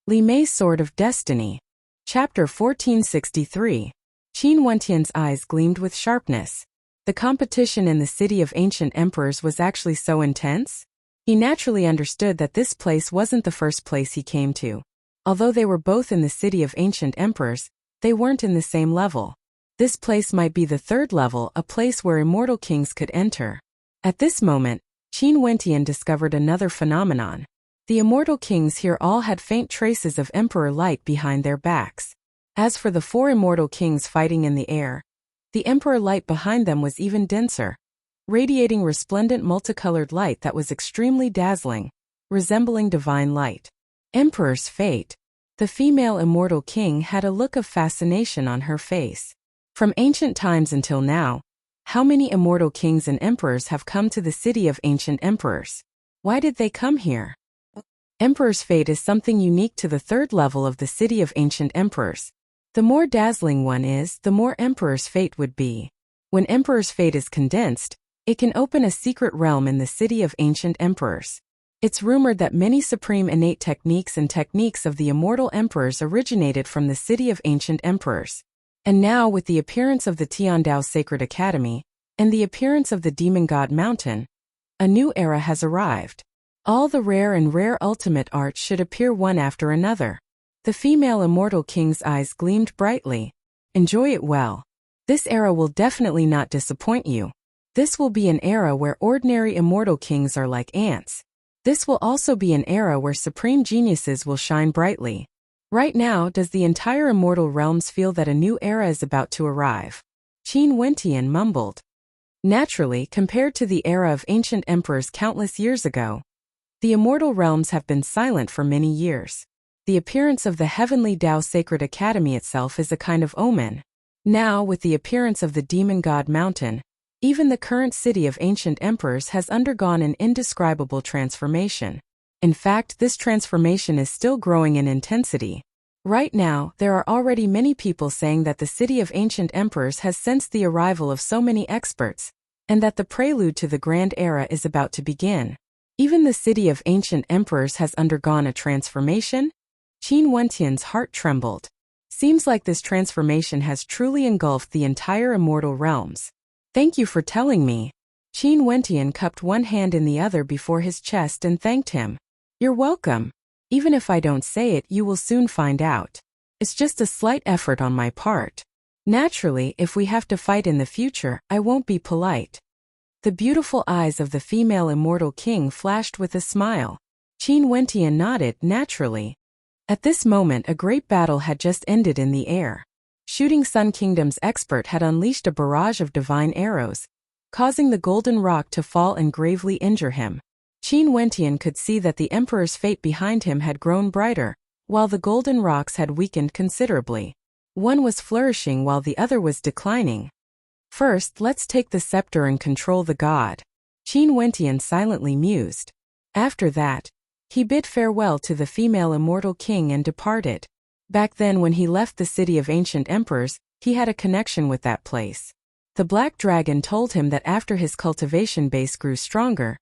Li Mei's Sword of Destiny. Chapter 1463. Qin Wentian's eyes gleamed with sharpness. The competition in the city of ancient emperors was actually so intense? He naturally understood that this place wasn't the first place he came to. Although they were both in the city of ancient emperors, they weren't in the same level. This place might be the third level, a place where immortal kings could enter. At this moment, Qin Wentian discovered another phenomenon. The immortal kings here all had faint traces of emperor light behind their backs. As for the four immortal kings fighting in the air, the emperor light behind them was even denser, radiating resplendent multicolored light that was extremely dazzling, resembling divine light. Emperor's fate. The female immortal king had a look of fascination on her face. From ancient times until now, how many immortal kings and emperors have come to the city of ancient emperors? Why did they come here? Emperor's fate is something unique to the third level of the city of ancient emperors. The more dazzling one is, the more emperor's fate would be. When emperor's fate is condensed, it can open a secret realm in the city of ancient emperors. It's rumored that many supreme innate techniques and techniques of the immortal emperors originated from the city of ancient emperors. And now, with the appearance of the Tiandao Sacred Academy, and the appearance of the Demon God Mountain, a new era has arrived. All the rare and rare ultimate arts should appear one after another. The female immortal king's eyes gleamed brightly. Enjoy it well. This era will definitely not disappoint you. This will be an era where ordinary immortal kings are like ants. This will also be an era where supreme geniuses will shine brightly. Right now, does the entire immortal realms feel that a new era is about to arrive? Qin Wentian mumbled. Naturally, compared to the era of ancient emperors countless years ago, the immortal realms have been silent for many years. The appearance of the heavenly Tao Sacred Academy itself is a kind of omen. Now, with the appearance of the Demon God Mountain, even the current city of ancient emperors has undergone an indescribable transformation. In fact, this transformation is still growing in intensity. Right now, there are already many people saying that the city of ancient emperors has sensed the arrival of so many experts, and that the prelude to the grand era is about to begin. Even the city of ancient emperors has undergone a transformation? Qin Wentian's heart trembled. Seems like this transformation has truly engulfed the entire immortal realms. Thank you for telling me. Qin Wentian cupped one hand in the other before his chest and thanked him. You're welcome. Even if I don't say it, you will soon find out. It's just a slight effort on my part. Naturally, if we have to fight in the future, I won't be polite. The beautiful eyes of the female immortal king flashed with a smile. Qin Wentian nodded naturally. At this moment, a great battle had just ended in the air. Shooting Sun Kingdom's expert had unleashed a barrage of divine arrows, causing the golden rock to fall and gravely injure him. Qin Wentian could see that the emperor's fate behind him had grown brighter, while the golden rocks had weakened considerably. One was flourishing while the other was declining. First, let's take the scepter and control the god. Qin Wentian silently mused. After that, he bid farewell to the female immortal king and departed. Back then, when he left the city of ancient emperors, he had a connection with that place. The black dragon told him that after his cultivation base grew stronger,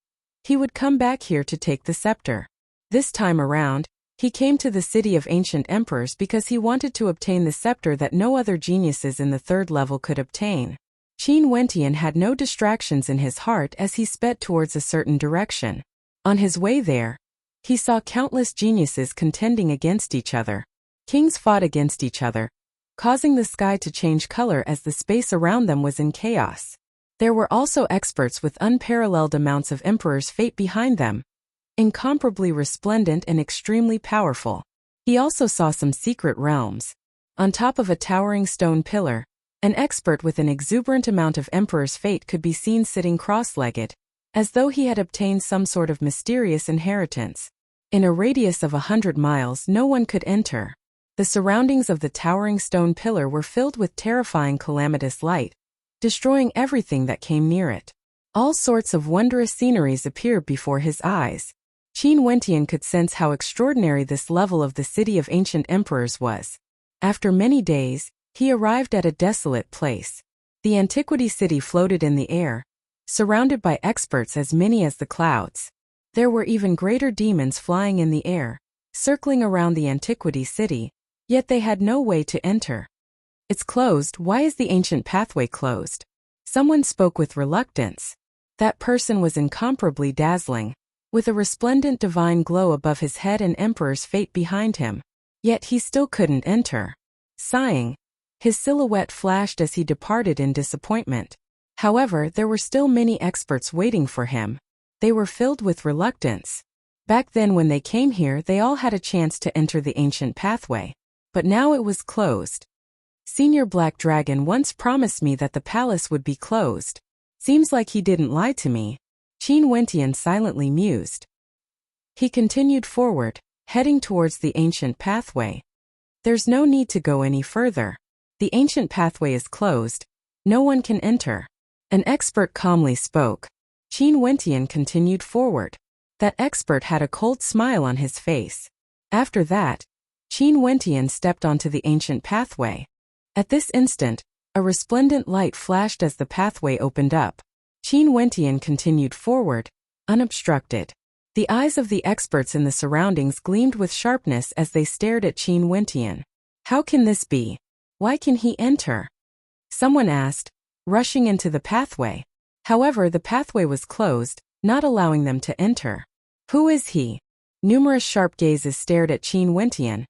he would come back here to take the scepter. This time around, he came to the city of ancient emperors because he wanted to obtain the scepter that no other geniuses in the third level could obtain. Qin Wentian had no distractions in his heart as he sped towards a certain direction. On his way there, he saw countless geniuses contending against each other. Kings fought against each other, causing the sky to change color as the space around them was in chaos. There were also experts with unparalleled amounts of emperor's fate behind them, incomparably resplendent and extremely powerful. He also saw some secret realms. On top of a towering stone pillar, an expert with an exuberant amount of emperor's fate could be seen sitting cross-legged, as though he had obtained some sort of mysterious inheritance. In a radius of 100 miles, no one could enter. The surroundings of the towering stone pillar were filled with terrifying calamitous light, destroying everything that came near it. All sorts of wondrous sceneries appeared before his eyes. Qin Wentian could sense how extraordinary this level of the city of ancient emperors was. After many days, he arrived at a desolate place. The antiquity city floated in the air, surrounded by experts as many as the clouds. There were even greater demons flying in the air, circling around the antiquity city, yet they had no way to enter. It's closed. Why is the ancient pathway closed? Someone spoke with reluctance. That person was incomparably dazzling, with a resplendent divine glow above his head and emperor's fate behind him. Yet he still couldn't enter. Sighing, his silhouette flashed as he departed in disappointment. However, there were still many experts waiting for him. They were filled with reluctance. Back then when they came here, they all had a chance to enter the ancient pathway. But now it was closed. Senior Black Dragon once promised me that the palace would be closed. Seems like he didn't lie to me. Qin Wentian silently mused. He continued forward, heading towards the ancient pathway. There's no need to go any further. The ancient pathway is closed. No one can enter. An expert calmly spoke. Qin Wentian continued forward. That expert had a cold smile on his face. After that, Qin Wentian stepped onto the ancient pathway. At this instant, a resplendent light flashed as the pathway opened up. Qin Wentian continued forward, unobstructed. The eyes of the experts in the surroundings gleamed with sharpness as they stared at Qin Wentian. How can this be? Why can he enter? Someone asked, rushing into the pathway. However, the pathway was closed, not allowing them to enter. Who is he? Numerous sharp gazes stared at Qin Wentian,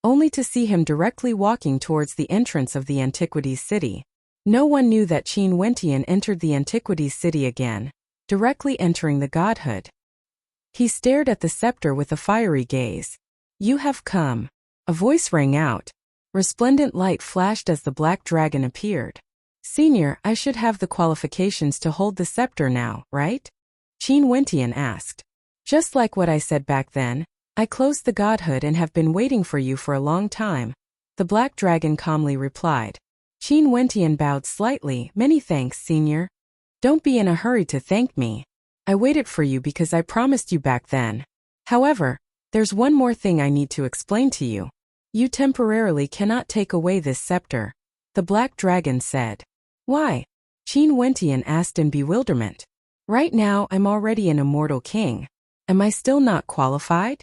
only to see him directly walking towards the entrance of the Antiquities City. No one knew that Qin Wentian entered the Antiquities City again, directly entering the godhood. He stared at the scepter with a fiery gaze. You have come. A voice rang out. Resplendent light flashed as the black dragon appeared. Senior, I should have the qualifications to hold the scepter now, right? Qin Wentian asked. Just like what I said back then, I closed the godhood and have been waiting for you for a long time. The black dragon calmly replied. Qin Wentian bowed slightly. Many thanks, Senior. Don't be in a hurry to thank me. I waited for you because I promised you back then. However, there's one more thing I need to explain to you. You temporarily cannot take away this scepter, the black dragon said. Why? Qin Wentian asked in bewilderment. Right now I'm already an immortal king. Am I still not qualified?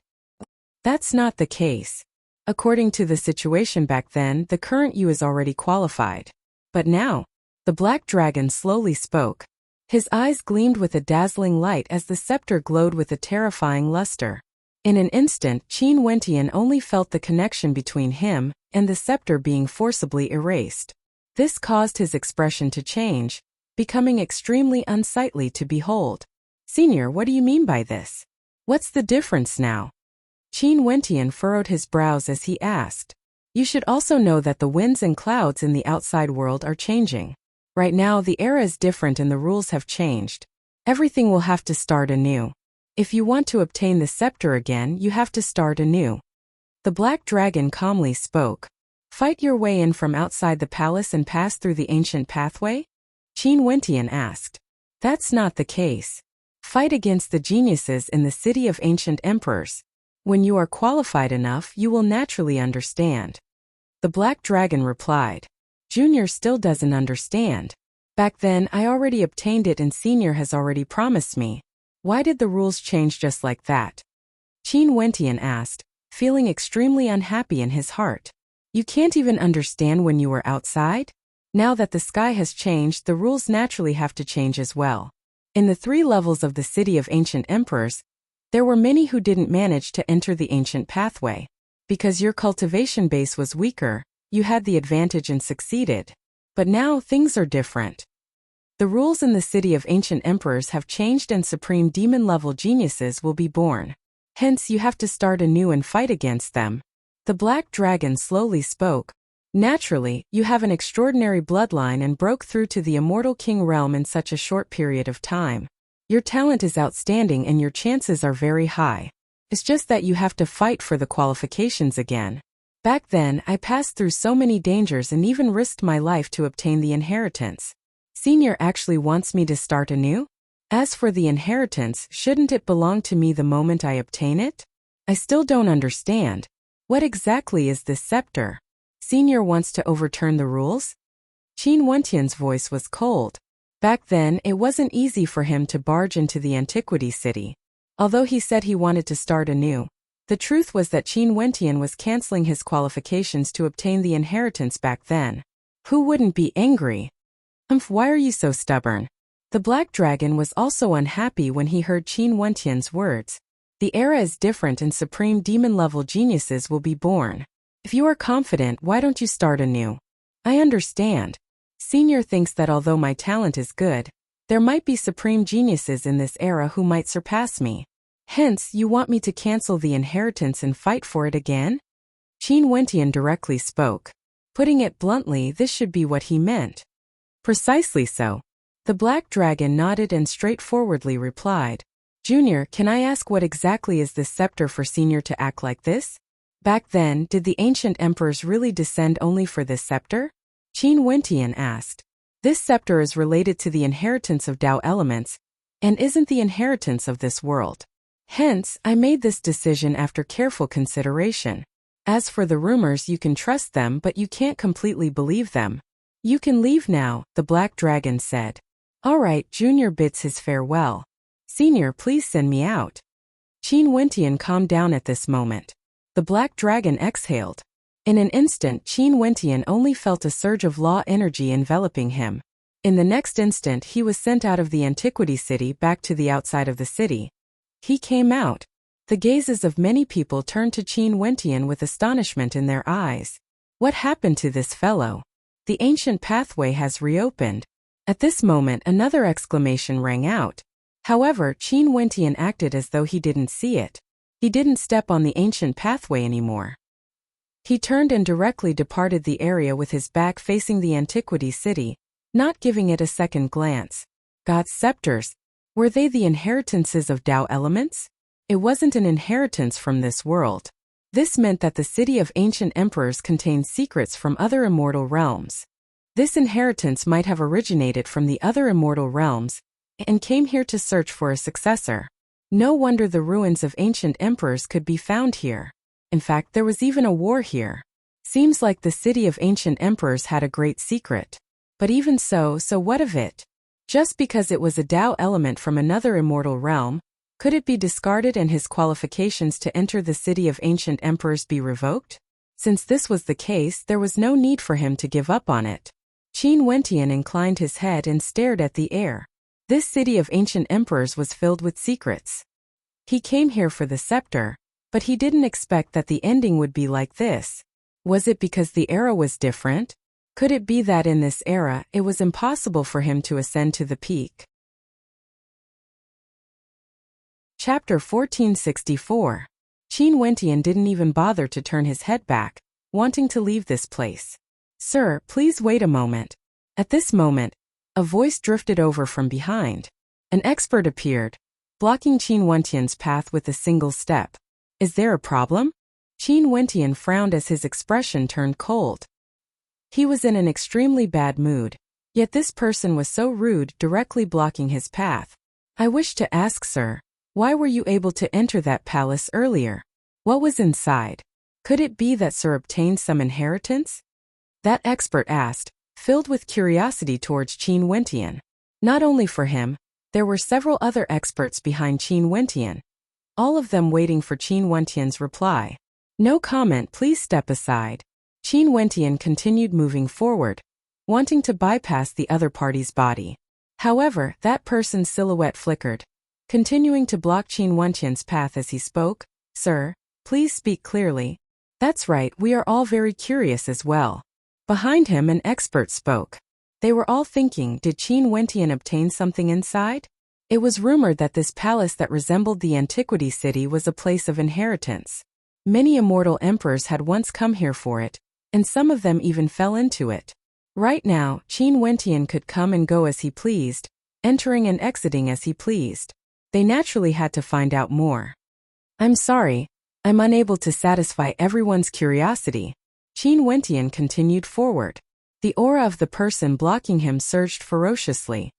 That's not the case. According to the situation back then, the current you is already qualified. But now, the black dragon slowly spoke. His eyes gleamed with a dazzling light as the scepter glowed with a terrifying luster. In an instant, Qin Wentian only felt the connection between him and the scepter being forcibly erased. This caused his expression to change, becoming extremely unsightly to behold. Senior, what do you mean by this? What's the difference now? Qin Wentian furrowed his brows as he asked. You should also know that the winds and clouds in the outside world are changing. Right now the era is different and the rules have changed. Everything will have to start anew. If you want to obtain the scepter again, you have to start anew. The black dragon calmly spoke. Fight your way in from outside the palace and pass through the ancient pathway? Qin Wentian asked. That's not the case. Fight against the geniuses in the city of ancient emperors. When you are qualified enough, you will naturally understand. The black dragon replied. Junior still doesn't understand. Back then, I already obtained it and Senior has already promised me. Why did the rules change just like that? Qin Wentian asked, feeling extremely unhappy in his heart. You can't even understand when you were outside? Now that the sky has changed, the rules naturally have to change as well. In the 3 levels of the city of ancient emperors, there were many who didn't manage to enter the ancient pathway. Because your cultivation base was weaker, you had the advantage and succeeded. But now things are different. The rules in the city of ancient emperors have changed and supreme demon-level geniuses will be born. Hence you have to start anew and fight against them. The black dragon slowly spoke. Naturally, you have an extraordinary bloodline and broke through to the immortal king realm in such a short period of time. Your talent is outstanding and your chances are very high. It's just that you have to fight for the qualifications again. Back then, I passed through so many dangers and even risked my life to obtain the inheritance. Senior actually wants me to start anew? As for the inheritance, shouldn't it belong to me the moment I obtain it? I still don't understand. What exactly is this scepter? Senior wants to overturn the rules? Qin Wentian's voice was cold. Back then, it wasn't easy for him to barge into the Antiquity City. Although he said he wanted to start anew, The truth was that Qin Wentian was canceling his qualifications to obtain the inheritance back then. Who wouldn't be angry? Why are you so stubborn? The Black Dragon was also unhappy when he heard Qin Wentian's words. The era is different and supreme demon-level geniuses will be born. If you are confident, why don't you start anew? I understand. Senior thinks that although my talent is good, there might be supreme geniuses in this era who might surpass me. Hence, you want me to cancel the inheritance and fight for it again? Qin Wentian directly spoke. Putting it bluntly, this should be what he meant. Precisely so. The Black Dragon nodded and straightforwardly replied. Junior, can I ask what exactly is this scepter for Senior to act like this? Back then, did the ancient emperors really descend only for this scepter? Qin Wentian asked. This scepter is related to the inheritance of Tao elements, and isn't the inheritance of this world. Hence, I made this decision after careful consideration. As for the rumors, you can trust them, but you can't completely believe them. You can leave now, the Black Dragon said. All right, Junior bids his farewell. Senior, please send me out. Qin Wentian calmed down at this moment. The Black Dragon exhaled. In an instant, Qin Wentian only felt a surge of law energy enveloping him. In the next instant, he was sent out of the Antiquity City back to the outside of the city. He came out. The gazes of many people turned to Qin Wentian with astonishment in their eyes. What happened to this fellow? The ancient pathway has reopened. At this moment, another exclamation rang out. However, Qin Wentian acted as though he didn't see it. He didn't step on the ancient pathway anymore. He turned and directly departed the area with his back facing the Antiquity City, not giving it a second glance. God's scepters. Were they the inheritances of Tao elements? It wasn't an inheritance from this world. This meant that the city of ancient emperors contained secrets from other immortal realms. This inheritance might have originated from the other immortal realms, and came here to search for a successor. No wonder the ruins of ancient emperors could be found here. In fact, there was even a war here. Seems like the city of ancient emperors had a great secret. But even so what of it? Just because it was a Tao element from another immortal realm, could it be discarded and his qualifications to enter the city of ancient emperors be revoked? Since this was the case, there was no need for him to give up on it. Qin Wentian inclined his head and stared at the air. This city of ancient emperors was filled with secrets. He came here for the scepter, but he didn't expect that the ending would be like this. Was it because the era was different? Could it be that in this era, it was impossible for him to ascend to the peak? Chapter 1464. Qin Wentian didn't even bother to turn his head back, wanting to leave this place. Sir, please wait a moment. At this moment, a voice drifted over from behind. An expert appeared, blocking Qin Wentian's path with a single step. Is there a problem? Qin Wentian frowned as his expression turned cold. He was in an extremely bad mood, yet this person was so rude, directly blocking his path. I wish to ask, sir, why were you able to enter that palace earlier? What was inside? Could it be that sir obtained some inheritance? That expert asked, filled with curiosity towards Qin Wentian. Not only for him, there were several other experts behind Qin Wentian, all of them waiting for Qin Wentian's reply. No comment, please step aside. Qin Wentian continued moving forward, wanting to bypass the other party's body. However, that person's silhouette flickered, continuing to block Qin Wentian's path as he spoke. Sir, please speak clearly. That's right, we are all very curious as well. Behind him, an expert spoke. They were all thinking, did Qin Wentian obtain something inside? It was rumored that this palace that resembled the Antiquity City was a place of inheritance. Many immortal emperors had once come here for it, and some of them even fell into it. Right now, Qin Wentian could come and go as he pleased, entering and exiting as he pleased. They naturally had to find out more. I'm sorry, I'm unable to satisfy everyone's curiosity. Qin Wentian continued forward. The aura of the person blocking him surged ferociously.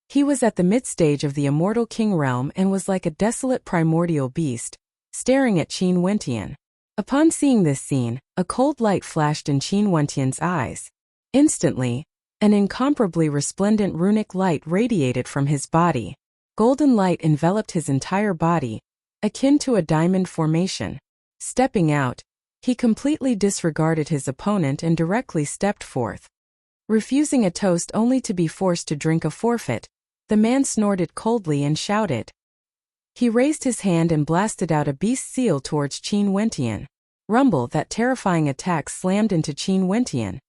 He was at the mid-stage of the immortal king realm and was like a desolate primordial beast, staring at Qin Wentian. Upon seeing this scene, a cold light flashed in Qin Wentian's eyes. Instantly, an incomparably resplendent runic light radiated from his body. Golden light enveloped his entire body, akin to a diamond formation. Stepping out, he completely disregarded his opponent and directly stepped forth. Refusing a toast only to be forced to drink a forfeit, the man snorted coldly and shouted. He raised his hand and blasted out a beast seal towards Qin Wentian. Rumble! That terrifying attack slammed into Qin Wentian.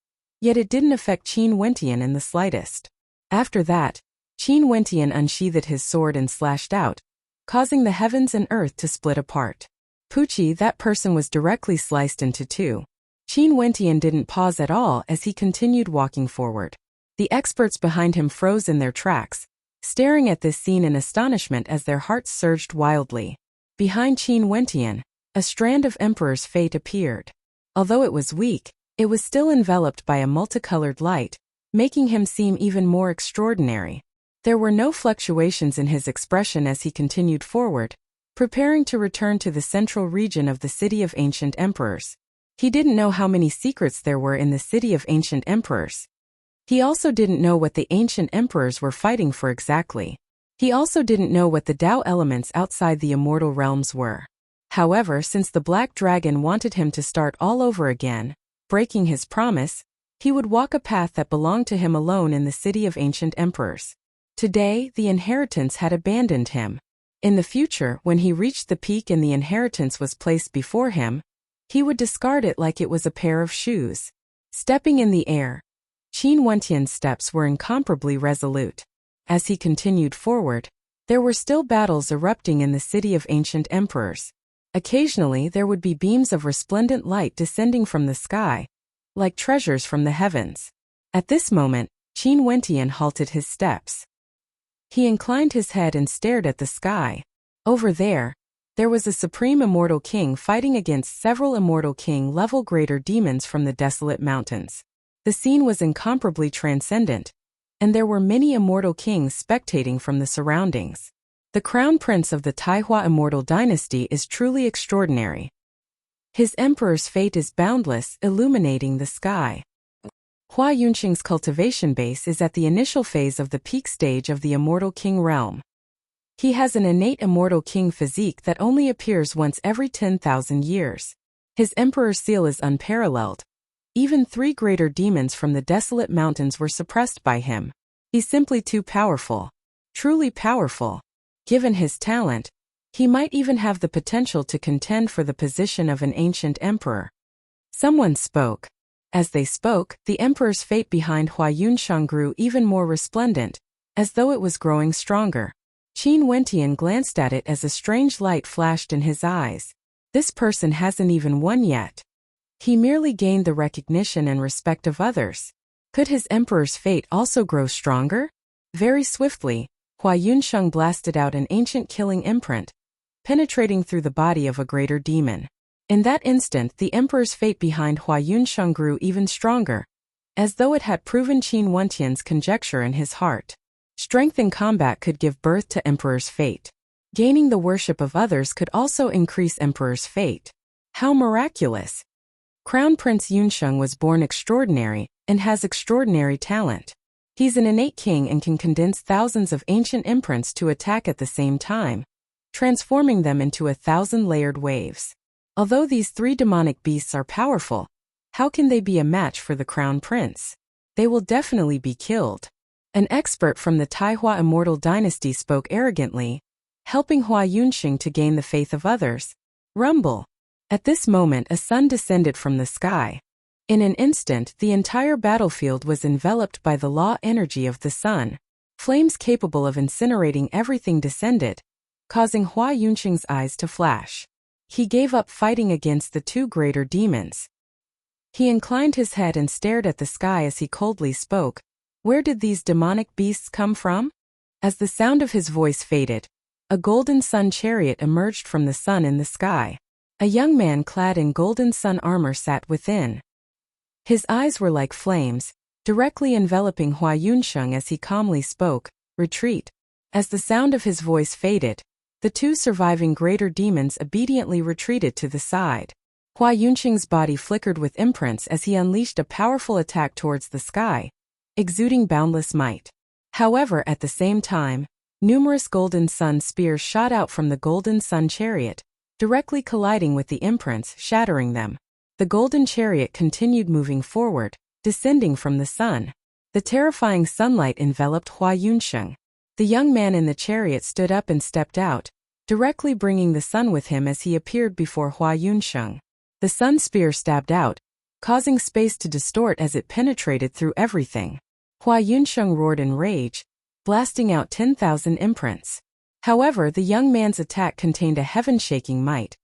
Yet it didn't affect Qin Wentian in the slightest. After that, Qin Wentian unsheathed his sword and slashed out, causing the heavens and earth to split apart. Poochie! That person was directly sliced into two. Qin Wentian didn't pause at all as he continued walking forward. The experts behind him froze in their tracks, staring at this scene in astonishment as their hearts surged wildly. Behind Qin Wentian, a strand of Emperor's fate appeared. Although it was weak, it was still enveloped by a multicolored light, making him seem even more extraordinary. There were no fluctuations in his expression as he continued forward, preparing to return to the central region of the City of Ancient Emperors. He didn't know how many secrets there were in the City of Ancient Emperors. He also didn't know what the Ancient Emperors were fighting for exactly. He also didn't know what the Tao elements outside the immortal realms were. However, since the Black Dragon wanted him to start all over again, breaking his promise, he would walk a path that belonged to him alone in the City of Ancient Emperors. Today, the inheritance had abandoned him. In the future, when he reached the peak and the inheritance was placed before him, he would discard it like it was a pair of shoes. Stepping in the air, Qin Wentian's steps were incomparably resolute. As he continued forward, there were still battles erupting in the City of Ancient Emperors. Occasionally there would be beams of resplendent light descending from the sky, like treasures from the heavens. At this moment, Qin Wentian halted his steps. He inclined his head and stared at the sky. Over there was a supreme immortal king fighting against several immortal king-level greater demons from the desolate mountains. The scene was incomparably transcendent, and there were many immortal kings spectating from the surroundings. The crown prince of the Taihua immortal dynasty is truly extraordinary. His emperor's fate is boundless, illuminating the sky. Hua Yunqing's cultivation base is at the initial phase of the peak stage of the immortal king realm. He has an innate immortal king physique that only appears once every 10,000 years. His emperor's seal is unparalleled. Even 3 greater demons from the desolate mountains were suppressed by him. He's simply too powerful. Truly powerful. Given his talent, he might even have the potential to contend for the position of an ancient emperor. Someone spoke. As they spoke, the emperor's fate behind Hua Yunsheng grew even more resplendent, as though it was growing stronger. Qin Wentian glanced at it as a strange light flashed in his eyes. This person hasn't even won yet. He merely gained the recognition and respect of others. Could his emperor's fate also grow stronger? Very swiftly, Hua Yunsheng blasted out an ancient killing imprint, penetrating through the body of a greater demon. In that instant, the emperor's fate behind Hua Yunsheng grew even stronger, as though it had proven Qin Wentian's conjecture in his heart. Strength in combat could give birth to emperor's fate. Gaining the worship of others could also increase emperor's fate. How miraculous! Crown Prince Yunsheng was born extraordinary and has extraordinary talent. He's an innate king and can condense thousands of ancient imprints to attack at the same time, transforming them into 1,000-layered waves. Although these 3 demonic beasts are powerful, how can they be a match for the Crown Prince? They will definitely be killed. An expert from the Taihua immortal dynasty spoke arrogantly, helping Hua Yunqing to gain the faith of others. Rumble! At this moment a sun descended from the sky. In an instant the entire battlefield was enveloped by the law energy of the sun. Flames capable of incinerating everything descended, causing Hua Yunqing's eyes to flash. He gave up fighting against the 2 greater demons. He inclined his head and stared at the sky as he coldly spoke. Where did these demonic beasts come from? As the sound of his voice faded, a golden sun chariot emerged from the sun in the sky. A young man clad in golden sun armor sat within. His eyes were like flames, directly enveloping Hua Yunsheng as he calmly spoke, "Retreat." As the sound of his voice faded, the 2 surviving greater demons obediently retreated to the side. Hua Yunqing's body flickered with imprints as he unleashed a powerful attack towards the sky, exuding boundless might. However, at the same time, Numerous golden sun spears shot out from the golden sun chariot, directly colliding with the imprints, shattering them. The golden chariot continued moving forward, descending from the sun. The terrifying sunlight enveloped Hua Yunsheng. The young man in the chariot stood up and stepped out, directly bringing the sun with him as he appeared before Hua Yunsheng. The sun spear stabbed out, causing space to distort as it penetrated through everything. Hua Yunsheng roared in rage, blasting out 10,000 imprints. However, the young man's attack contained a heaven-shaking might,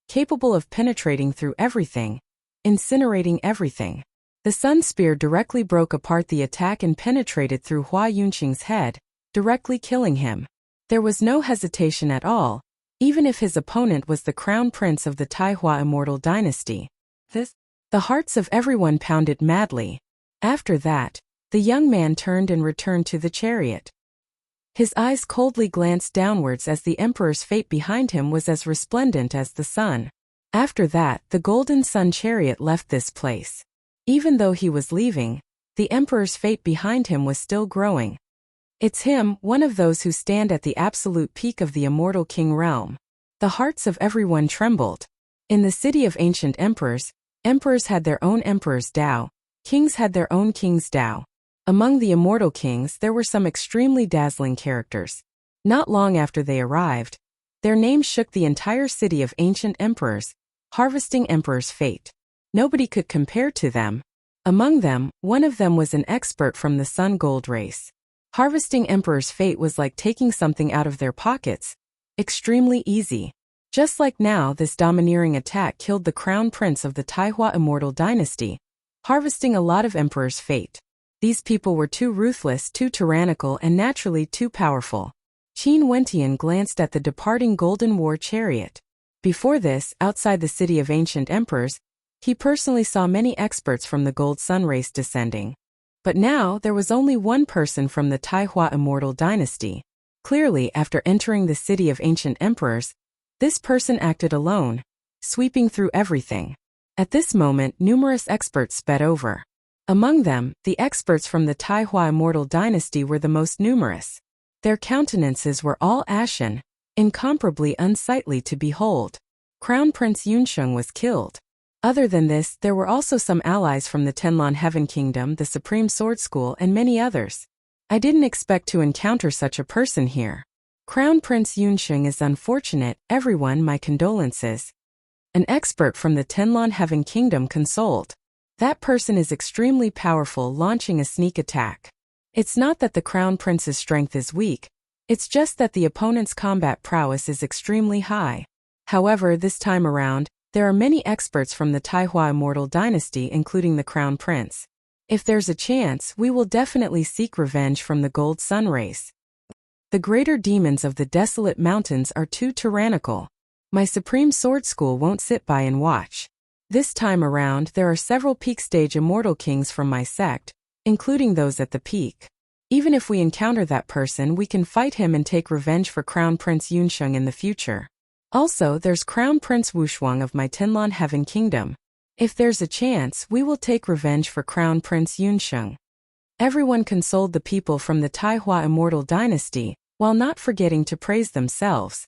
capable of penetrating through everything, incinerating everything. The sun spear directly broke apart the attack and penetrated through Hua Yunsheng's head, directly killing him. There was no hesitation at all, even if his opponent was the crown prince of the Taihua immortal dynasty. The hearts of everyone pounded madly. After that, the young man turned and returned to the chariot. His eyes coldly glanced downwards as the emperor's fate behind him was as resplendent as the sun. After that, the golden sun chariot left this place. Even though he was leaving, the emperor's fate behind him was still growing. It's him, one of those who stand at the absolute peak of the immortal king realm. The hearts of everyone trembled. In the city of ancient emperors, emperors had their own emperor's Tao, kings had their own king's Tao. Among the immortal kings there were some extremely dazzling characters. Not long after they arrived, their names shook the entire city of ancient emperors, harvesting emperor's fate. Nobody could compare to them. Among them, one of them was an expert from the Sun Gold race. Harvesting emperor's fate was like taking something out of their pockets. Extremely easy. Just like now, this domineering attack killed the crown prince of the Taihua immortal dynasty, harvesting a lot of emperor's fate. These people were too ruthless, too tyrannical, and naturally too powerful. Qin Wentian glanced at the departing Golden War chariot. Before this, outside the city of ancient emperors, he personally saw many experts from the Gold Sun race descending. But now, there was only one person from the Taihua immortal dynasty. Clearly, after entering the city of ancient emperors, this person acted alone, sweeping through everything. At this moment, numerous experts sped over. Among them, the experts from the Taihua immortal dynasty were the most numerous. Their countenances were all ashen, incomparably unsightly to behold. Crown Prince Yunsheng was killed. Other than this, there were also some allies from the Tenlon Heaven Kingdom, the Supreme Sword School, and many others. I didn't expect to encounter such a person here. Crown Prince Yunsheng is unfortunate, everyone my condolences. An expert from the Tenlon Heaven Kingdom consoled. That person is extremely powerful, launching a sneak attack. It's not that the Crown Prince's strength is weak, it's just that the opponent's combat prowess is extremely high. However, this time around, there are many experts from the Taihua immortal dynasty including the Crown Prince. If there's a chance, we will definitely seek revenge from the Gold Sun race. The greater demons of the desolate mountains are too tyrannical. My Supreme Sword School won't sit by and watch. This time around, there are several peak stage immortal kings from my sect, including those at the peak. Even if we encounter that person, we can fight him and take revenge for Crown Prince Yunsheng in the future. Also, there's Crown Prince Wushuang of my Tenlon Heaven Kingdom. If there's a chance, we will take revenge for Crown Prince Yunsheng. Everyone consoled the people from the Taihua immortal dynasty, while not forgetting to praise themselves.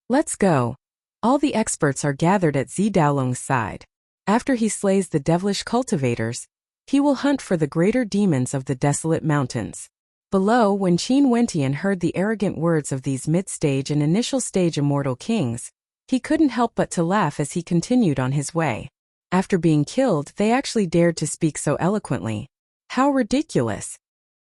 Let's go. All the experts are gathered at Zi Daolong's side. After he slays the devilish cultivators, he will hunt for the greater demons of the desolate mountains. Below, when Qin Wentian heard the arrogant words of these mid-stage and initial stage immortal kings, he couldn't help but to laugh as he continued on his way. After being killed, they actually dared to speak so eloquently. How ridiculous!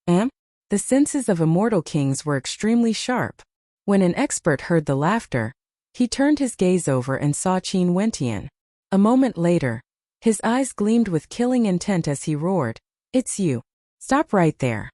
The senses of immortal kings were extremely sharp. When an expert heard the laughter, he turned his gaze over and saw Qin Wentian. A moment later, his eyes gleamed with killing intent as he roared, "It's you. Stop right there."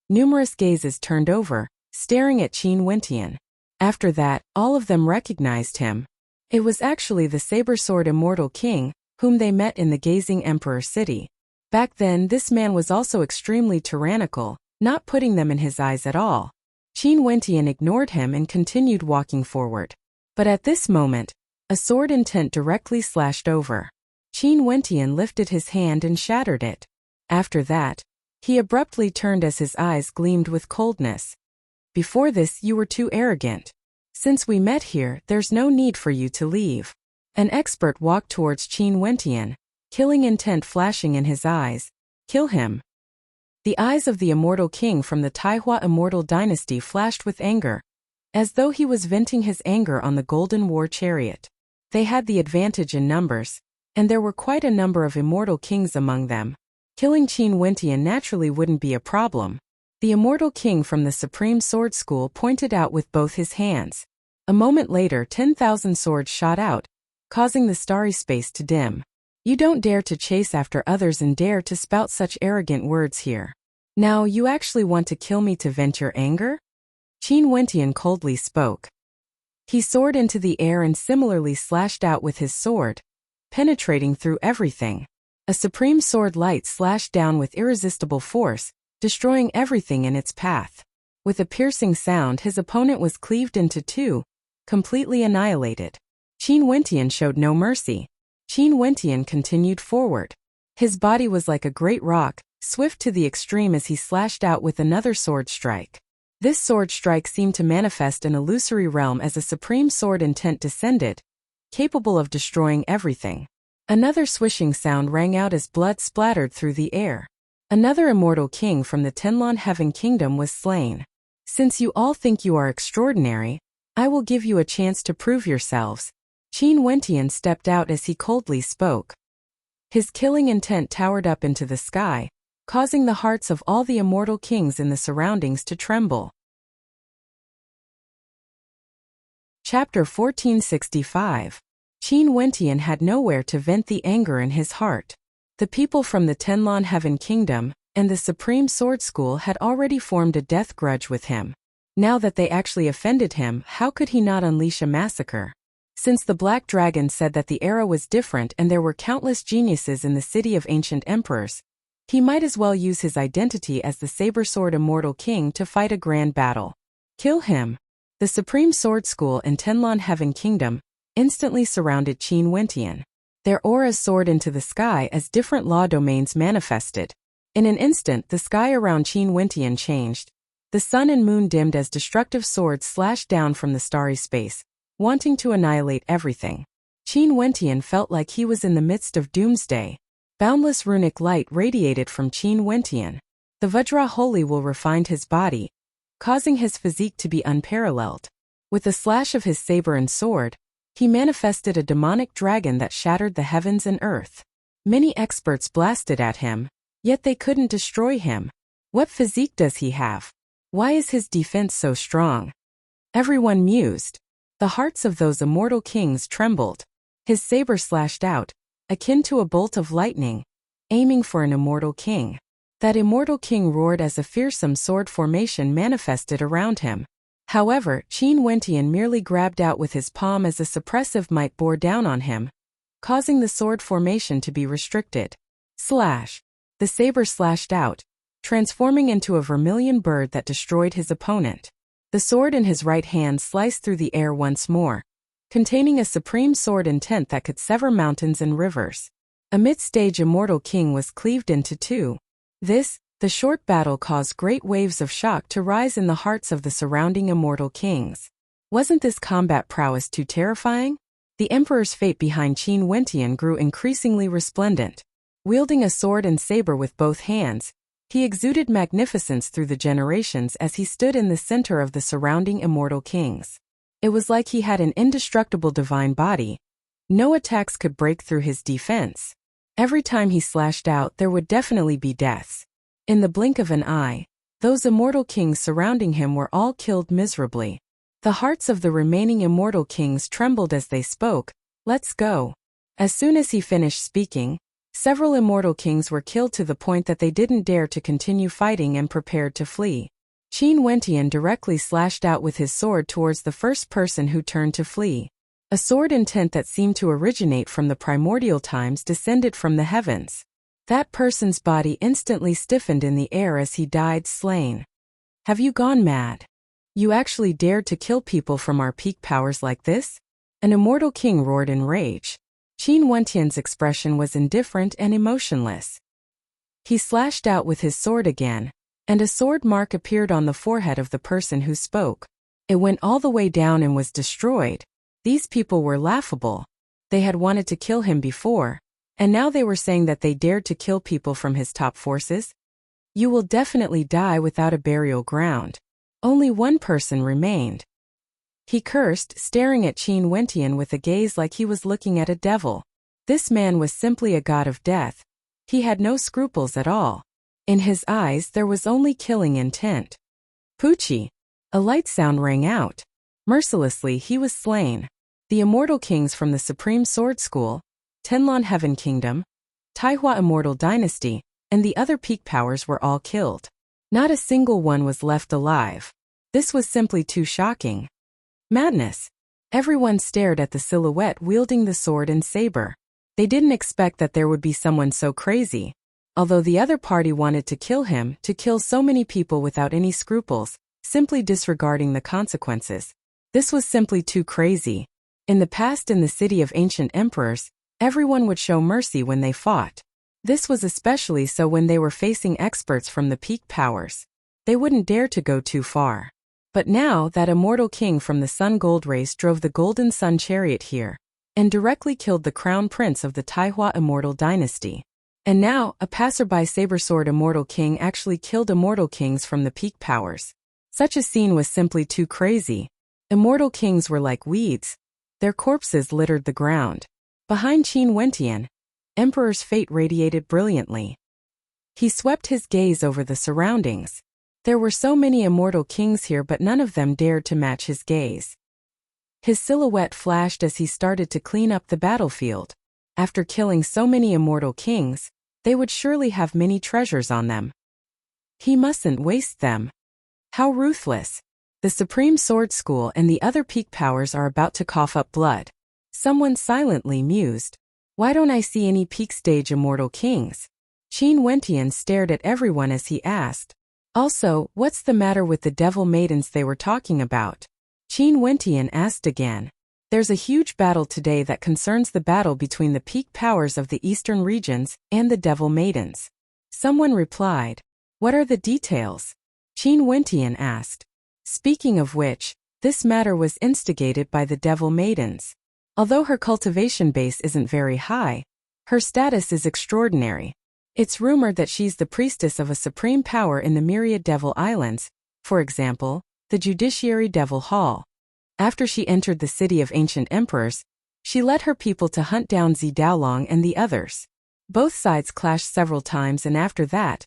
Numerous gazes turned over, staring at Qin Wentian. After that, all of them recognized him. It was actually the saber-sword immortal king, whom they met in the Gazing Emperor city. Back then, this man was also extremely tyrannical, not putting them in his eyes at all. Qin Wentian ignored him and continued walking forward. But at this moment, a sword intent directly slashed over. Qin Wentian lifted his hand and shattered it. After that, he abruptly turned as his eyes gleamed with coldness. Before this you were too arrogant. Since we met here, there's no need for you to leave. An expert walked towards Qin Wentian, killing intent flashing in his eyes. Kill him. The eyes of the immortal king from the Taihua immortal dynasty flashed with anger, as though he was venting his anger on the golden war chariot. They had the advantage in numbers, and there were quite a number of immortal kings among them. Killing Qin Wentian naturally wouldn't be a problem. The immortal king from the Supreme Sword School pointed out with both his hands. A moment later 10,000 swords shot out, causing the starry space to dim. You don't dare to chase after others and dare to spout such arrogant words here. Now you actually want to kill me to vent your anger? Qin Wentian coldly spoke. He soared into the air and similarly slashed out with his sword, penetrating through everything. A supreme sword light slashed down with irresistible force, destroying everything in its path. With a piercing sound, his opponent was cleaved into two, completely annihilated. Qin Wentian showed no mercy. Qin Wentian continued forward. His body was like a great rock, swift to the extreme as he slashed out with another sword strike. This sword strike seemed to manifest an illusory realm as a supreme sword intent descended, capable of destroying everything. Another swishing sound rang out as blood splattered through the air. Another immortal king from the Tenlon Heaven Kingdom was slain. Since you all think you are extraordinary, I will give you a chance to prove yourselves. Qin Wentian stepped out as he coldly spoke. His killing intent towered up into the sky, causing the hearts of all the immortal kings in the surroundings to tremble. Chapter 1465. Qin Wentian had nowhere to vent the anger in his heart. The people from the Tenlon Heaven Kingdom and the Supreme Sword School had already formed a death grudge with him. Now that they actually offended him, how could he not unleash a massacre? Since the Black Dragon said that the era was different and there were countless geniuses in the city of ancient emperors, he might as well use his identity as the Saber-Sword Immortal King to fight a grand battle. Kill him. The Supreme Sword School and Tenlon Heaven Kingdom instantly surrounded Qin Wentian. Their auras soared into the sky as different law domains manifested. In an instant, the sky around Qin Wentian changed. The sun and moon dimmed as destructive swords slashed down from the starry space, wanting to annihilate everything. Qin Wentian felt like he was in the midst of doomsday. Boundless runic light radiated from Qin Wentian. The Vajra Holy will refined his body, causing his physique to be unparalleled. With a slash of his saber and sword, he manifested a demonic dragon that shattered the heavens and earth. Many experts blasted at him, yet they couldn't destroy him. What physique does he have? Why is his defense so strong? Everyone mused. The hearts of those immortal kings trembled. His saber slashed out, akin to a bolt of lightning, aiming for an immortal king. That immortal king roared as a fearsome sword formation manifested around him. However, Qin Wentian merely grabbed out with his palm as a suppressive might bore down on him, causing the sword formation to be restricted. Slash! The saber slashed out, transforming into a vermilion bird that destroyed his opponent. The sword in his right hand sliced through the air once more, containing a supreme sword intent that could sever mountains and rivers. A mid-stage immortal king was cleaved into two. The short battle caused great waves of shock to rise in the hearts of the surrounding immortal kings. Wasn't this combat prowess too terrifying? The emperor's fate behind Qin Wentian grew increasingly resplendent. Wielding a sword and saber with both hands, he exuded magnificence through the generations as he stood in the center of the surrounding immortal kings. It was like he had an indestructible divine body. No attacks could break through his defense. Every time he slashed out, there would definitely be deaths. In the blink of an eye, those immortal kings surrounding him were all killed miserably. The hearts of the remaining immortal kings trembled as they spoke, "Let's go." As soon as he finished speaking, several immortal kings were killed to the point that they didn't dare to continue fighting and prepared to flee. Qin Wentian directly slashed out with his sword towards the first person who turned to flee. A sword intent that seemed to originate from the primordial times descended from the heavens. That person's body instantly stiffened in the air as he died slain. Have you gone mad? You actually dared to kill people from our peak powers like this? An immortal king roared in rage. Qin Wentian's expression was indifferent and emotionless. He slashed out with his sword again, and a sword mark appeared on the forehead of the person who spoke. It went all the way down and was destroyed. These people were laughable. They had wanted to kill him before, and now they were saying that they dared to kill people from his top forces? You will definitely die without a burial ground. Only one person remained. He cursed, staring at Qin Wentian with a gaze like he was looking at a devil. This man was simply a god of death. He had no scruples at all. In his eyes there was only killing intent. Pucci! A light sound rang out. Mercilessly he was slain. The immortal kings from the Supreme Sword School, Tenlon Heaven Kingdom, Taihua Immortal Dynasty, and the other peak powers were all killed. Not a single one was left alive. This was simply too shocking. Madness. Everyone stared at the silhouette wielding the sword and saber. They didn't expect that there would be someone so crazy. Although the other party wanted to kill him, to kill so many people without any scruples, simply disregarding the consequences. This was simply too crazy. In the past, in the city of ancient emperors, everyone would show mercy when they fought. This was especially so when they were facing experts from the peak powers. They wouldn't dare to go too far. But now that immortal king from the Sun Gold race drove the Golden Sun chariot here, and directly killed the crown prince of the Taihua Immortal Dynasty. And now, a passerby saber-sword immortal king actually killed immortal kings from the peak powers. Such a scene was simply too crazy. Immortal kings were like weeds. Their corpses littered the ground. Behind Qin Wentian, Emperor's fate radiated brilliantly. He swept his gaze over the surroundings. There were so many immortal kings here, but none of them dared to match his gaze. His silhouette flashed as he started to clean up the battlefield. After killing so many immortal kings, they would surely have many treasures on them. He mustn't waste them. How ruthless. The Supreme Sword School and the other peak powers are about to cough up blood. Someone silently mused. Why don't I see any peak stage immortal kings? Qin Wentian stared at everyone as he asked. Also, what's the matter with the devil maidens they were talking about? Qin Wentian asked again. There's a huge battle today that concerns the battle between the peak powers of the eastern regions and the devil maidens. Someone replied. What are the details? Qin Wentian asked. Speaking of which, this matter was instigated by the devil maidens. Although her cultivation base isn't very high, her status is extraordinary. It's rumored that she's the priestess of a supreme power in the myriad devil islands, for example, the Judiciary Devil Hall. After she entered the city of ancient emperors, she led her people to hunt down Zi Daolong and the others. Both sides clashed several times, and after that,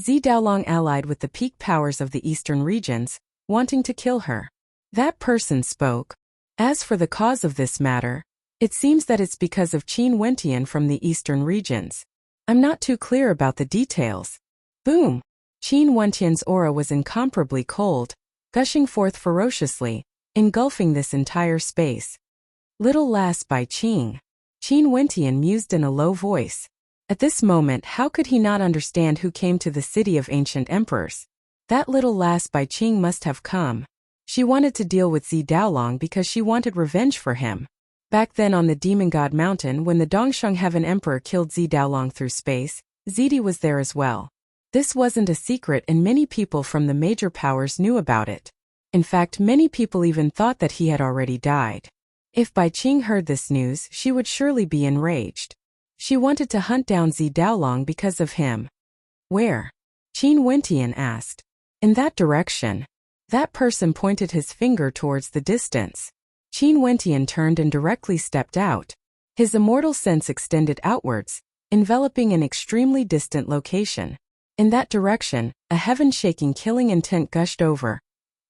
Zi Daolong allied with the peak powers of the eastern regions, wanting to kill her. That person spoke. As for the cause of this matter, it seems that it's because of Qin Wentian from the eastern regions. I'm not too clear about the details. Boom! Qin Wentian's aura was incomparably cold, gushing forth ferociously, engulfing this entire space. Little lass by Qin. Qin Wentian mused in a low voice. At this moment, how could he not understand who came to the city of ancient emperors? That little lass by Qin must have come. She wanted to deal with Zi Daolong because she wanted revenge for him. Back then on the Demon God Mountain, when the Dongsheng Heaven Emperor killed Zi Daolong through space, Zidi was there as well. This wasn't a secret, and many people from the major powers knew about it. In fact, many people even thought that he had already died. If Bai Qing heard this news, she would surely be enraged. She wanted to hunt down Zi Daolong because of him. Where? Qin Wentian asked. In that direction. That person pointed his finger towards the distance. Qin Wentian turned and directly stepped out. His immortal sense extended outwards, enveloping an extremely distant location. In that direction, a heaven-shaking killing intent gushed over,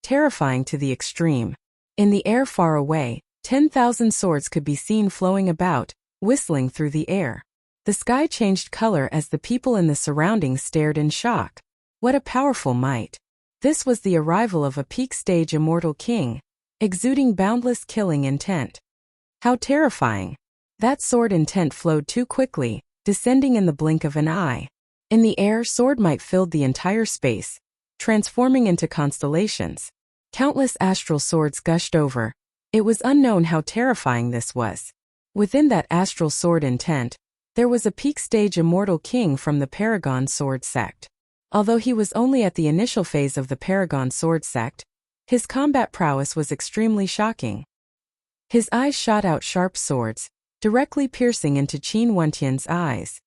terrifying to the extreme. In the air far away, 10,000 swords could be seen flowing about, whistling through the air. The sky changed color as the people in the surroundings stared in shock. What a powerful might! This was the arrival of a peak stage immortal king, exuding boundless killing intent. How terrifying! That sword intent flowed too quickly, descending in the blink of an eye. In the air, sword might filled the entire space, transforming into constellations. Countless astral swords gushed over. It was unknown how terrifying this was. Within that astral sword intent, there was a peak stage immortal king from the Paragon Sword sect. Although he was only at the initial phase of the Paragon Sword sect, his combat prowess was extremely shocking. His eyes shot out sharp swords, directly piercing into Qin Wentian's eyes.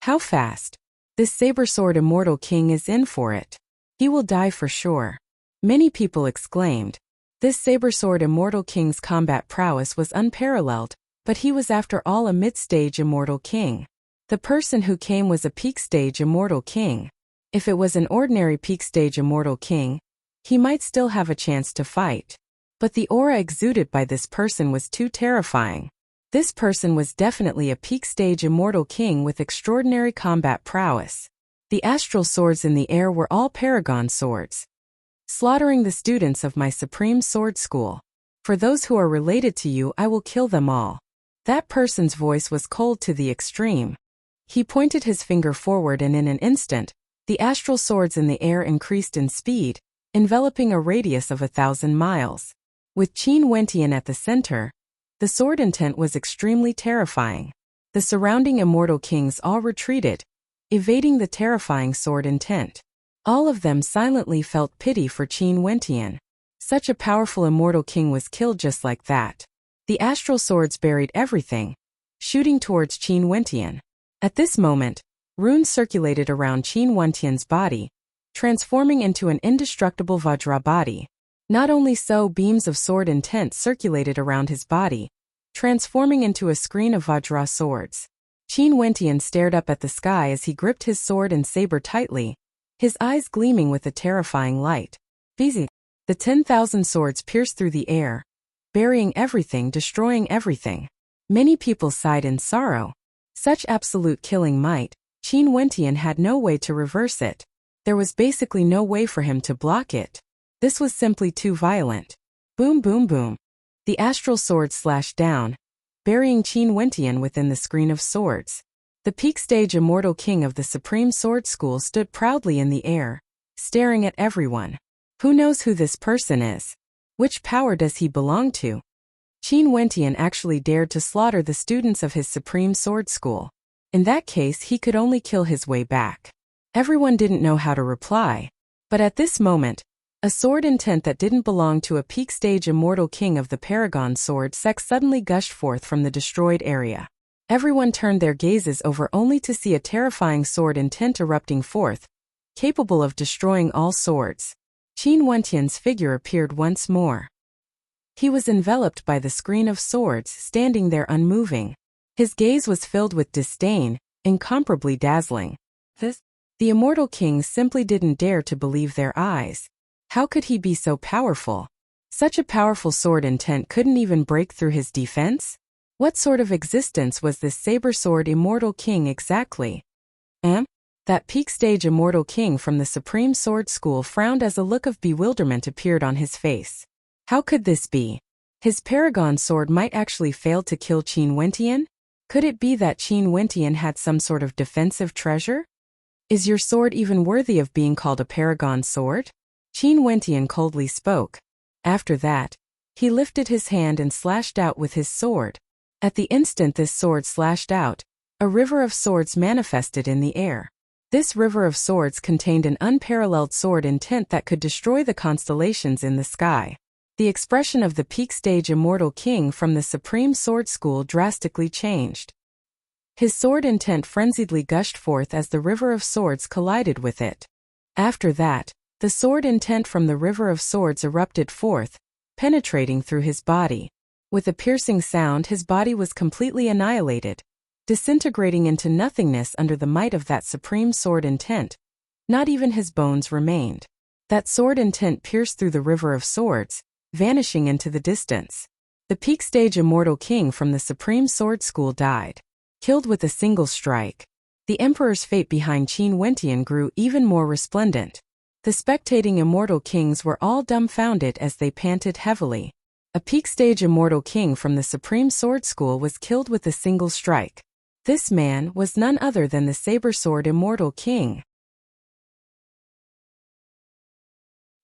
How fast! This saber sword immortal king is in for it. He will die for sure. Many people exclaimed. This saber sword immortal king's combat prowess was unparalleled, but he was after all a mid-stage immortal king. The person who came was a peak-stage immortal king. If it was an ordinary peak-stage immortal king, he might still have a chance to fight. But the aura exuded by this person was too terrifying. This person was definitely a peak-stage immortal king with extraordinary combat prowess. The astral swords in the air were all Paragon swords. Slaughtering the students of my supreme sword school. For those who are related to you, I will kill them all. That person's voice was cold to the extreme. He pointed his finger forward and in an instant, the astral swords in the air increased in speed, enveloping a radius of 1,000 miles. With Qin Wentian at the center, the sword intent was extremely terrifying. The surrounding immortal kings all retreated, evading the terrifying sword intent. All of them silently felt pity for Qin Wentian. Such a powerful immortal king was killed just like that. The astral swords buried everything, shooting towards Qin Wentian. At this moment, runes circulated around Qin Wentian's body, transforming into an indestructible Vajra body. Not only so, beams of sword intent circulated around his body, transforming into a screen of Vajra swords. Qin Wentian stared up at the sky as he gripped his sword and saber tightly, his eyes gleaming with a terrifying light. Busy. The 10,000 swords pierced through the air, burying everything, destroying everything. Many people sighed in sorrow. Such absolute killing might, Qin Wentian had no way to reverse it. There was basically no way for him to block it. This was simply too violent. Boom boom boom. The astral sword slashed down, burying Qin Wentian within the screen of swords. The peak stage immortal king of the Supreme Sword School stood proudly in the air, staring at everyone. Who knows who this person is? Which power does he belong to? Qin Wentian actually dared to slaughter the students of his Supreme Sword School. In that case, he could only kill his way back. Everyone didn't know how to reply. But at this moment, a sword intent that didn't belong to a peak stage immortal king of the Paragon Sword sect suddenly gushed forth from the destroyed area. Everyone turned their gazes over only to see a terrifying sword intent erupting forth, capable of destroying all swords. Qin Wentian's figure appeared once more. He was enveloped by the screen of swords, standing there unmoving. His gaze was filled with disdain, incomparably dazzling. The immortal kings simply didn't dare to believe their eyes. How could he be so powerful? Such a powerful sword intent couldn't even break through his defense? What sort of existence was this saber sword immortal king exactly? That peak stage immortal king from the Supreme Sword School frowned as a look of bewilderment appeared on his face. How could this be? His Paragon sword might actually fail to kill Qin Wentian? Could it be that Qin Wentian had some sort of defensive treasure? Is your sword even worthy of being called a Paragon sword? Qin Wentian coldly spoke. After that, he lifted his hand and slashed out with his sword. At the instant this sword slashed out, a river of swords manifested in the air. This river of swords contained an unparalleled sword intent that could destroy the constellations in the sky. The expression of the peak stage immortal king from the Supreme Sword School drastically changed. His sword intent frenziedly gushed forth as the river of swords collided with it. After that, the sword intent from the river of swords erupted forth, penetrating through his body. With a piercing sound, his body was completely annihilated, disintegrating into nothingness under the might of that supreme sword intent. Not even his bones remained. That sword intent pierced through the river of swords, vanishing into the distance. The peak stage immortal king from the Supreme Sword School died, killed with a single strike. The emperor's fate behind Qin Wentian grew even more resplendent. The spectating immortal kings were all dumbfounded as they panted heavily. A peak stage immortal king from the Supreme Sword School was killed with a single strike. This man was none other than the saber sword immortal king.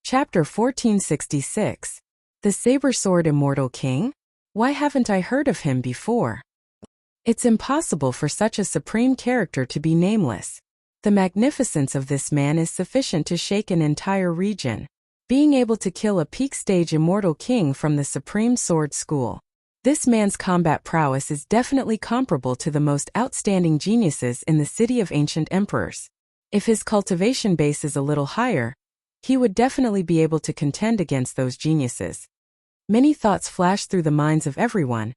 Chapter 1466. The saber sword immortal king? Why haven't I heard of him before? It's impossible for such a supreme character to be nameless. The magnificence of this man is sufficient to shake an entire region. Being able to kill a peak-stage immortal king from the Supreme Sword School. This man's combat prowess is definitely comparable to the most outstanding geniuses in the city of ancient emperors. If his cultivation base is a little higher, he would definitely be able to contend against those geniuses. Many thoughts flashed through the minds of everyone.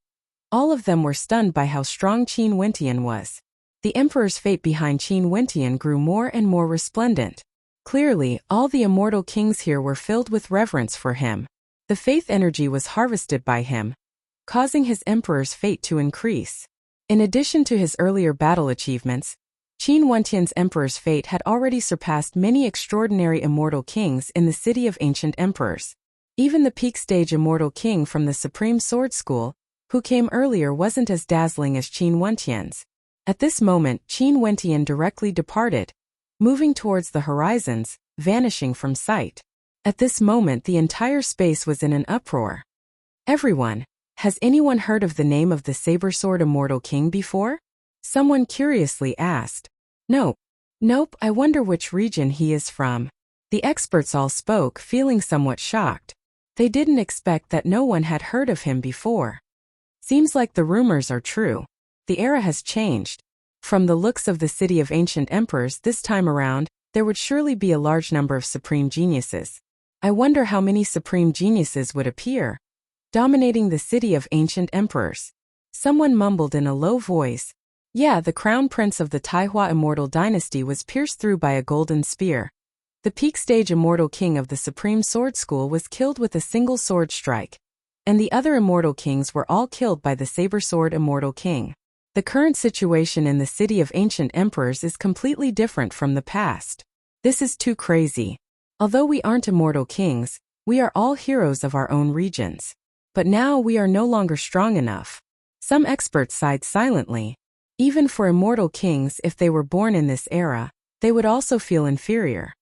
All of them were stunned by how strong Qin Wentian was. The emperor's fate behind Qin Wentian grew more and more resplendent. Clearly, all the immortal kings here were filled with reverence for him. The faith energy was harvested by him, causing his emperor's fate to increase. In addition to his earlier battle achievements, Qin Wentian's emperor's fate had already surpassed many extraordinary immortal kings in the city of ancient emperors. Even the peak-stage immortal king from the Supreme Sword School, who came earlier, wasn't as dazzling as Qin Wentian's. At this moment, Qin Wentian directly departed, moving towards the horizons, vanishing from sight. At this moment, the entire space was in an uproar. Everyone, has anyone heard of the name of the Saber-Sword Immortal King before? Someone curiously asked. Nope, I wonder which region he is from. The experts all spoke, feeling somewhat shocked. They didn't expect that no one had heard of him before. Seems like the rumors are true. The era has changed. From the looks of the city of ancient emperors this time around, there would surely be a large number of supreme geniuses. I wonder how many supreme geniuses would appear, dominating the city of ancient emperors. Someone mumbled in a low voice. Yeah, the crown prince of the Taihua immortal dynasty was pierced through by a golden spear. The peak-stage immortal king of the Supreme Sword School was killed with a single sword strike, and the other immortal kings were all killed by the Saber-Sword Immortal King. The current situation in the city of ancient emperors is completely different from the past. This is too crazy. Although we aren't immortal kings, we are all heroes of our own regions. But now we are no longer strong enough. Some experts sighed silently. Even for immortal kings, if they were born in this era, they would also feel inferior.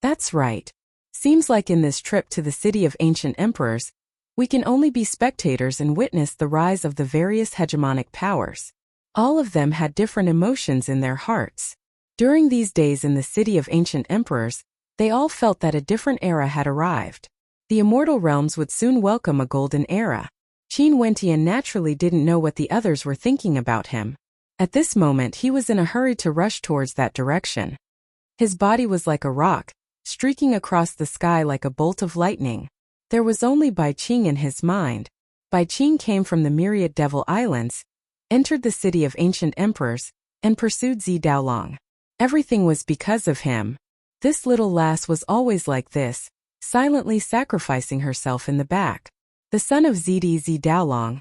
That's right. Seems like in this trip to the city of ancient emperors, we can only be spectators and witness the rise of the various hegemonic powers. All of them had different emotions in their hearts. During these days in the city of ancient emperors, they all felt that a different era had arrived. The immortal realms would soon welcome a golden era. Qin Wentian naturally didn't know what the others were thinking about him. At this moment he was in a hurry to rush towards that direction. His body was like a rock, streaking across the sky like a bolt of lightning. There was only Bai Qing in his mind. Bai Qing came from the myriad Devil Islands, entered the city of ancient emperors, and pursued Zi Daolong. Everything was because of him. This little lass was always like this, silently sacrificing herself in the back. The son of Zi Daolong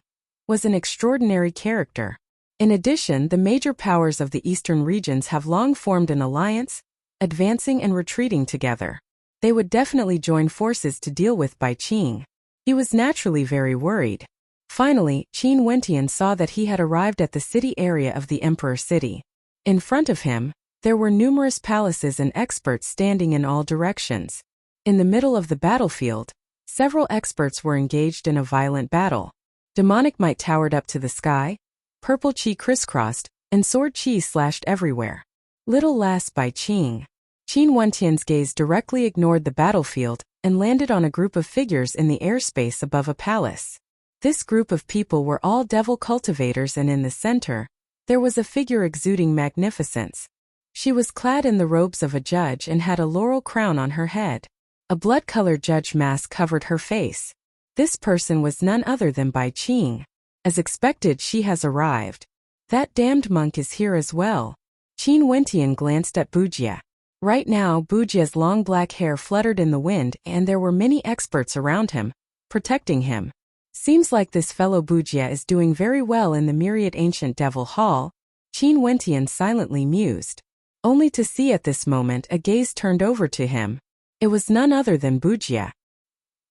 was an extraordinary character. In addition, the major powers of the eastern regions have long formed an alliance, advancing and retreating together. They would definitely join forces to deal with Bai Qing. He was naturally very worried. Finally, Qin Wentian saw that he had arrived at the city area of the Emperor City. In front of him, there were numerous palaces and experts standing in all directions. In the middle of the battlefield, several experts were engaged in a violent battle. Demonic might towered up to the sky, purple chi crisscrossed, and sword chi slashed everywhere. Little lass Bai Qing. Qin Wentian's gaze directly ignored the battlefield and landed on a group of figures in the airspace above a palace. This group of people were all devil cultivators, and in the center, there was a figure exuding magnificence. She was clad in the robes of a judge and had a laurel crown on her head. A blood-colored judge mask covered her face. This person was none other than Bai Qing. As expected, she has arrived. That damned monk is here as well. Qin Wentian glanced at Bujia. Right now, Bujia's long black hair fluttered in the wind, and there were many experts around him, protecting him. Seems like this fellow Bujia is doing very well in the myriad ancient devil hall, Qin Wentian silently mused. Only to see at this moment a gaze turned over to him. It was none other than Bujia.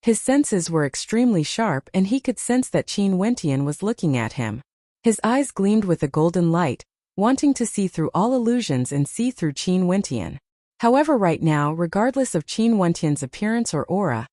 His senses were extremely sharp, and he could sense that Qin Wentian was looking at him. His eyes gleamed with a golden light, wanting to see through all illusions and see through Qin Wentian. However, right now, regardless of Qin Wentian's appearance or aura,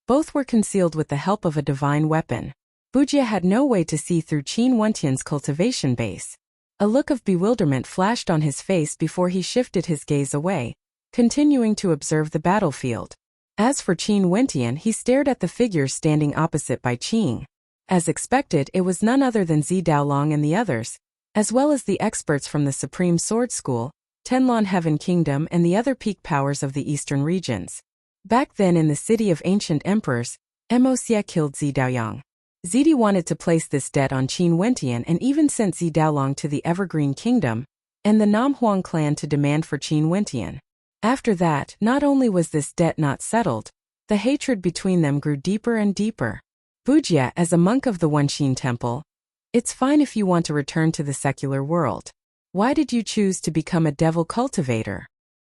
both were concealed with the help of a divine weapon. Bujia had no way to see through Qin Wentian's cultivation base. A look of bewilderment flashed on his face before he shifted his gaze away, continuing to observe the battlefield. As for Qin Wentian, he stared at the figures standing opposite by Qing. As expected, it was none other than Zi Daolong and the others, as well as the experts from the Supreme Sword School, Tenlon Heaven Kingdom and the other peak powers of the eastern regions. Back then in the city of ancient emperors, Mo killed Zi Daoyang. Zidi wanted to place this debt on Qin Wentian and even sent Zi Daolong to the Evergreen Kingdom and the Nam Huang clan to demand for Qin Wentian. After that, not only was this debt not settled, the hatred between them grew deeper and deeper. Bujie, as a monk of the Wenxin Temple, it's fine if you want to return to the secular world. Why did you choose to become a devil cultivator?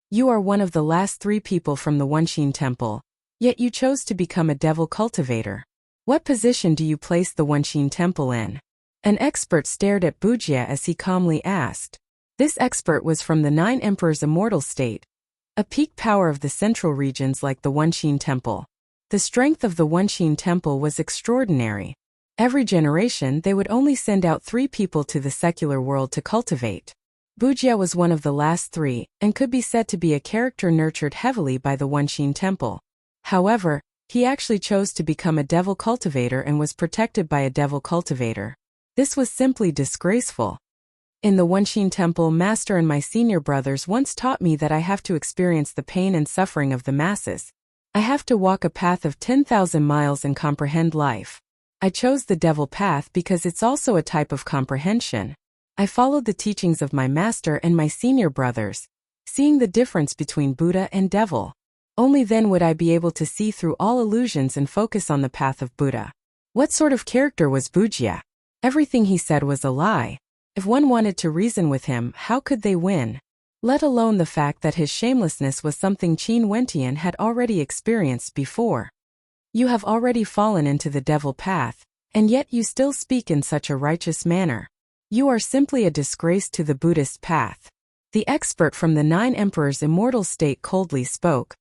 You are one of the last 3 people from the Wenxin Temple, yet you chose to become a devil cultivator. What position do you place the Wenxin Temple in? An expert stared at Bujie as he calmly asked. This expert was from the 9 Emperors' immortal state, a peak power of the central regions like the Wenxin Temple. The strength of the Wenxin Temple was extraordinary. Every generation they would only send out 3 people to the secular world to cultivate. Bujie was one of the last 3, and could be said to be a character nurtured heavily by the Wenxin Temple. However, he actually chose to become a devil cultivator and was protected by a devil cultivator. This was simply disgraceful. In the Wenxin Temple, Master and my senior brothers once taught me that I have to experience the pain and suffering of the masses. I have to walk a path of 10,000 miles and comprehend life. I chose the devil path because it's also a type of comprehension. I followed the teachings of my master and my senior brothers, seeing the difference between Buddha and devil. Only then would I be able to see through all illusions and focus on the path of Buddha. What sort of character was Bujie? Everything he said was a lie. If one wanted to reason with him, how could they win? Let alone the fact that his shamelessness was something Qin Wentian had already experienced before. You have already fallen into the devil path, and yet you still speak in such a righteous manner. You are simply a disgrace to the Buddhist path. The expert from the 9 Emperors' immortal state coldly spoke.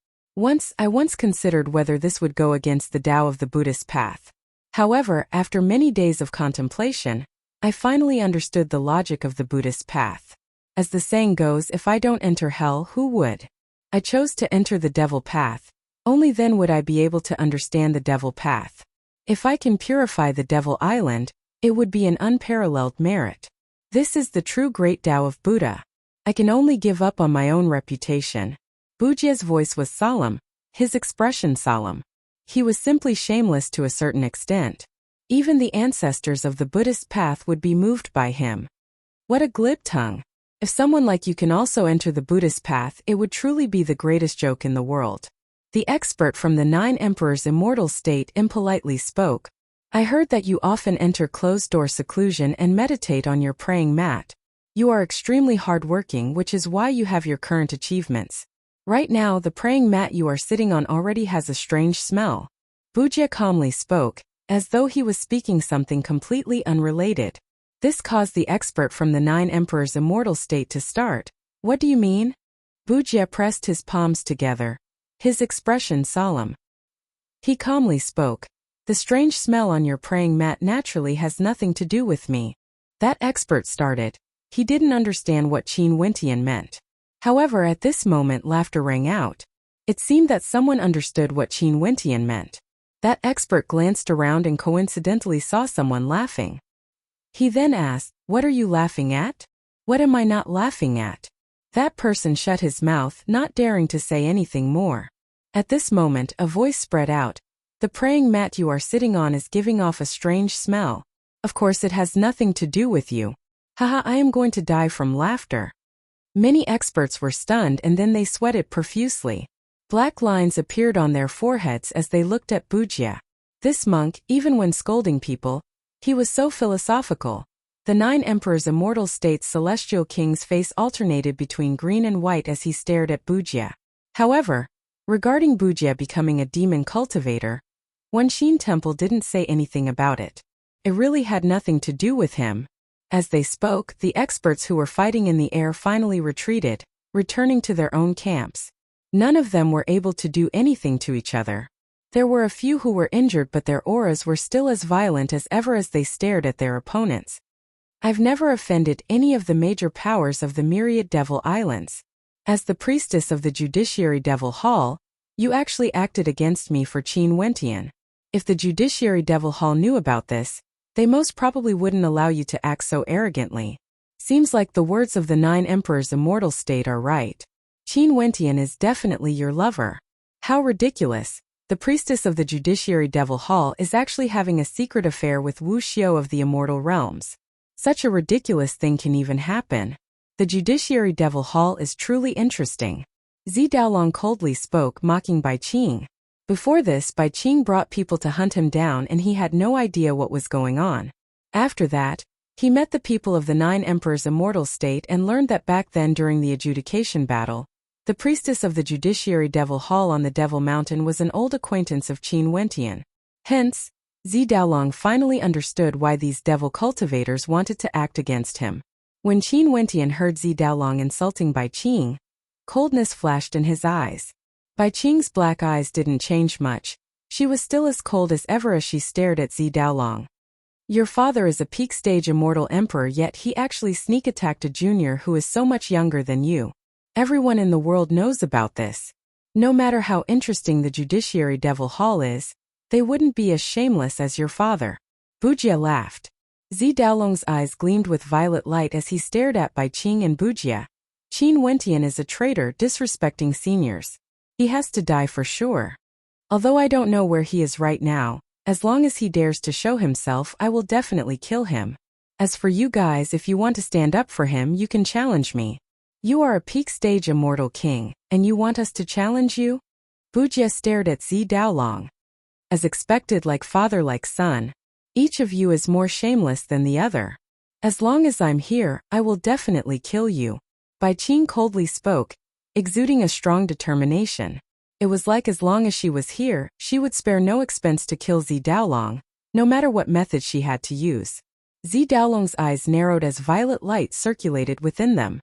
I once considered whether this would go against the Tao of the Buddhist path. However, after many days of contemplation, I finally understood the logic of the Buddhist path. As the saying goes, if I don't enter hell, who would? I chose to enter the devil path. Only then would I be able to understand the devil path. If I can purify the devil island, it would be an unparalleled merit. This is the true great Tao of Buddha. I can only give up on my own reputation. Bujie's voice was solemn, his expression solemn. He was simply shameless to a certain extent. Even the ancestors of the Buddhist path would be moved by him. What a glib tongue. If someone like you can also enter the Buddhist path, it would truly be the greatest joke in the world. The expert from the 9 Emperors' immortal state impolitely spoke. I heard that you often enter closed-door seclusion and meditate on your praying mat. You are extremely hard-working, which is why you have your current achievements. Right now, the praying mat you are sitting on already has a strange smell. Bujie calmly spoke, as though he was speaking something completely unrelated. This caused the expert from the 9 Emperors' immortal state to start. What do you mean? Bujie pressed his palms together, his expression solemn. He calmly spoke. The strange smell on your praying mat naturally has nothing to do with me. That expert started. He didn't understand what Qin Wentian meant. However, at this moment laughter rang out. It seemed that someone understood what Qin Wentian meant. That expert glanced around and coincidentally saw someone laughing. He then asked, "What are you laughing at? What am I not laughing at?" That person shut his mouth, not daring to say anything more. At this moment, a voice spread out. The praying mat you are sitting on is giving off a strange smell. Of course it has nothing to do with you. Haha, I am going to die from laughter. Many experts were stunned and then they sweated profusely. Black lines appeared on their foreheads as they looked at Bujie. This monk, even when scolding people, he was so philosophical. The 9 Emperors' immortal state's celestial king's face alternated between green and white as he stared at Bujie. However, regarding Bujie becoming a demon cultivator, Wenxin Temple didn't say anything about it. It really had nothing to do with him. As they spoke, the experts who were fighting in the air finally retreated, returning to their own camps. None of them were able to do anything to each other. There were a few who were injured, but their auras were still as violent as ever as they stared at their opponents. I've never offended any of the major powers of the myriad Devil Islands. As the priestess of the Judiciary Devil Hall, you actually acted against me for Qin Wentian. If the Judiciary Devil Hall knew about this, they most probably wouldn't allow you to act so arrogantly. Seems like the words of the 9 Emperors' immortal state are right. Qin Wentian is definitely your lover. How ridiculous. The priestess of the Judiciary Devil Hall is actually having a secret affair with Wu Xiao of the Immortal Realms. Such a ridiculous thing can even happen. The Judiciary Devil Hall is truly interesting. Zi Daolong coldly spoke, mocking Bai Qing. Before this, Bai Qing brought people to hunt him down and he had no idea what was going on. After that, he met the people of the 9 Emperors' immortal state and learned that back then during the adjudication battle, the priestess of the Judiciary Devil Hall on the Devil Mountain was an old acquaintance of Qin Wentian. Hence, Zi Daolong finally understood why these devil cultivators wanted to act against him. When Qin Wentian heard Zi Daolong insulting Bai Qing, coldness flashed in his eyes. Bai Qing's black eyes didn't change much. She was still as cold as ever as she stared at Zi Daolong. Your father is a peak stage immortal emperor, yet he actually sneak attacked a junior who is so much younger than you. Everyone in the world knows about this. No matter how interesting the Judiciary Devil Hall is, they wouldn't be as shameless as your father. Bujia laughed. Zi Daolong's eyes gleamed with violet light as he stared at Bai Qing and Bujia. Qin Wentian is a traitor disrespecting seniors. He has to die for sure. Although I don't know where he is right now, as long as he dares to show himself, I will definitely kill him. As for you guys, if you want to stand up for him, you can challenge me. You are a peak stage immortal king, and you want us to challenge you? Bujia stared at Zi Daolong. As expected, like father like son, each of you is more shameless than the other. As long as I'm here, I will definitely kill you. Bai Qing coldly spoke, exuding a strong determination. It was like as long as she was here, she would spare no expense to kill Zi Daolong, no matter what method she had to use. Zi Daolong's eyes narrowed as violet light circulated within them.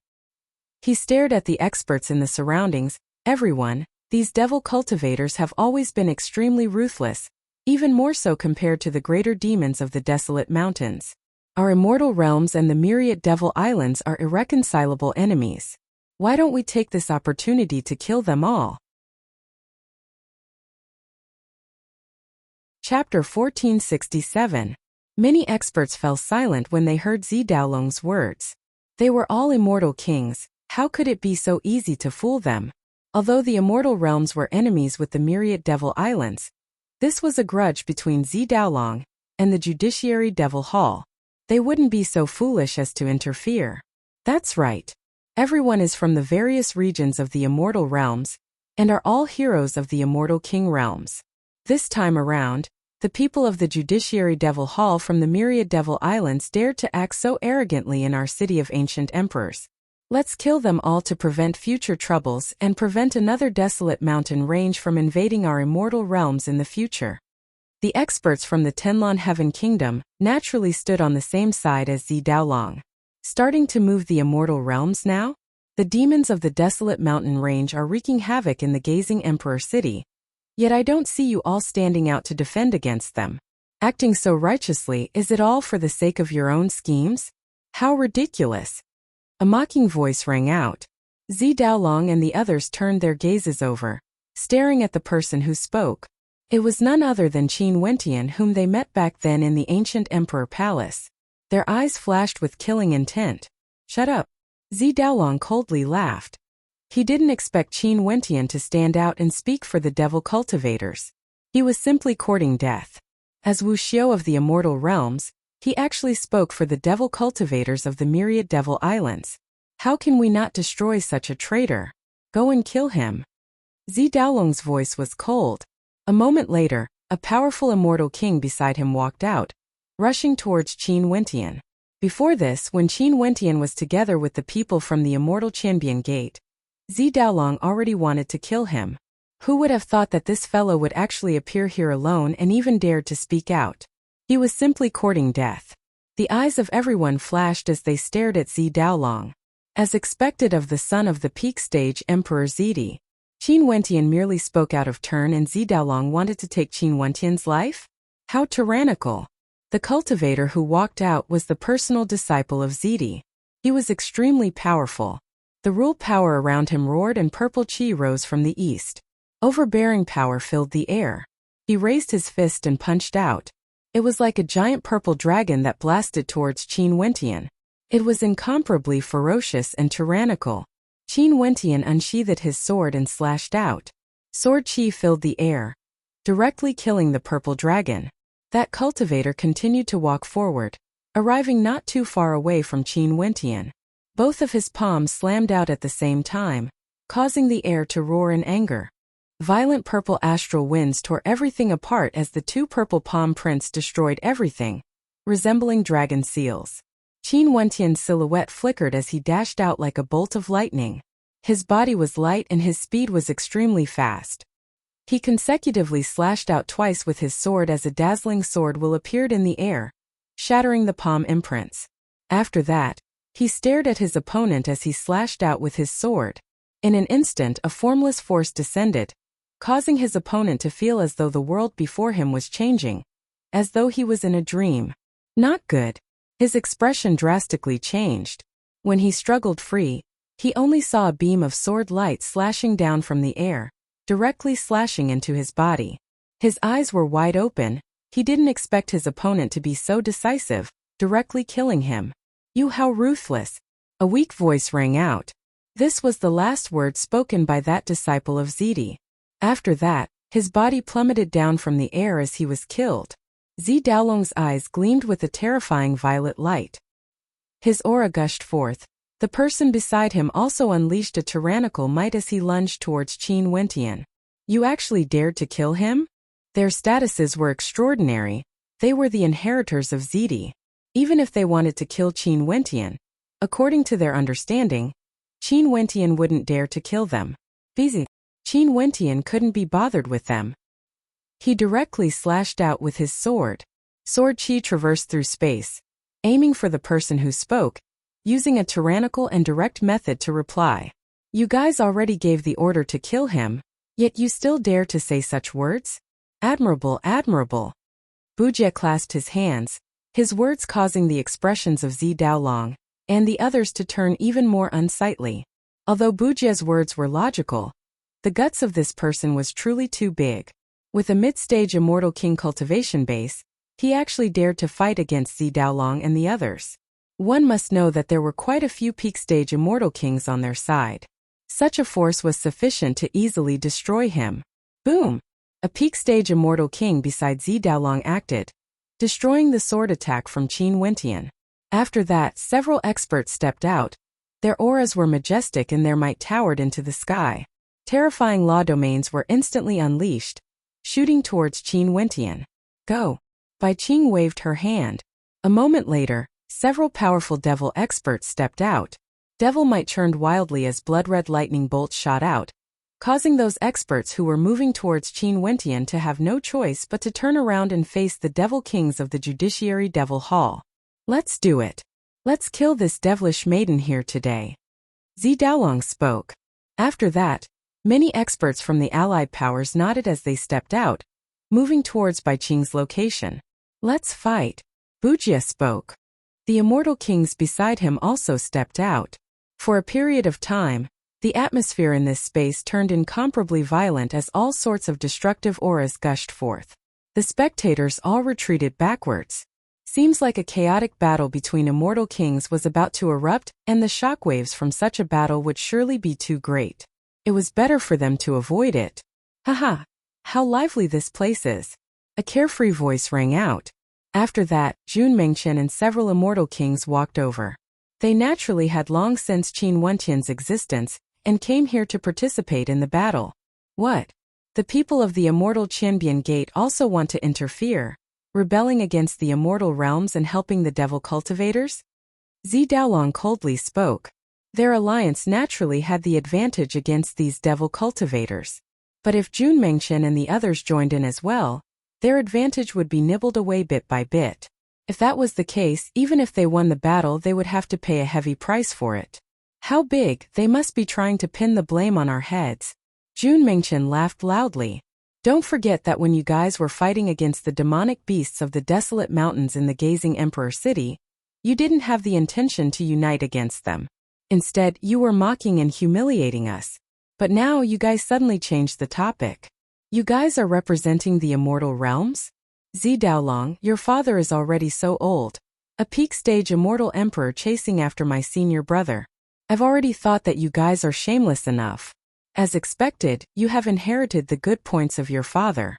He stared at the experts in the surroundings. Everyone, these devil cultivators have always been extremely ruthless, even more so compared to the greater demons of the desolate mountains. Our immortal realms and the myriad devil islands are irreconcilable enemies. Why don't we take this opportunity to kill them all? Chapter 1467. Many experts fell silent when they heard Zi Daolong's words. They were all immortal kings. How could it be so easy to fool them? Although the immortal realms were enemies with the myriad devil islands, this was a grudge between Zi Daolong and the Judiciary Devil Hall. They wouldn't be so foolish as to interfere. That's right. Everyone is from the various regions of the immortal realms and are all heroes of the immortal king realms. This time around, the people of the Judiciary Devil Hall from the myriad devil islands dared to act so arrogantly in our city of ancient emperors. Let's kill them all to prevent future troubles and prevent another desolate mountain range from invading our immortal realms in the future. The experts from the Tenlon Heaven Kingdom naturally stood on the same side as Zi Daolong. Starting to move the immortal realms now? The demons of the desolate mountain range are wreaking havoc in the gazing emperor city. Yet I don't see you all standing out to defend against them. Acting so righteously, is it all for the sake of your own schemes? How ridiculous! A mocking voice rang out. Zi Daolong and the others turned their gazes over, staring at the person who spoke. It was none other than Qin Wentian, whom they met back then in the ancient emperor palace. Their eyes flashed with killing intent. Shut up. Zi Daolong coldly laughed. He didn't expect Qin Wentian to stand out and speak for the devil cultivators. He was simply courting death. As Wu Xiao of the immortal realms, he actually spoke for the devil cultivators of the myriad devil islands. How can we not destroy such a traitor? Go and kill him. Zi Daolong's voice was cold. A moment later, a powerful immortal king beside him walked out, rushing towards Qin Wentian. Before this, when Qin Wentian was together with the people from the immortal Qianbian Gate, Zi Daolong already wanted to kill him. Who would have thought that this fellow would actually appear here alone and even dared to speak out? He was simply courting death. The eyes of everyone flashed as they stared at Zi Daolong. As expected of the son of the peak stage Emperor Zidi, Qin Wentian merely spoke out of turn and Zi Daolong wanted to take Qin Wentian's life? How tyrannical! The cultivator who walked out was the personal disciple of Ziti. He was extremely powerful. The rule power around him roared and purple chi rose from the east. Overbearing power filled the air. He raised his fist and punched out. It was like a giant purple dragon that blasted towards Qin Wentian. It was incomparably ferocious and tyrannical. Qin Wentian unsheathed his sword and slashed out. Sword chi filled the air, directly killing the purple dragon. That cultivator continued to walk forward, arriving not too far away from Qin Wentian. Both of his palms slammed out at the same time, causing the air to roar in anger. Violent purple astral winds tore everything apart as the two purple palm prints destroyed everything, resembling dragon seals. Qin Wentian's silhouette flickered as he dashed out like a bolt of lightning. His body was light and his speed was extremely fast. He consecutively slashed out twice with his sword as a dazzling sword will appeared in the air, shattering the palm imprints. After that, he stared at his opponent as he slashed out with his sword. In an instant, a formless force descended, causing his opponent to feel as though the world before him was changing, as though he was in a dream. Not good. His expression drastically changed. When he struggled free, he only saw a beam of sword light slashing down from the air, directly slashing into his body. His eyes were wide open. He didn't expect his opponent to be so decisive, directly killing him. "You how ruthless!" A weak voice rang out. This was the last word spoken by that disciple of Ziti. After that, his body plummeted down from the air as he was killed. Zi Daolong's eyes gleamed with a terrifying violet light. His aura gushed forth. The person beside him also unleashed a tyrannical might as he lunged towards Qin Wentian. "You actually dared to kill him?" Their statuses were extraordinary. They were the inheritors of Ziti. Even if they wanted to kill Qin Wentian, according to their understanding, Qin Wentian wouldn't dare to kill them. Busy. Qin Wentian couldn't be bothered with them. He directly slashed out with his sword. Sword chi traversed through space, aiming for the person who spoke, using a tyrannical and direct method to reply. "You guys already gave the order to kill him, yet you still dare to say such words? Admirable, admirable." Bujie clasped his hands, his words causing the expressions of Zi Daolong and the others to turn even more unsightly. Although Bujie's words were logical, the guts of this person was truly too big. With a mid-stage Immortal King cultivation base, he actually dared to fight against Zi Daolong and the others. One must know that there were quite a few peak-stage Immortal Kings on their side. Such a force was sufficient to easily destroy him. Boom! A peak-stage Immortal King beside Zi Daolong acted, destroying the sword attack from Qin Wentian. After that, several experts stepped out. Their auras were majestic and their might towered into the sky. Terrifying law domains were instantly unleashed, shooting towards Qin Wentian. "Go!" Bai Qing waved her hand. A moment later, several powerful devil experts stepped out. Devil might churned wildly as blood-red lightning bolts shot out, causing those experts who were moving towards Qin Wentian to have no choice but to turn around and face the devil kings of the Judiciary Devil Hall. "Let's do it. Let's kill this devilish maiden here today." Zi Daolong spoke. After that, many experts from the allied powers nodded as they stepped out, moving towards Bai Qing's location. "Let's fight." Bujie spoke. The immortal kings beside him also stepped out. For a period of time, the atmosphere in this space turned incomparably violent as all sorts of destructive auras gushed forth. The spectators all retreated backwards. Seems like a chaotic battle between immortal kings was about to erupt, and the shockwaves from such a battle would surely be too great. It was better for them to avoid it. "Haha! How lively this place is!" A carefree voice rang out. After that, Jun Mengchen and several immortal kings walked over. They naturally had long since Qin Wentian's existence, and came here to participate in the battle. What? The people of the immortal Qianbian Gate also want to interfere, rebelling against the immortal realms and helping the devil cultivators? Zi Daolong coldly spoke. Their alliance naturally had the advantage against these devil cultivators. But if Jun Mengchen and the others joined in as well, their advantage would be nibbled away bit by bit. If that was the case, even if they won the battle, they would have to pay a heavy price for it. "How big, they must be trying to pin the blame on our heads." Jun Mengchen laughed loudly. Don't forget that when you guys were fighting against the demonic beasts of the desolate mountains in the Gazing Emperor City, you didn't have the intention to unite against them. Instead, you were mocking and humiliating us. But now you guys suddenly changed the topic. You guys are representing the immortal realms? Zidaolong, your father is already so old. A peak stage immortal emperor chasing after my senior brother. I've already thought that you guys are shameless enough. As expected, you have inherited the good points of your father.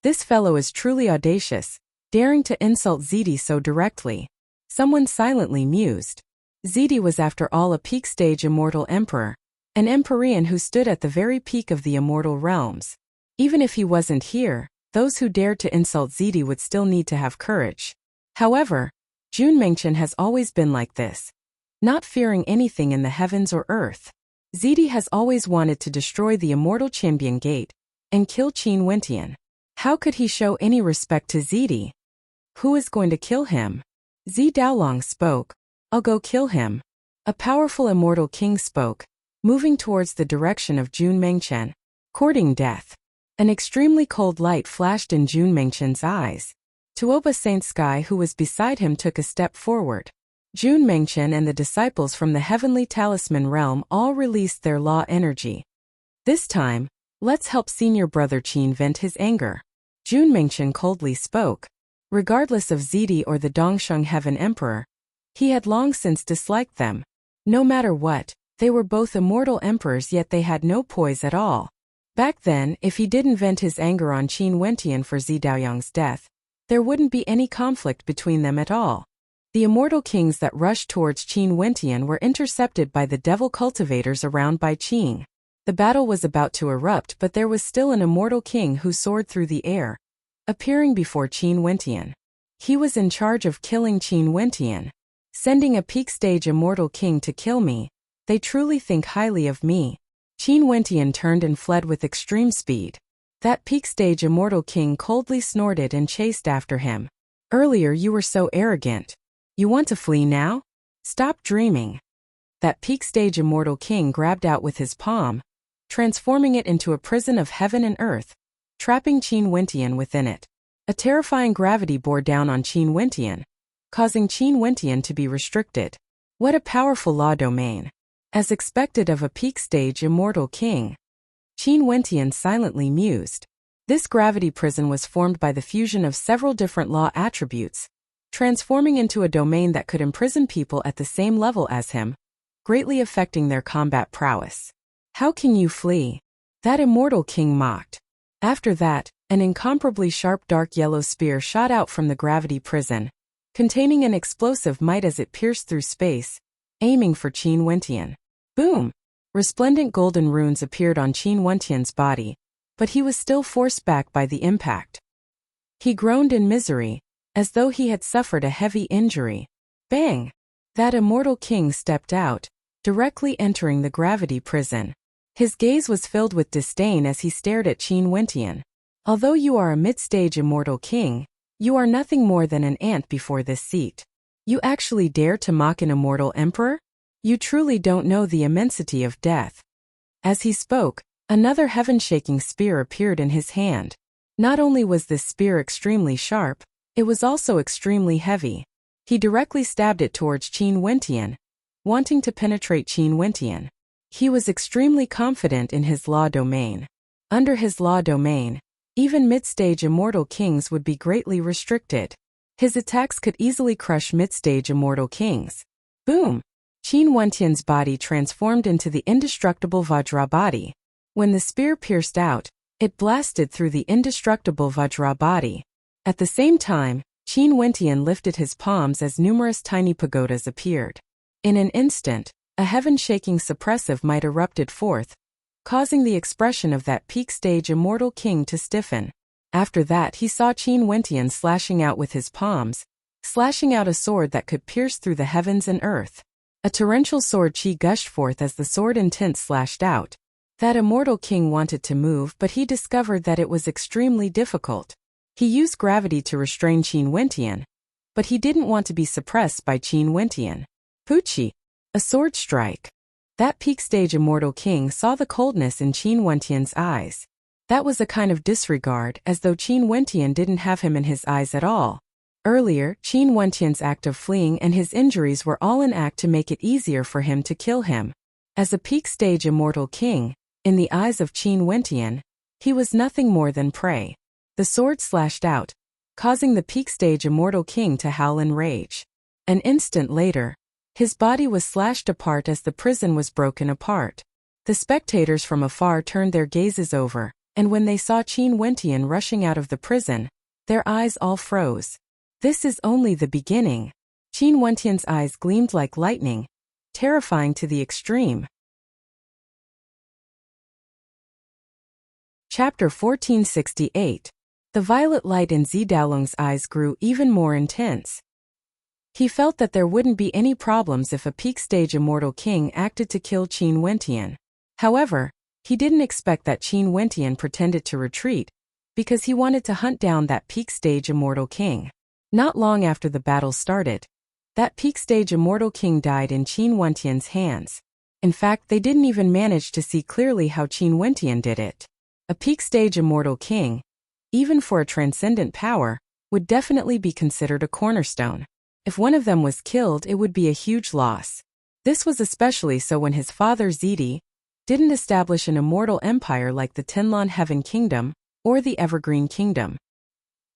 This fellow is truly audacious, daring to insult Zidi so directly. Someone silently mused. Zidi was after all a peak stage immortal emperor, an Empyrean who stood at the very peak of the immortal realms. Even if he wasn't here, those who dared to insult Zidi would still need to have courage. However, Jun Mengchen has always been like this. Not fearing anything in the heavens or earth. Zidi has always wanted to destroy the immortal Champion Gate and kill Qin Wentian. How could he show any respect to Zidi? Who is going to kill him? Zidaolong spoke. I'll go kill him. A powerful immortal king spoke, moving towards the direction of Jun Mengchen, courting death. An extremely cold light flashed in Jun Mengchen's eyes. Tuoba Saint Sky, who was beside him, took a step forward. Jun Mengchen and the disciples from the heavenly talisman realm all released their law energy. This time, let's help senior brother Qin vent his anger. Jun Mengchen coldly spoke. Regardless of Zidi or the Dongsheng Heaven Emperor, he had long since disliked them. No matter what, they were both immortal emperors, yet they had no poise at all. Back then, if he didn't vent his anger on Qin Wentian for Zidaoyang's death, there wouldn't be any conflict between them at all. The immortal kings that rushed towards Qin Wentian were intercepted by the devil cultivators around by Qin. The battle was about to erupt, but there was still an immortal king who soared through the air, appearing before Qin Wentian. He was in charge of killing Qin Wentian. Sending a peak stage immortal king to kill me. They truly think highly of me. Qin Wentian turned and fled with extreme speed. That peak stage immortal king coldly snorted and chased after him. Earlier you were so arrogant. You want to flee now? Stop dreaming. That peak stage immortal king grabbed out with his palm, transforming it into a prison of heaven and earth, trapping Qin Wentian within it. A terrifying gravity bore down on Qin Wentian, causing Qin Wentian to be restricted. What a powerful law domain. As expected of a peak stage immortal king. Qin Wentian silently mused. This gravity prison was formed by the fusion of several different law attributes, transforming into a domain that could imprison people at the same level as him, greatly affecting their combat prowess. How can you flee? That immortal king mocked. After that, an incomparably sharp dark yellow spear shot out from the gravity prison, containing an explosive might as it pierced through space, aiming for Qin Wentian. Boom! Resplendent golden runes appeared on Qin Wentian's body, but he was still forced back by the impact. He groaned in misery, as though he had suffered a heavy injury. Bang! That immortal king stepped out, directly entering the gravity prison. His gaze was filled with disdain as he stared at Qin Wentian. Although you are a mid-stage immortal king, you are nothing more than an ant before this seat. You actually dare to mock an immortal emperor? You truly don't know the immensity of death. As he spoke, another heaven-shaking spear appeared in his hand. Not only was this spear extremely sharp, it was also extremely heavy. He directly stabbed it towards Qin Wentian, wanting to penetrate Qin Wentian. He was extremely confident in his law domain. Under his law domain, even mid-stage immortal kings would be greatly restricted. His attacks could easily crush mid-stage immortal kings. Boom! Qin Wentian's body transformed into the indestructible Vajra body. When the spear pierced out, it blasted through the indestructible Vajra body. At the same time, Qin Wentian lifted his palms as numerous tiny pagodas appeared. In an instant, a heaven-shaking suppressive might erupted forth, causing the expression of that peak stage immortal king to stiffen. After that he saw Qin Wentian slashing out with his palms, slashing out a sword that could pierce through the heavens and earth. A torrential sword chi gushed forth as the sword intent slashed out. That immortal king wanted to move, but he discovered that it was extremely difficult. He used gravity to restrain Qin Wentian, but he didn't want to be suppressed by Qin Wentian. Puchi! A sword strike. That peak stage immortal king saw the coldness in Qin Wentian's eyes. That was a kind of disregard, as though Qin Wentian didn't have him in his eyes at all. Earlier, Qin Wentian's act of fleeing and his injuries were all an act to make it easier for him to kill him. As a peak-stage immortal king, in the eyes of Qin Wentian, he was nothing more than prey. The sword slashed out, causing the peak-stage immortal king to howl in rage. An instant later, his body was slashed apart as the prison was broken apart. The spectators from afar turned their gazes over, and when they saw Qin Wentian rushing out of the prison, their eyes all froze. This is only the beginning. Qin Wentian's eyes gleamed like lightning, terrifying to the extreme. Chapter 1468. The violet light in Zidaolong's eyes grew even more intense. He felt that there wouldn't be any problems if a peak-stage immortal king acted to kill Qin Wentian. However, he didn't expect that Qin Wentian pretended to retreat, because he wanted to hunt down that peak-stage immortal king. Not long after the battle started, that peak-stage immortal king died in Qin Wentian's hands. In fact, they didn't even manage to see clearly how Qin Wentian did it. A peak-stage immortal king, even for a transcendent power, would definitely be considered a cornerstone. If one of them was killed, it would be a huge loss. This was especially so when his father Zidi didn't establish an immortal empire like the Tenlon Heaven Kingdom or the Evergreen Kingdom.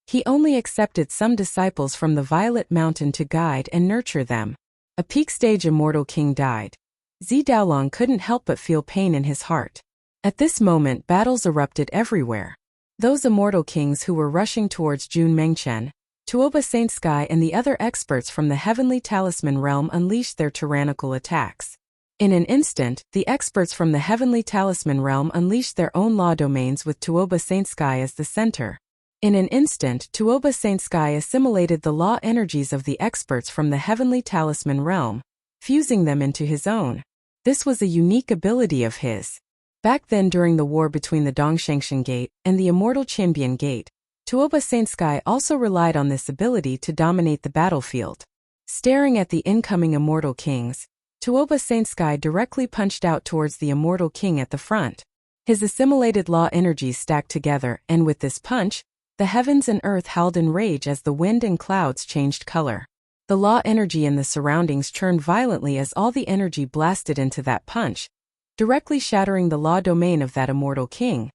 He only accepted some disciples from the Violet Mountain to guide and nurture them. A peak-stage immortal king died. Zidaolong couldn't help but feel pain in his heart. At this moment, battles erupted everywhere. Those immortal kings who were rushing towards Jun Mengchen, Tuoba Saint Sky and the other experts from the Heavenly Talisman realm unleashed their tyrannical attacks. In an instant, the experts from the Heavenly Talisman realm unleashed their own law domains with Tuoba Saint Sky as the center. In an instant, Tuoba Saint Sky assimilated the law energies of the experts from the Heavenly Talisman realm, fusing them into his own. This was a unique ability of his. Back then, during the war between the Dongshangshan Gate and the Immortal Qianbian Gate, Tuoba Saint Sky also relied on this ability to dominate the battlefield. Staring at the incoming immortal kings, Tuoba Saint Sky directly punched out towards the immortal king at the front. His assimilated law energies stacked together, and with this punch, the heavens and earth howled in rage as the wind and clouds changed color. The law energy in the surroundings churned violently as all the energy blasted into that punch, directly shattering the law domain of that immortal king,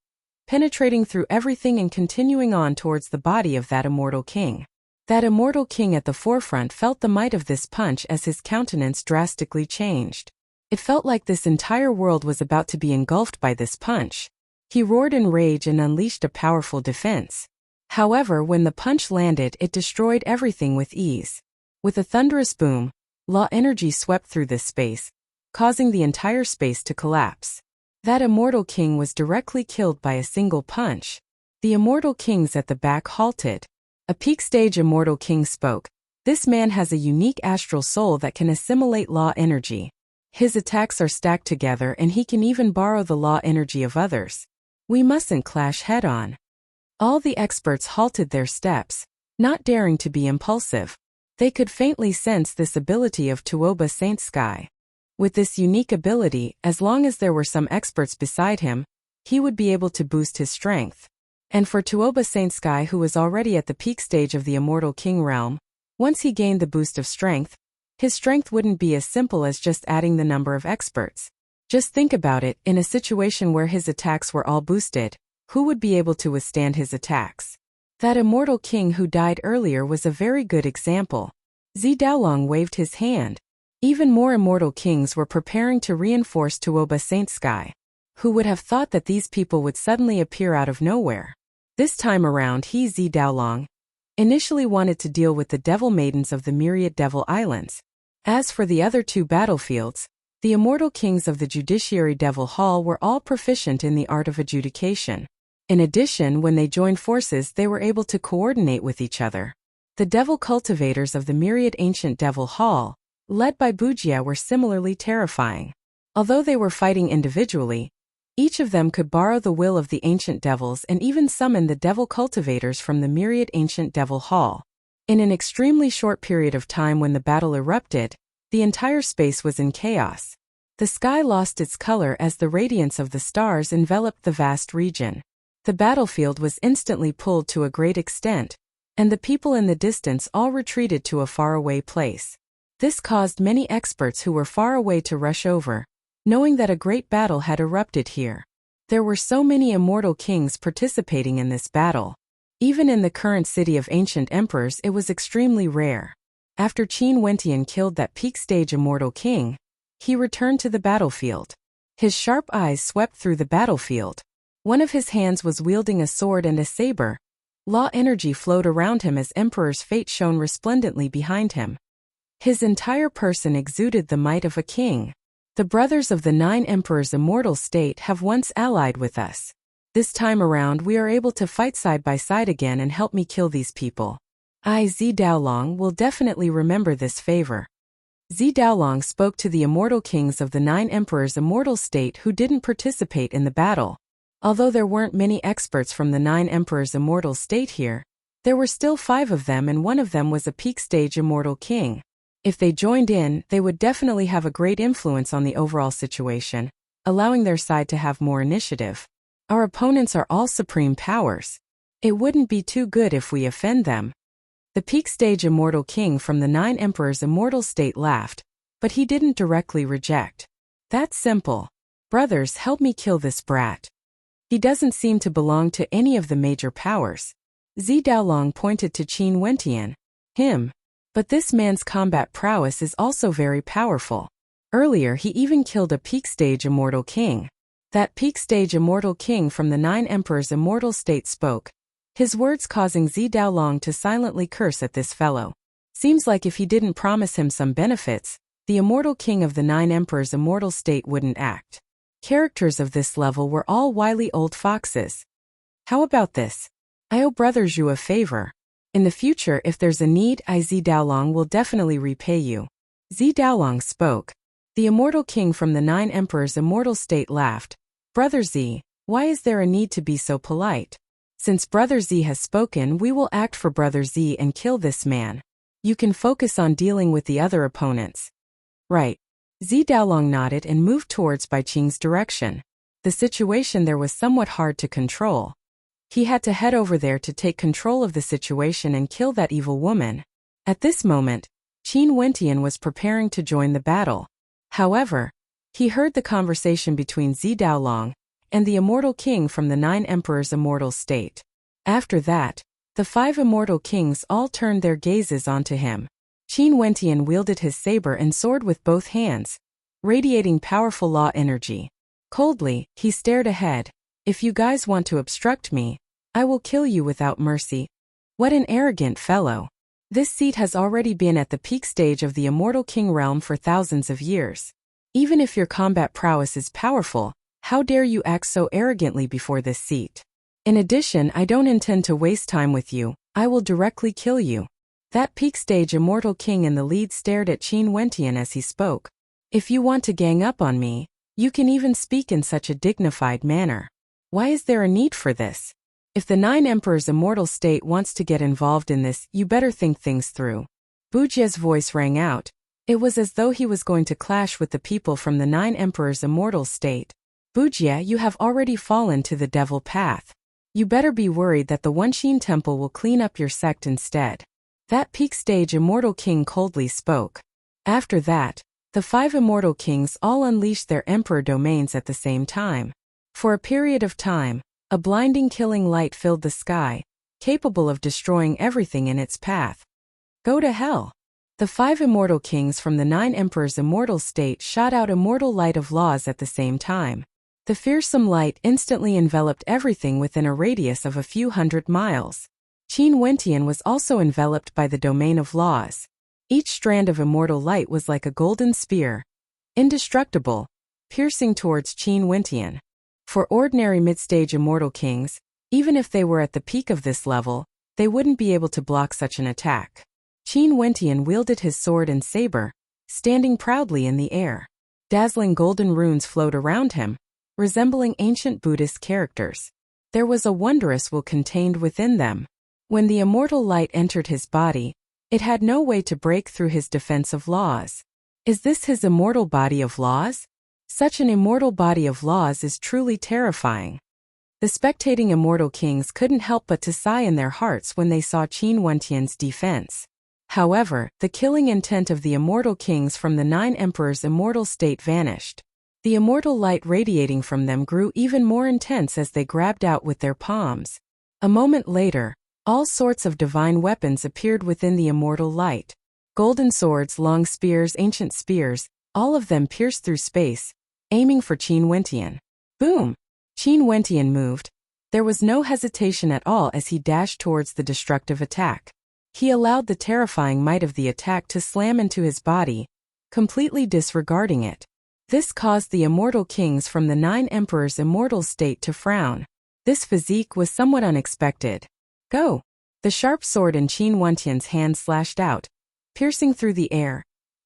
penetrating through everything and continuing on towards the body of that immortal king. That immortal king at the forefront felt the might of this punch as his countenance drastically changed. It felt like this entire world was about to be engulfed by this punch. He roared in rage and unleashed a powerful defense. However, when the punch landed, it destroyed everything with ease. With a thunderous boom, law energy swept through this space, causing the entire space to collapse. That immortal king was directly killed by a single punch. The immortal kings at the back halted. A peak-stage immortal king spoke. This man has a unique astral soul that can assimilate law energy. His attacks are stacked together and he can even borrow the law energy of others. We mustn't clash head-on. All the experts halted their steps, not daring to be impulsive. They could faintly sense this ability of Tuoba Saint Sky. With this unique ability, as long as there were some experts beside him, he would be able to boost his strength. And for Tuoba Saint Sky, who was already at the peak stage of the Immortal King realm, once he gained the boost of strength, his strength wouldn't be as simple as just adding the number of experts. Just think about it, in a situation where his attacks were all boosted, who would be able to withstand his attacks? That immortal king who died earlier was a very good example. Zidaolong waved his hand. Even more immortal kings were preparing to reinforce Tuoba Saint Sky. Who would have thought that these people would suddenly appear out of nowhere? This time around he, Zidaolong, initially wanted to deal with the devil maidens of the myriad devil islands. As for the other two battlefields, the immortal kings of the Judiciary Devil Hall were all proficient in the art of adjudication. In addition, when they joined forces, they were able to coordinate with each other. The devil cultivators of the myriad ancient Devil Hall, led by Bujia, were similarly terrifying. Although they were fighting individually, each of them could borrow the will of the ancient devils and even summon the devil cultivators from the myriad ancient Devil Hall. In an extremely short period of time, when the battle erupted, the entire space was in chaos. The sky lost its color as the radiance of the stars enveloped the vast region. The battlefield was instantly pulled to a great extent, and the people in the distance all retreated to a faraway place. This caused many experts who were far away to rush over, knowing that a great battle had erupted here. There were so many immortal kings participating in this battle. Even in the current city of ancient emperors, it was extremely rare. After Qin Wentian killed that peak stage immortal king, he returned to the battlefield. His sharp eyes swept through the battlefield. One of his hands was wielding a sword and a saber. Law energy flowed around him as Emperor's fate shone resplendently behind him. His entire person exuded the might of a king. The brothers of the 9 emperors' immortal state have once allied with us. This time around we are able to fight side by side again and help me kill these people. I, Zi Daolong, will definitely remember this favor. Zi Daolong spoke to the immortal kings of the 9 emperors' immortal state who didn't participate in the battle. Although there weren't many experts from the 9 emperors' immortal state here, there were still 5 of them, and one of them was a peak stage immortal king. If they joined in, they would definitely have a great influence on the overall situation, allowing their side to have more initiative. Our opponents are all supreme powers. It wouldn't be too good if we offend them. The peak stage immortal king from the 9 emperors' immortal state laughed, but he didn't directly reject. That's simple. Brothers, help me kill this brat. He doesn't seem to belong to any of the major powers. Zi Daolong pointed to Qin Wentian. Him. But this man's combat prowess is also very powerful. Earlier he even killed a peak stage immortal king. That peak stage immortal king from the 9 emperors' immortal state spoke, his words causing Zi Daolong to silently curse at this fellow. Seems like if he didn't promise him some benefits, the immortal king of the 9 emperors' immortal state wouldn't act. Characters of this level were all wily old foxes. How about this? I owe Brother Zhu a favor. In the future, if there's a need, I, Zi Daolong, will definitely repay you. Zi Daolong spoke. The immortal king from the 9 emperors' immortal state laughed. Brother Zi, why is there a need to be so polite? Since Brother Zi has spoken, we will act for Brother Zi and kill this man. You can focus on dealing with the other opponents. Right. Zi Daolong nodded and moved towards Bai Qing's direction. The situation there was somewhat hard to control. He had to head over there to take control of the situation and kill that evil woman. At this moment, Qin Wentian was preparing to join the battle. However, he heard the conversation between Zi Daolong and the immortal king from the 9 emperors' immortal state. After that, the 5 immortal kings all turned their gazes onto him. Qin Wentian wielded his saber and sword with both hands, radiating powerful law energy. Coldly, he stared ahead. If you guys want to obstruct me, I will kill you without mercy. What an arrogant fellow. This seat has already been at the peak stage of the immortal king realm for thousands of years. Even if your combat prowess is powerful, how dare you act so arrogantly before this seat? In addition, I don't intend to waste time with you. I will directly kill you. That peak stage immortal king in the lead stared at Qin Wentian as he spoke. If you want to gang up on me, you can even speak in such a dignified manner. Why is there a need for this? If the 9 emperors' immortal state wants to get involved in this, you better think things through. Bujie's voice rang out. It was as though he was going to clash with the people from the 9 emperors' immortal state. Bujie, you have already fallen to the devil path. You better be worried that the Wenxin temple will clean up your sect instead. That peak stage immortal king coldly spoke. After that, the 5 immortal kings all unleashed their emperor domains at the same time. For a period of time, a blinding killing light filled the sky, capable of destroying everything in its path. Go to hell. The 5 immortal kings from the 9 emperors' immortal state shot out immortal light of laws at the same time. The fearsome light instantly enveloped everything within a radius of a few hundred miles. Qin Wentian was also enveloped by the domain of laws. Each strand of immortal light was like a golden spear, indestructible, piercing towards Qin Wentian. For ordinary mid-stage immortal kings, even if they were at the peak of this level, they wouldn't be able to block such an attack. Qin Wentian wielded his sword and saber, standing proudly in the air. Dazzling golden runes flowed around him, resembling ancient Buddhist characters. There was a wondrous will contained within them. When the immortal light entered his body, it had no way to break through his defense of laws. Is this his immortal body of laws? Such an immortal body of laws is truly terrifying. The spectating immortal kings couldn't help but to sigh in their hearts when they saw Qin Wentian's defense. However, the killing intent of the immortal kings from the 9 emperors' immortal state vanished. The immortal light radiating from them grew even more intense as they grabbed out with their palms. A moment later, all sorts of divine weapons appeared within the immortal light. Golden swords, long spears, ancient spears, all of them pierced through space, aiming for Qin Wentian. Boom! Qin Wentian moved. There was no hesitation at all as he dashed towards the destructive attack. He allowed the terrifying might of the attack to slam into his body, completely disregarding it. This caused the immortal kings from the 9 emperors' immortal state to frown. This physique was somewhat unexpected. Go! The sharp sword in Qin Wentian's hand slashed out, piercing through the air,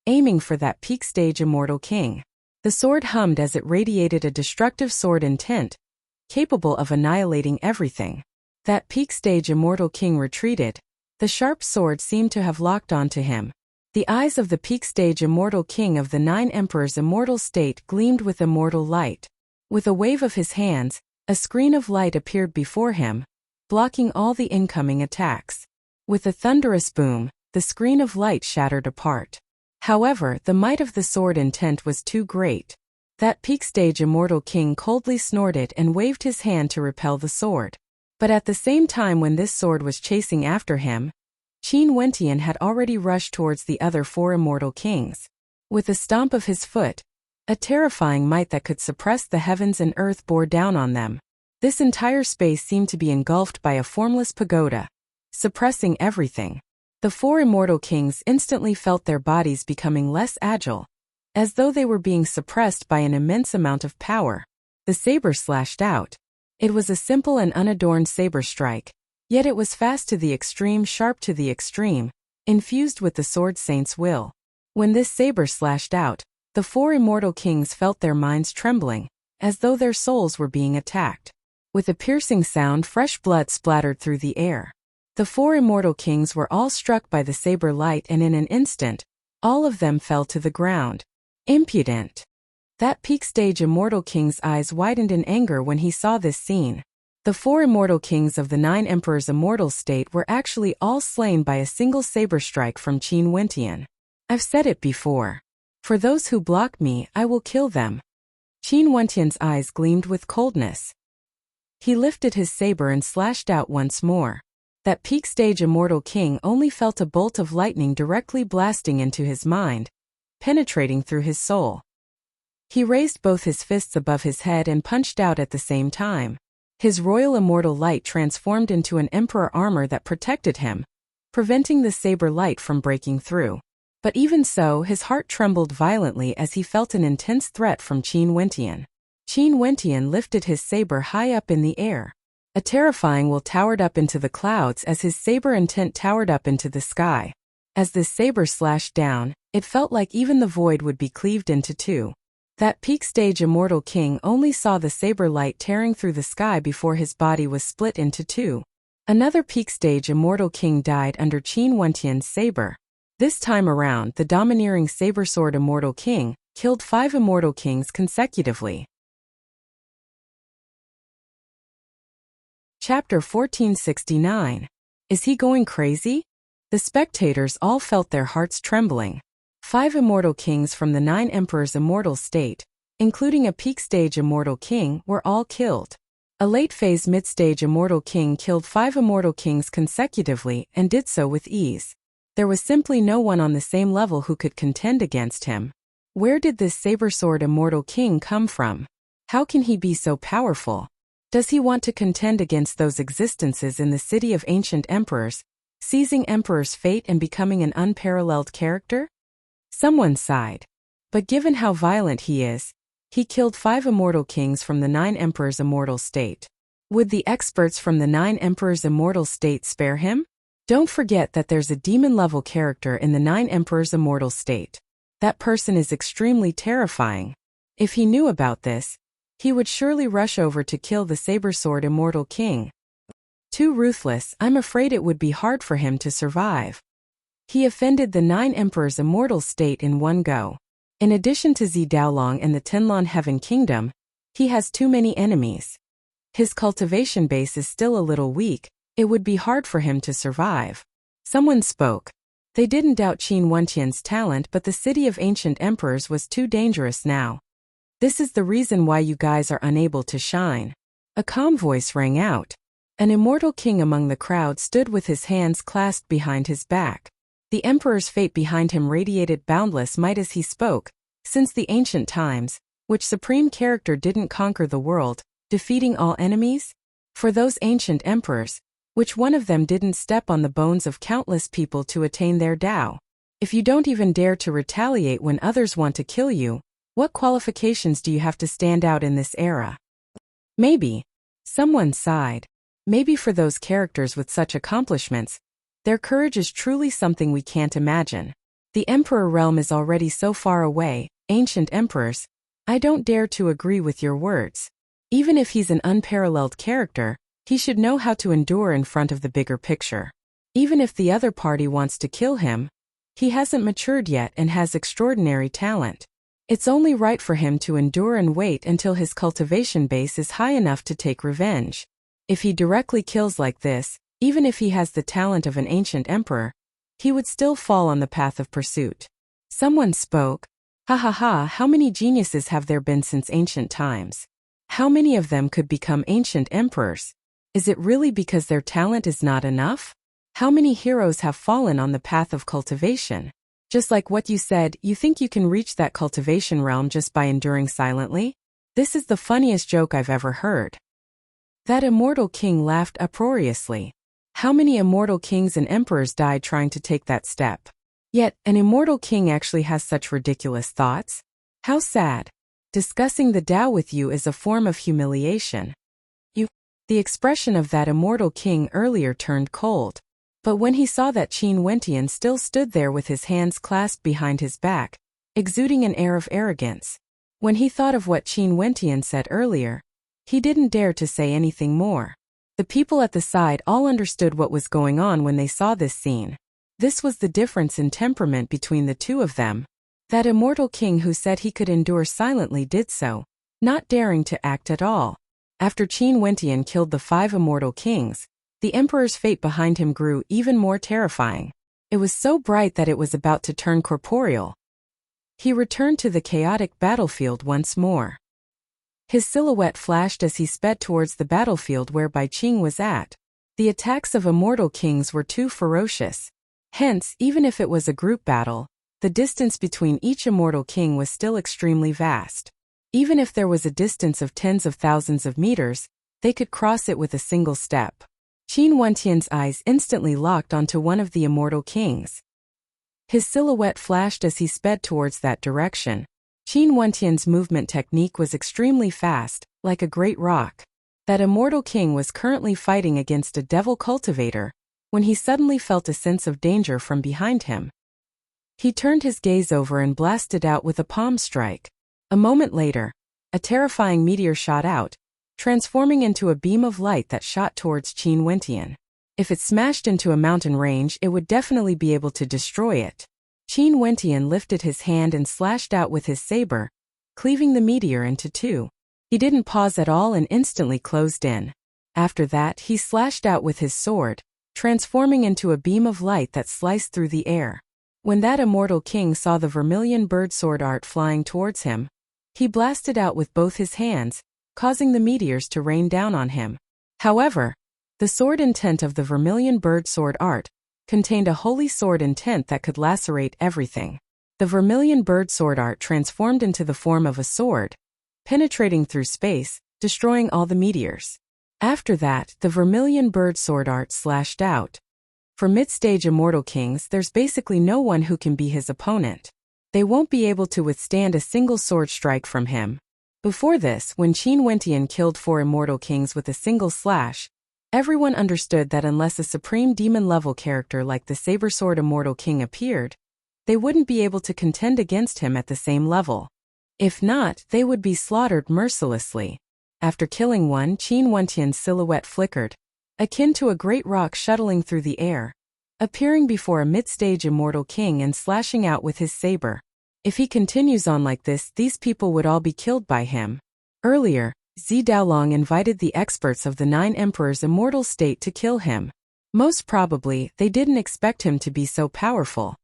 aiming for that peak stage immortal king. The sword hummed as it radiated a destructive sword intent, capable of annihilating everything. That peak stage immortal king retreated. The sharp sword seemed to have locked onto him. The eyes of the peak stage immortal king of the 9 emperors' immortal state gleamed with immortal light. With a wave of his hands, a screen of light appeared before him, blocking all the incoming attacks. With a thunderous boom, the screen of light shattered apart. However, the might of the sword intent was too great. That peak stage immortal king coldly snorted and waved his hand to repel the sword. But at the same time when this sword was chasing after him, Qin Wentian had already rushed towards the other 4 immortal kings. With a stomp of his foot, a terrifying might that could suppress the heavens and earth bore down on them. This entire space seemed to be engulfed by a formless pagoda, suppressing everything. The 4 immortal kings instantly felt their bodies becoming less agile, as though they were being suppressed by an immense amount of power. The saber slashed out. It was a simple and unadorned saber strike, yet it was fast to the extreme, sharp to the extreme, infused with the sword saint's will. When this saber slashed out, the 4 immortal kings felt their minds trembling, as though their souls were being attacked. With a piercing sound, fresh blood splattered through the air. The 4 immortal kings were all struck by the saber light, and in an instant, all of them fell to the ground. Impudent! That peak stage immortal king's eyes widened in anger when he saw this scene. The 4 immortal kings of the 9 emperors' immortal state were actually all slain by a single saber strike from Qin Wentian. I've said it before. For those who block me, I will kill them. Qin Wentian's eyes gleamed with coldness. He lifted his saber and slashed out once more. That peak stage immortal king only felt a bolt of lightning directly blasting into his mind, penetrating through his soul. He raised both his fists above his head and punched out at the same time. His royal immortal light transformed into an emperor armor that protected him, preventing the saber light from breaking through. But even so, his heart trembled violently as he felt an intense threat from Qin Wentian. Qin Wentian lifted his saber high up in the air. A terrifying will towered up into the clouds as his saber intent towered up into the sky. As this saber slashed down, it felt like even the void would be cleaved into 2. That peak stage immortal king only saw the saber light tearing through the sky before his body was split into 2. Another peak stage immortal king died under Qin Wentian's saber. This time around, the domineering saber sword immortal king killed 5 immortal kings consecutively. Chapter 1469. Is he going crazy? The spectators all felt their hearts trembling. 5 immortal kings from the 9 emperors' immortal state, including a peak stage immortal king, were all killed. A late-phase mid-stage immortal king killed 5 immortal kings consecutively and did so with ease. There was simply no one on the same level who could contend against him. Where did this saber sword immortal king come from? How can he be so powerful? Does he want to contend against those existences in the city of ancient emperors, seizing emperor's fate and becoming an unparalleled character? Someone sighed. But given how violent he is, he killed 5 immortal kings from the 9 emperors' immortal state. Would the experts from the 9 emperors' immortal state spare him? Don't forget that there's a demon-level character in the 9 emperors' immortal state. That person is extremely terrifying. If he knew about this, he would surely rush over to kill the saber sword immortal king. Too ruthless, I'm afraid it would be hard for him to survive. He offended the 9 emperors' immortal state in one go. In addition to Zi Daolong and the Tenlon Heaven Kingdom, he has too many enemies. His cultivation base is still a little weak, it would be hard for him to survive. Someone spoke. They didn't doubt Qin Wenqian's talent, but the city of ancient emperors was too dangerous now. This is the reason why you guys are unable to shine. A calm voice rang out. An immortal king among the crowd stood with his hands clasped behind his back. The emperor's fate behind him radiated boundless might as he spoke. Since the ancient times, which supreme character didn't conquer the world, defeating all enemies? For those ancient emperors, which one of them didn't step on the bones of countless people to attain their Tao? If you don't even dare to retaliate when others want to kill you, what qualifications do you have to stand out in this era? Maybe. Someone sighed. Maybe for those characters with such accomplishments, their courage is truly something we can't imagine. The emperor realm is already so far away, ancient emperors. I don't dare to agree with your words. Even if he's an unparalleled character, he should know how to endure in front of the bigger picture. Even if the other party wants to kill him, he hasn't matured yet and has extraordinary talent. It's only right for him to endure and wait until his cultivation base is high enough to take revenge. If he directly kills like this, even if he has the talent of an ancient emperor, he would still fall on the path of pursuit. Someone spoke. Ha ha ha, how many geniuses have there been since ancient times? How many of them could become ancient emperors? Is it really because their talent is not enough? How many heroes have fallen on the path of cultivation? Just like what you said, you think you can reach that cultivation realm just by enduring silently? This is the funniest joke I've ever heard. That immortal king laughed uproariously. How many immortal kings and emperors died trying to take that step? Yet, an immortal king actually has such ridiculous thoughts? How sad. Discussing the Tao with you is a form of humiliation. The expression of that immortal king earlier turned cold. But when he saw that Qin Wenqian still stood there with his hands clasped behind his back, exuding an air of arrogance, when he thought of what Qin Wenqian said earlier, he didn't dare to say anything more. The people at the side all understood what was going on when they saw this scene. This was the difference in temperament between the two of them. That immortal king who said he could endure silently did so, not daring to act at all. After Qin Wenqian killed the 5 immortal kings, the emperor's fate behind him grew even more terrifying. It was so bright that it was about to turn corporeal. He returned to the chaotic battlefield once more. His silhouette flashed as he sped towards the battlefield whereby Qing was at. The attacks of immortal kings were too ferocious. Hence, even if it was a group battle, the distance between each immortal king was still extremely vast. Even if there was a distance of tens of thousands of meters, they could cross it with a single step. Qin Wenqian's eyes instantly locked onto one of the immortal kings. His silhouette flashed as he sped towards that direction. Qin Wenqian's movement technique was extremely fast, like a great rock. That immortal king was currently fighting against a devil cultivator, when he suddenly felt a sense of danger from behind him. He turned his gaze over and blasted out with a palm strike. A moment later, a terrifying meteor shot out, transforming into a beam of light that shot towards Qin Wenqian. If it smashed into a mountain range, it would definitely be able to destroy it. Qin Wenqian lifted his hand and slashed out with his saber, cleaving the meteor into 2. He didn't pause at all and instantly closed in. After that, he slashed out with his sword, transforming into a beam of light that sliced through the air. When that immortal king saw the vermilion bird sword art flying towards him, he blasted out with both his hands, causing the meteors to rain down on him. However, the sword intent of the vermilion bird sword art contained a holy sword intent that could lacerate everything. The vermilion bird sword art transformed into the form of a sword, penetrating through space, destroying all the meteors. After that, the vermilion bird sword art slashed out. For mid-stage immortal kings, there's basically no one who can be his opponent. They won't be able to withstand a single sword strike from him. Before this, when Qin Wenqian killed 4 immortal kings with a single slash, everyone understood that unless a supreme demon-level character like the saber-sword immortal king appeared, they wouldn't be able to contend against him at the same level. If not, they would be slaughtered mercilessly. After killing one, Qin Wenqian's silhouette flickered, akin to a great rock shuttling through the air, appearing before a mid-stage immortal king and slashing out with his saber. If he continues on like this, these people would all be killed by him. Earlier, Zi Daolong invited the experts of the 9 emperors' immortal state to kill him. Most probably, they didn't expect him to be so powerful.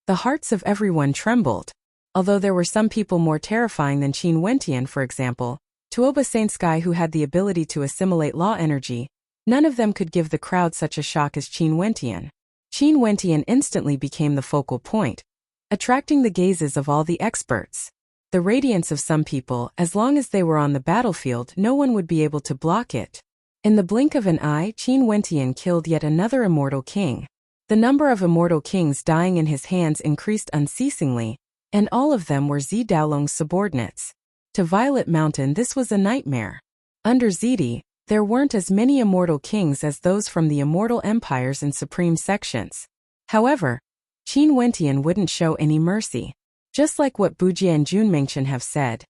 The hearts of everyone trembled. Although there were some people more terrifying than Qin Wentian, for example, Tuoba Saint-Sky, who had the ability to assimilate law energy, none of them could give the crowd such a shock as Qin Wentian. Qin Wentian instantly became the focal point, attracting the gazes of all the experts. The radiance of some people, as long as they were on the battlefield, no one would be able to block it. In the blink of an eye, Qin Wentian killed yet another immortal king. The number of immortal kings dying in his hands increased unceasingly, and all of them were Zi Daolong's subordinates. To Violet Mountain, this was a nightmare. Under Zidi, there weren't as many immortal kings as those from the immortal empires and supreme sections. However, Qin Wentian wouldn't show any mercy. Just like what Bujie and Junmengchen have said,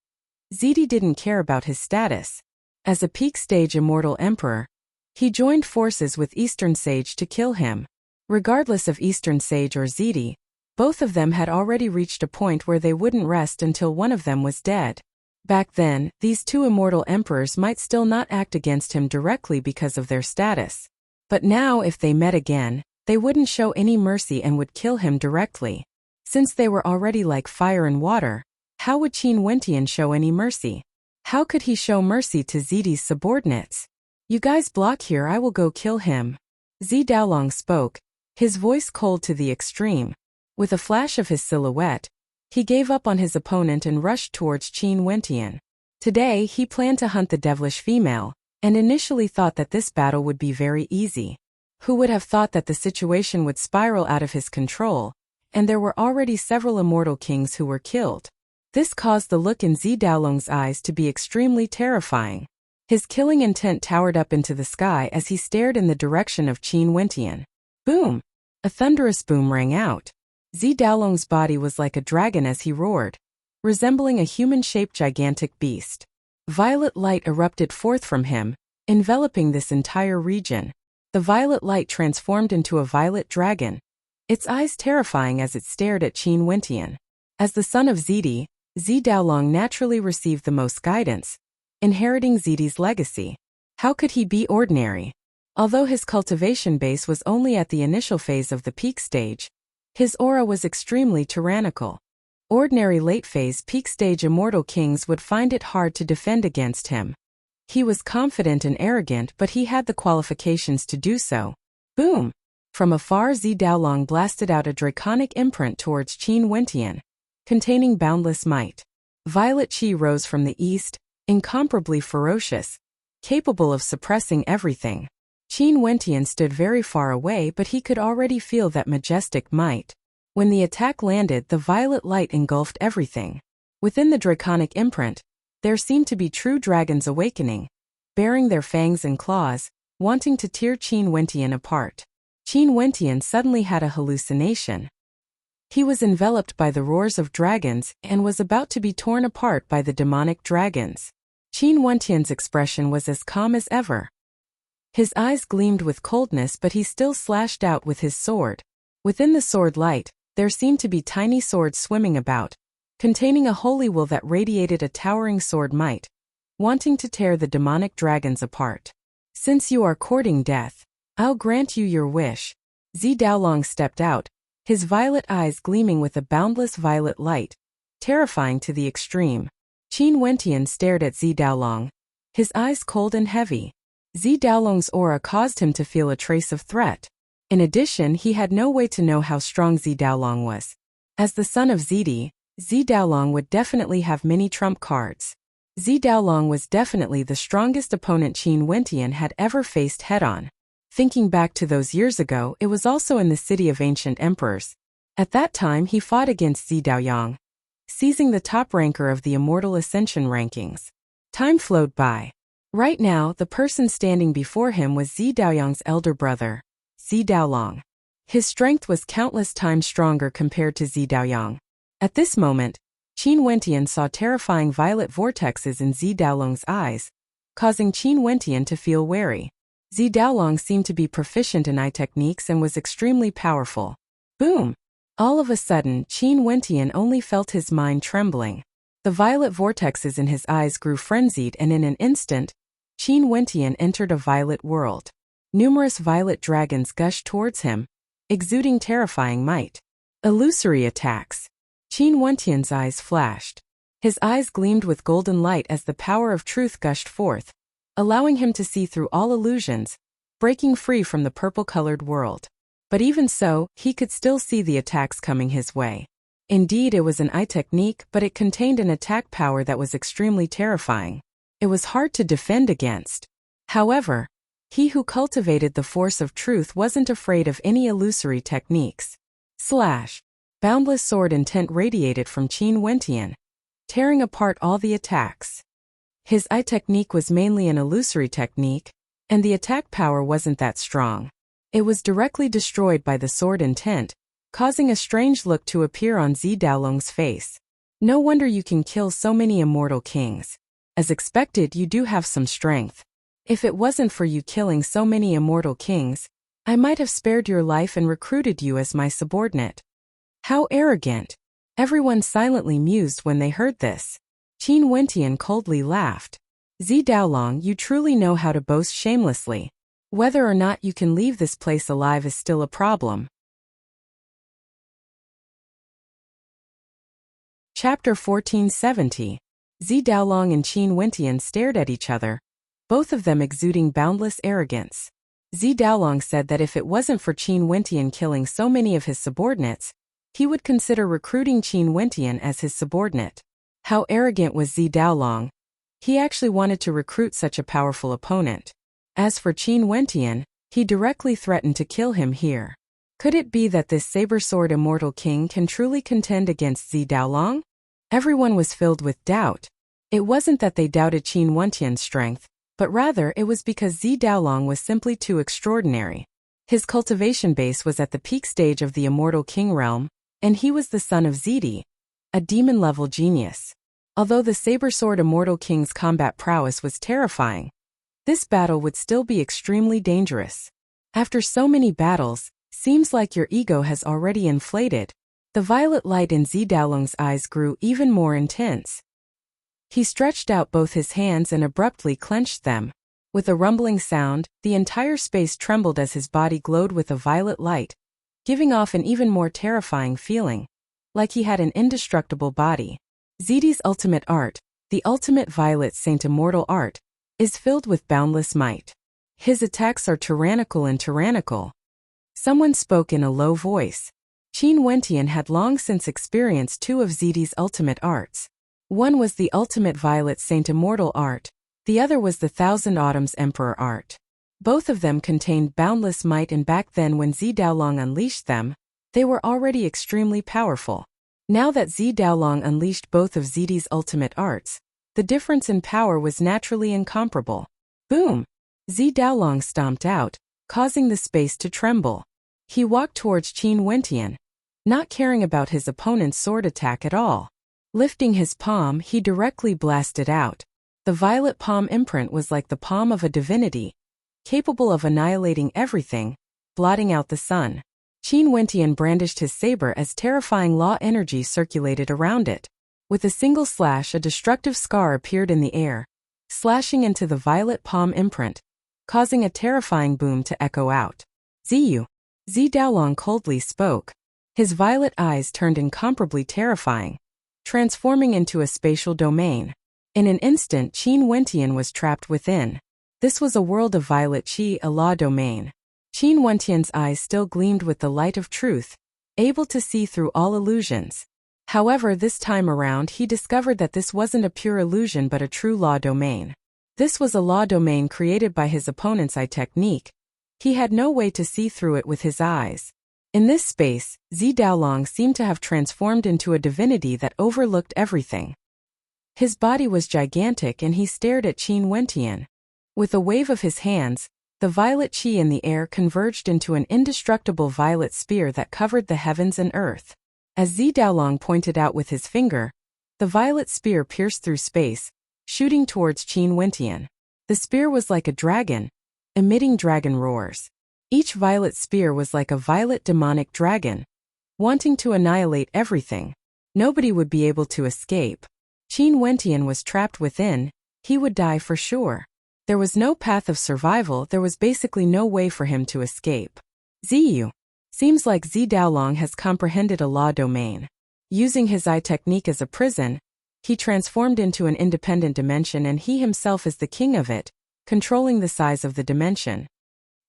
Zidi didn't care about his status. As a peak stage immortal emperor, he joined forces with Eastern Sage to kill him. Regardless of Eastern Sage or Zidi, both of them had already reached a point where they wouldn't rest until one of them was dead. Back then, these 2 immortal emperors might still not act against him directly because of their status. But now, if they met again, they wouldn't show any mercy and would kill him directly. Since they were already like fire and water, how would Qin Wentian show any mercy? How could he show mercy to Zidi's subordinates? "You guys block here, I will go kill him." Zi Daolong spoke, his voice cold to the extreme. With a flash of his silhouette, he gave up on his opponent and rushed towards Qin Wentian. Today, he planned to hunt the devilish female, and initially thought that this battle would be very easy. Who would have thought that the situation would spiral out of his control, and there were already several immortal kings who were killed. This caused the look in Zi Daolong's eyes to be extremely terrifying. His killing intent towered up into the sky as he stared in the direction of Qin Wentian. Boom! A thunderous boom rang out. Zi Daolong's body was like a dragon as he roared, resembling a human-shaped gigantic beast. Violet light erupted forth from him, enveloping this entire region. The violet light transformed into a violet dragon, its eyes terrifying as it stared at Qin Wentian. As the son of Zidi, Zi Daolong naturally received the most guidance, inheriting Zidi's legacy. How could he be ordinary? Although his cultivation base was only at the initial phase of the peak stage, his aura was extremely tyrannical. Ordinary late-phase peak stage immortal kings would find it hard to defend against him. He was confident and arrogant, but he had the qualifications to do so. Boom! From afar, Zi Daolong blasted out a draconic imprint towards Qin Wentian, containing boundless might. Violet Qi rose from the east, incomparably ferocious, capable of suppressing everything. Qin Wentian stood very far away, but he could already feel that majestic might. When the attack landed, the violet light engulfed everything. Within the draconic imprint, there seemed to be true dragons awakening, baring their fangs and claws, wanting to tear Qin Wentian apart. Qin Wentian suddenly had a hallucination. He was enveloped by the roars of dragons and was about to be torn apart by the demonic dragons. Qin Wentian's expression was as calm as ever. His eyes gleamed with coldness, but he still slashed out with his sword. Within the sword light, there seemed to be tiny swords swimming about, containing a holy will that radiated a towering sword might, wanting to tear the demonic dragons apart. "Since you are courting death, I'll grant you your wish." Zi Daolong stepped out, his violet eyes gleaming with a boundless violet light, terrifying to the extreme. Qin Wentian stared at Zi Daolong, his eyes cold and heavy. Zi Daolong's aura caused him to feel a trace of threat. In addition, he had no way to know how strong Zi Daolong was. As the son of Zidi, Zi Daolong would definitely have many trump cards. Zi Daolong was definitely the strongest opponent Qin Wentian had ever faced head-on. Thinking back to those years ago, it was also in the city of ancient emperors. At that time, he fought against Zi Daoyang, seizing the top ranker of the Immortal Ascension rankings. Time flowed by. Right now, the person standing before him was Zi Daoyang's elder brother, Zi Daolong. His strength was countless times stronger compared to Zi Daoyang. At this moment, Qin Wentian saw terrifying violet vortexes in Zi Daolong's eyes, causing Qin Wentian to feel wary. Zi Daolong seemed to be proficient in eye techniques and was extremely powerful. Boom! All of a sudden, Qin Wentian only felt his mind trembling. The violet vortexes in his eyes grew frenzied, and in an instant, Qin Wentian entered a violet world. Numerous violet dragons gushed towards him, exuding terrifying might. Illusory attacks. Qin Wentian's eyes flashed. His eyes gleamed with golden light as the power of truth gushed forth, allowing him to see through all illusions, breaking free from the purple-colored world. But even so, he could still see the attacks coming his way. Indeed, it was an eye technique, but it contained an attack power that was extremely terrifying. It was hard to defend against. However, he who cultivated the force of truth wasn't afraid of any illusory techniques. Slash. Boundless sword intent radiated from Qin Wentian, tearing apart all the attacks. His eye technique was mainly an illusory technique, and the attack power wasn't that strong. It was directly destroyed by the sword intent, causing a strange look to appear on Zi Daolong's face. No wonder you can kill so many immortal kings. As expected, you do have some strength. If it wasn't for you killing so many immortal kings, I might have spared your life and recruited you as my subordinate. How arrogant! Everyone silently mused when they heard this. Qin Wentian coldly laughed. Zi Daolong, you truly know how to boast shamelessly. Whether or not you can leave this place alive is still a problem. Chapter 1470. Zi Daolong and Qin Wentian stared at each other, both of them exuding boundless arrogance. Zi Daolong said that if it wasn't for Qin Wentian killing so many of his subordinates, he would consider recruiting Qin Wentian as his subordinate. How arrogant was Zi Daolong? He actually wanted to recruit such a powerful opponent. As for Qin Wentian, he directly threatened to kill him here. Could it be that this saber-sword immortal king can truly contend against Zi Daolong? Everyone was filled with doubt. It wasn't that they doubted Qin Wentian's strength, but rather it was because Zi Daolong was simply too extraordinary. His cultivation base was at the peak stage of the immortal king realm, and he was the son of Zidi, a demon-level genius. Although the saber-sword immortal king's combat prowess was terrifying, this battle would still be extremely dangerous. After so many battles, seems like your ego has already inflated. The violet light in Zi Daolong's eyes grew even more intense. He stretched out both his hands and abruptly clenched them. With a rumbling sound, the entire space trembled as his body glowed with a violet light, giving off an even more terrifying feeling, like he had an indestructible body. Zidi's ultimate art, the ultimate violet saint immortal art, is filled with boundless might. His attacks are tyrannical and tyrannical. Someone spoke in a low voice. Qin Wentian had long since experienced two of Zidi's ultimate arts. One was the ultimate violet saint immortal art, the other was the Thousand Autumns Emperor art. Both of them contained boundless might, and back then when Zi Daolong unleashed them, they were already extremely powerful. Now that Zi Daolong unleashed both of Zidi's ultimate arts, the difference in power was naturally incomparable. Boom! Zi Daolong stomped out, causing the space to tremble. He walked towards Qin Wentian, not caring about his opponent's sword attack at all. Lifting his palm, he directly blasted out. The violet palm imprint was like the palm of a divinity, capable of annihilating everything, blotting out the sun. Qin Wentian brandished his saber as terrifying law energy circulated around it. With a single slash, a destructive scar appeared in the air, slashing into the violet palm imprint, causing a terrifying boom to echo out. Ziyu. Zi Daolong coldly spoke. His violet eyes turned incomparably terrifying, transforming into a spatial domain. In an instant, Qin Wentian was trapped within. This was a world of violet qi, a law domain. Qin Wentian's eyes still gleamed with the light of truth, able to see through all illusions. However, this time around he discovered that this wasn't a pure illusion but a true law domain. This was a law domain created by his opponent's eye technique. He had no way to see through it with his eyes. In this space, Zi Daolong seemed to have transformed into a divinity that overlooked everything. His body was gigantic and he stared at Qin Wentian. With a wave of his hands, the violet qi in the air converged into an indestructible violet spear that covered the heavens and earth. As Zi Daolong pointed out with his finger, the violet spear pierced through space, shooting towards Qin Wentian. The spear was like a dragon, emitting dragon roars. Each violet spear was like a violet demonic dragon, wanting to annihilate everything. Nobody would be able to escape. Qin Wentian was trapped within. He would die for sure. There was no path of survival, there was basically no way for him to escape. Ziyu. Seems like Zi Daolong has comprehended a law domain. Using his eye technique as a prison, he transformed into an independent dimension and he himself is the king of it, controlling the size of the dimension.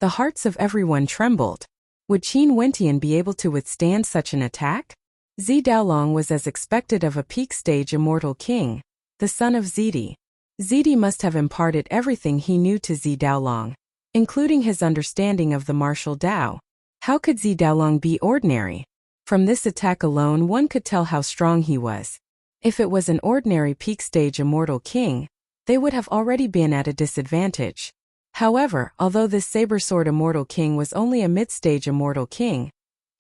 The hearts of everyone trembled. Would Qin Wentian be able to withstand such an attack? Zi Daolong was as expected of a peak-stage immortal king, the son of Zidi. Zidi must have imparted everything he knew to Zi Daolong, including his understanding of the martial Dao. How could Zi Daolong be ordinary? From this attack alone one could tell how strong he was. If it was an ordinary peak-stage immortal king, they would have already been at a disadvantage. However, although this saber-sword immortal king was only a mid-stage immortal king,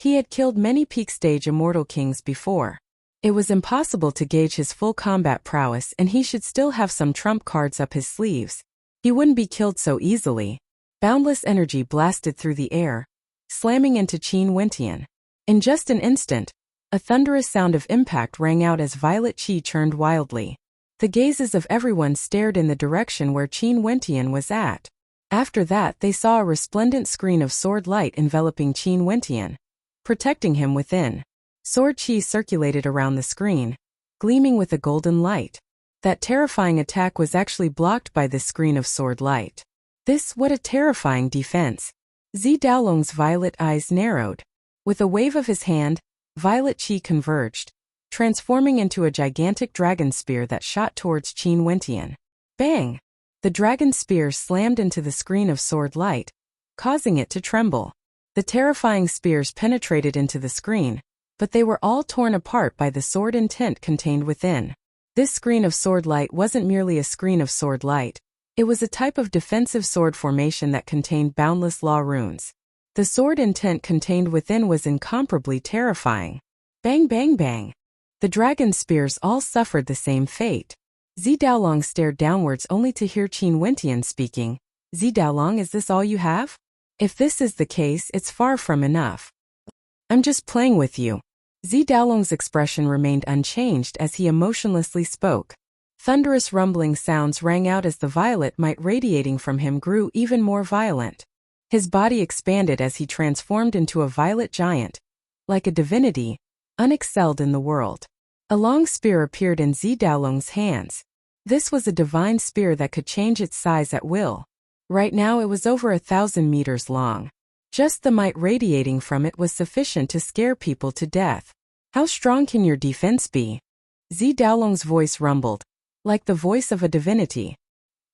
he had killed many peak-stage immortal kings before. It was impossible to gauge his full combat prowess and he should still have some trump cards up his sleeves. He wouldn't be killed so easily. Boundless energy blasted through the air, slamming into Qin Wentian. In just an instant, a thunderous sound of impact rang out as violet qi churned wildly. The gazes of everyone stared in the direction where Qin Wentian was at. After that they saw a resplendent screen of sword light enveloping Qin Wentian, protecting him within. Sword qi circulated around the screen, gleaming with a golden light. That terrifying attack was actually blocked by this screen of sword light. What a terrifying defense. Zi Daolong's violet eyes narrowed. With a wave of his hand, violet qi converged, transforming into a gigantic dragon spear that shot towards Qin Wentian. Bang! The dragon spear slammed into the screen of sword light, causing it to tremble. The terrifying spears penetrated into the screen, but they were all torn apart by the sword intent contained within. This screen of sword light wasn't merely a screen of sword light. It was a type of defensive sword formation that contained boundless law runes. The sword intent contained within was incomparably terrifying. Bang bang bang. The dragon spears all suffered the same fate. Zi Daolong stared downwards only to hear Qin Wentian speaking. Zi Daolong, is this all you have? If this is the case, it's far from enough. I'm just playing with you. Zi Daolong's expression remained unchanged as he emotionlessly spoke. Thunderous rumbling sounds rang out as the violet might radiating from him grew even more violent. His body expanded as he transformed into a violet giant, like a divinity, unexcelled in the world. A long spear appeared in Zi Daolong's hands. This was a divine spear that could change its size at will. Right now it was over 1,000 meters long. Just the might radiating from it was sufficient to scare people to death. How strong can your defense be? Zi Daolong's voice rumbled, like the voice of a divinity.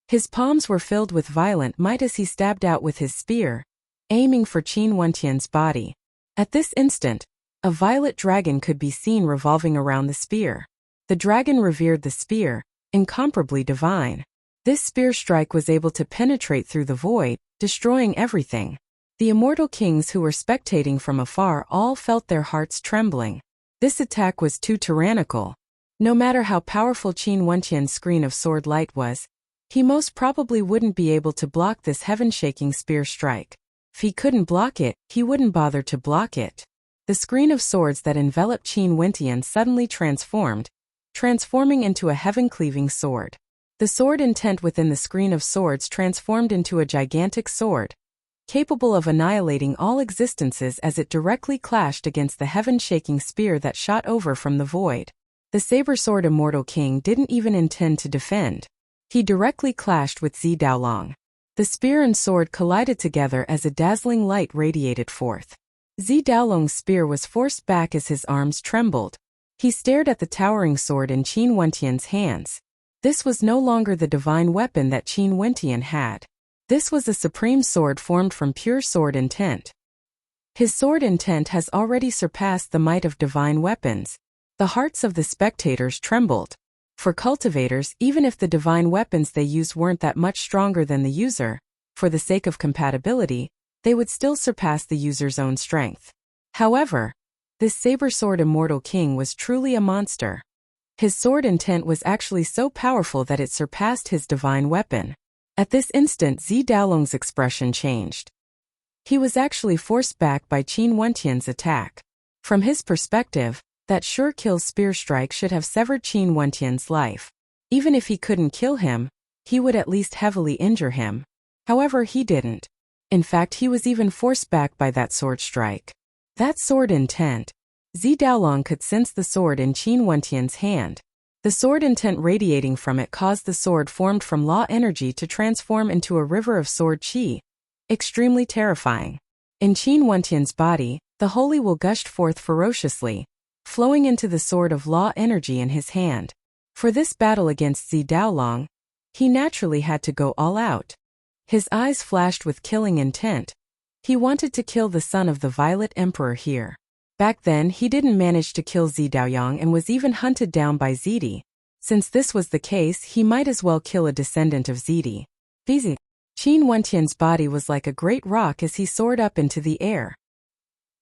His palms were filled with violent might as he stabbed out with his spear, aiming for Qin Wentian's body. At this instant, a violet dragon could be seen revolving around the spear. The dragon revered the spear, incomparably divine. This spear strike was able to penetrate through the void, destroying everything. The immortal kings who were spectating from afar all felt their hearts trembling. This attack was too tyrannical. No matter how powerful Qin Wentian's screen of sword light was, he most probably wouldn't be able to block this heaven-shaking spear strike. If he couldn't block it, he wouldn't bother to block it. The screen of swords that enveloped Qin Wentian suddenly transformed, transforming into a heaven-cleaving sword. The sword intent within the screen of swords transformed into a gigantic sword, capable of annihilating all existences as it directly clashed against the heaven-shaking spear that shot over from the void. The saber-sword immortal king didn't even intend to defend. He directly clashed with Zi Daolong. The spear and sword collided together as a dazzling light radiated forth. Zi Daolong's spear was forced back as his arms trembled. He stared at the towering sword in Qin Wentian's hands. This was no longer the divine weapon that Qin Wentian had. This was a supreme sword formed from pure sword intent. His sword intent has already surpassed the might of divine weapons. The hearts of the spectators trembled. For cultivators, even if the divine weapons they used weren't that much stronger than the user, for the sake of compatibility, they would still surpass the user's own strength. However, this saber-sword immortal king was truly a monster. His sword intent was actually so powerful that it surpassed his divine weapon. At this instant Zi Daolong's expression changed. He was actually forced back by Qin Wentian's attack. From his perspective, That sure kill spear strike should have severed Qin Wentian's life. Even if he couldn't kill him, he would at least heavily injure him. However, he didn't. In fact, he was even forced back by that sword strike. That sword intent. Zi Daolong could sense the sword in Qin Wentian's hand. The sword intent radiating from it caused the sword formed from law energy to transform into a river of sword qi. Extremely terrifying. In Qin Wentian's body, the holy will gushed forth ferociously, flowing into the sword of law energy in his hand. For this battle against Zi Daolong, he naturally had to go all out. His eyes flashed with killing intent. He wanted to kill the son of the Violet Emperor here. Back then, he didn't manage to kill Zi Daoyang and was even hunted down by Zidi. Since this was the case, he might as well kill a descendant of Zidi. Qin Wentian's body was like a great rock as he soared up into the air.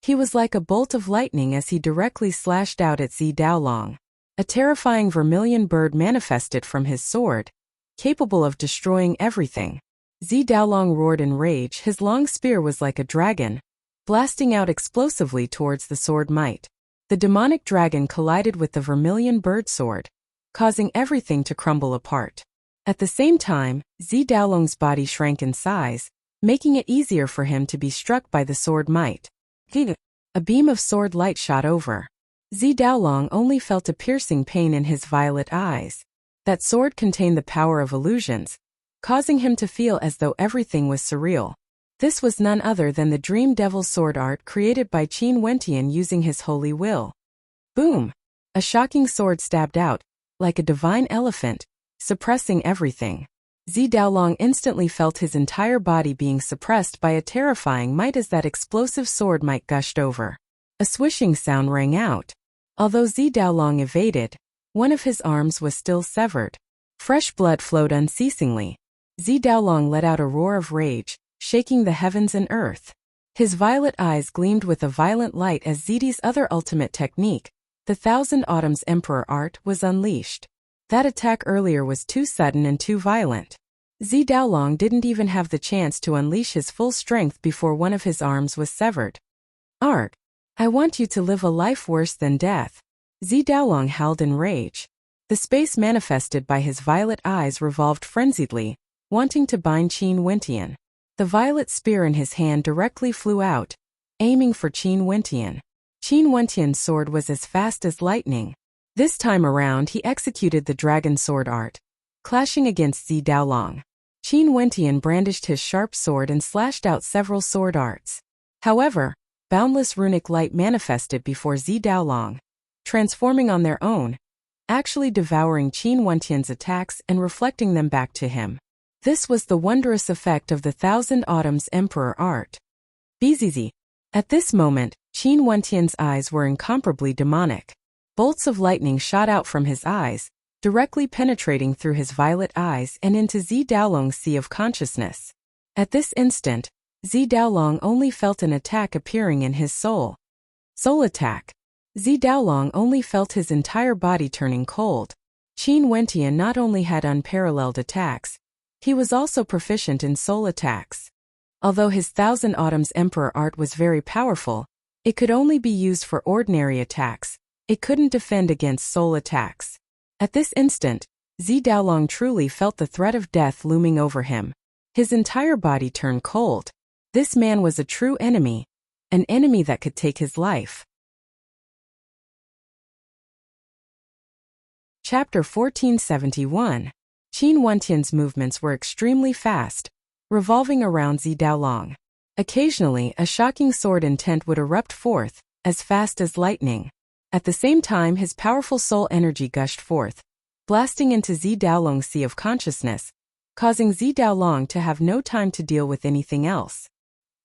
He was like a bolt of lightning as he directly slashed out at Zi Daolong. A terrifying vermilion bird manifested from his sword, capable of destroying everything. Zi Daolong roared in rage. His long spear was like a dragon, blasting out explosively towards the sword might. The demonic dragon collided with the vermilion bird sword, causing everything to crumble apart. At the same time, Zi Daolong's body shrank in size, making it easier for him to be struck by the sword might. A beam of sword light shot over. Zi Daolong only felt a piercing pain in his violet eyes. That sword contained the power of illusions, causing him to feel as though everything was surreal. This was none other than the Dream Devil sword art created by Qin Wentian using his holy will. Boom! A shocking sword stabbed out, like a divine elephant, suppressing everything. Zi Daolong instantly felt his entire body being suppressed by a terrifying might as that explosive sword might gushed over. A swishing sound rang out. Although Zi Daolong evaded, one of his arms was still severed. Fresh blood flowed unceasingly. Zi Daolong let out a roar of rage, shaking the heavens and earth. His violet eyes gleamed with a violent light as Zidi's other ultimate technique, the Thousand Autumns Emperor art, was unleashed. That attack earlier was too sudden and too violent. Zi Daolong didn't even have the chance to unleash his full strength before one of his arms was severed. Arg! I want you to live a life worse than death. Zi Daolong howled in rage. The space manifested by his violet eyes revolved frenziedly, wanting to bind Qin Wentian. The violet spear in his hand directly flew out, aiming for Qin Wentian. Qin Wentian's sword was as fast as lightning. This time around he executed the dragon sword art, clashing against Zi Daolong. Qin Wentian brandished his sharp sword and slashed out several sword arts. However, boundless runic light manifested before Zi Daolong, transforming on their own, actually devouring Qin Wentian's attacks and reflecting them back to him. This was the wondrous effect of the Thousand Autumns Emperor art. Bzz. At this moment, Qin Wentian's eyes were incomparably demonic. Bolts of lightning shot out from his eyes, directly penetrating through his violet eyes and into Zi Daolong's sea of consciousness. At this instant, Zi Daolong only felt an attack appearing in his soul. Soul attack. Zi Daolong only felt his entire body turning cold. Qin Wentian not only had unparalleled attacks, he was also proficient in soul attacks. Although his Thousand Autumns Emperor art was very powerful, it could only be used for ordinary attacks. It couldn't defend against soul attacks. At this instant, Zi Daolong truly felt the threat of death looming over him. His entire body turned cold. This man was a true enemy, an enemy that could take his life. Chapter 1471. Qin Wentian's movements were extremely fast, revolving around Zi Daolong. Occasionally, a shocking sword intent would erupt forth, as fast as lightning. At the same time, his powerful soul energy gushed forth, blasting into Zi Daolong's sea of consciousness, causing Zi Daolong to have no time to deal with anything else.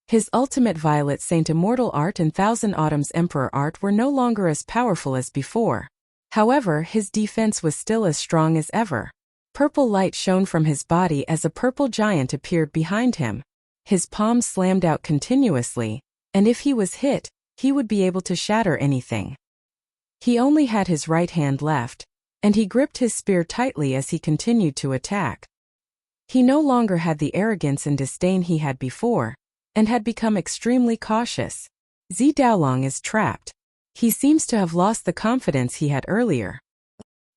His ultimate Violet Saint Immortal art and Thousand Autumns Emperor art were no longer as powerful as before. However, his defense was still as strong as ever. Purple light shone from his body as a purple giant appeared behind him. His palms slammed out continuously, and if he was hit, he would be able to shatter anything. He only had his right hand left, and he gripped his spear tightly as he continued to attack. He no longer had the arrogance and disdain he had before, and had become extremely cautious. Zi Daolong is trapped. He seems to have lost the confidence he had earlier.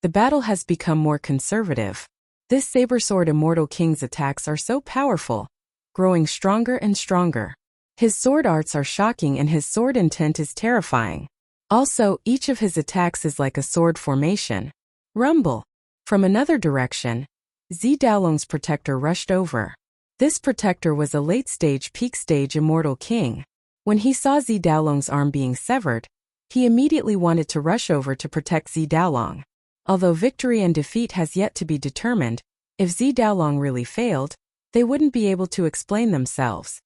The battle has become more conservative. This saber sword immortal king's attacks are so powerful, growing stronger and stronger. His sword arts are shocking and his sword intent is terrifying. Also, each of his attacks is like a sword formation. Rumble. From another direction, Zi Daolong's protector rushed over. This protector was a late-stage peak stage immortal king. When he saw Zi Daolong's arm being severed, he immediately wanted to rush over to protect Zi Daolong. Although victory and defeat has yet to be determined, if Zi Daolong really failed, they wouldn't be able to explain themselves.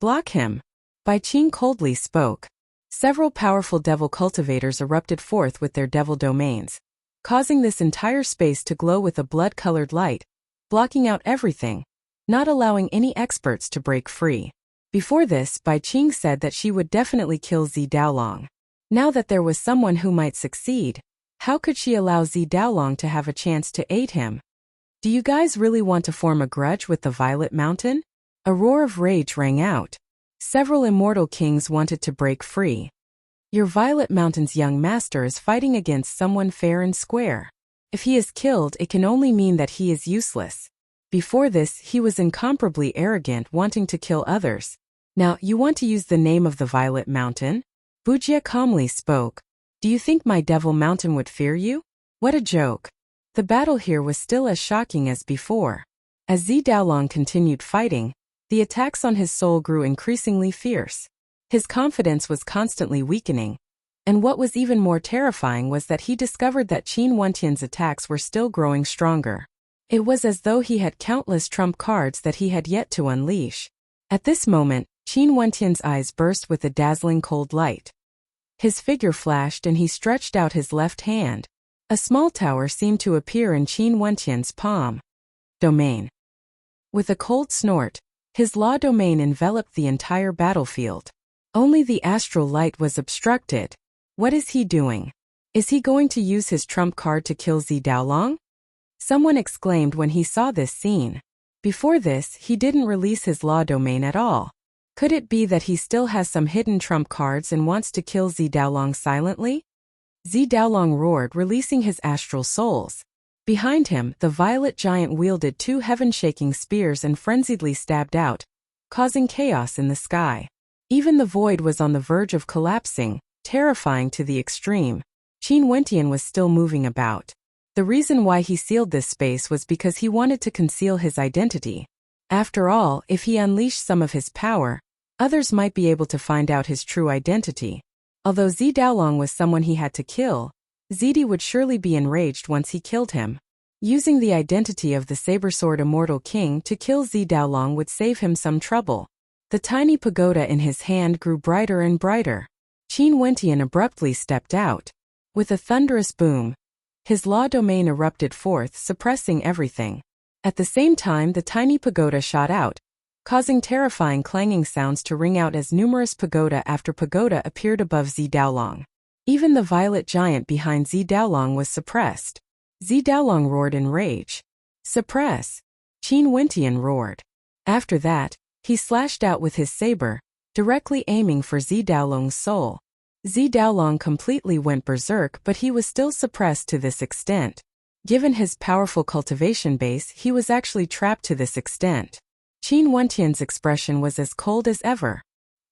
Block him. Bai Qing coldly spoke. Several powerful devil cultivators erupted forth with their devil domains, causing this entire space to glow with a blood-colored light, blocking out everything, not allowing any experts to break free. Before this, Bai Qing said that she would definitely kill Zi Daolong. Now that there was someone who might succeed, how could she allow Zi Daolong to have a chance to aid him? Do you guys really want to form a grudge with the Violet Mountain? A roar of rage rang out. Several immortal kings wanted to break free. Your Violet Mountain's young master is fighting against someone fair and square. If he is killed, it can only mean that he is useless. Before this, he was incomparably arrogant, wanting to kill others. Now, you want to use the name of the Violet Mountain? Bujia calmly spoke. Do you think my Devil Mountain would fear you? What a joke. The battle here was still as shocking as before. As Zi Daolong continued fighting, the attacks on his soul grew increasingly fierce. His confidence was constantly weakening. And what was even more terrifying was that he discovered that Qin Wentian's attacks were still growing stronger. It was as though he had countless trump cards that he had yet to unleash. At this moment, Qin Wentian's eyes burst with a dazzling cold light. His figure flashed and he stretched out his left hand. A small tower seemed to appear in Qin Wentian's palm. Domain. With a cold snort, his law domain enveloped the entire battlefield. Only the astral light was obstructed. What is he doing? Is he going to use his trump card to kill Zi Daolong? Someone exclaimed when he saw this scene. Before this, he didn't release his law domain at all. Could it be that he still has some hidden trump cards and wants to kill Zi Daolong silently? Zi Daolong roared, releasing his astral souls. Behind him, the violet giant wielded two heaven-shaking spears and frenziedly stabbed out, causing chaos in the sky. Even the void was on the verge of collapsing, terrifying to the extreme. Qin Wentian was still moving about. The reason why he sealed this space was because he wanted to conceal his identity. After all, if he unleashed some of his power, others might be able to find out his true identity. Although Zi Daolong was someone he had to kill, Zidi would surely be enraged once he killed him. Using the identity of the saber-sword immortal king to kill Zi Daolong would save him some trouble. The tiny pagoda in his hand grew brighter and brighter. Qin Wentian abruptly stepped out. With a thunderous boom, his law domain erupted forth, suppressing everything. At the same time, the tiny pagoda shot out, causing terrifying clanging sounds to ring out as numerous pagoda after pagoda appeared above Zi Daolong. Even the violet giant behind Zi Daolong was suppressed. Zi Daolong roared in rage. Suppress! Qin Wentian roared. After that, he slashed out with his saber, directly aiming for Zi Daolong's soul. Zi Daolong completely went berserk, but he was still suppressed to this extent. Given his powerful cultivation base, he was actually trapped to this extent. Qin Wentian's expression was as cold as ever.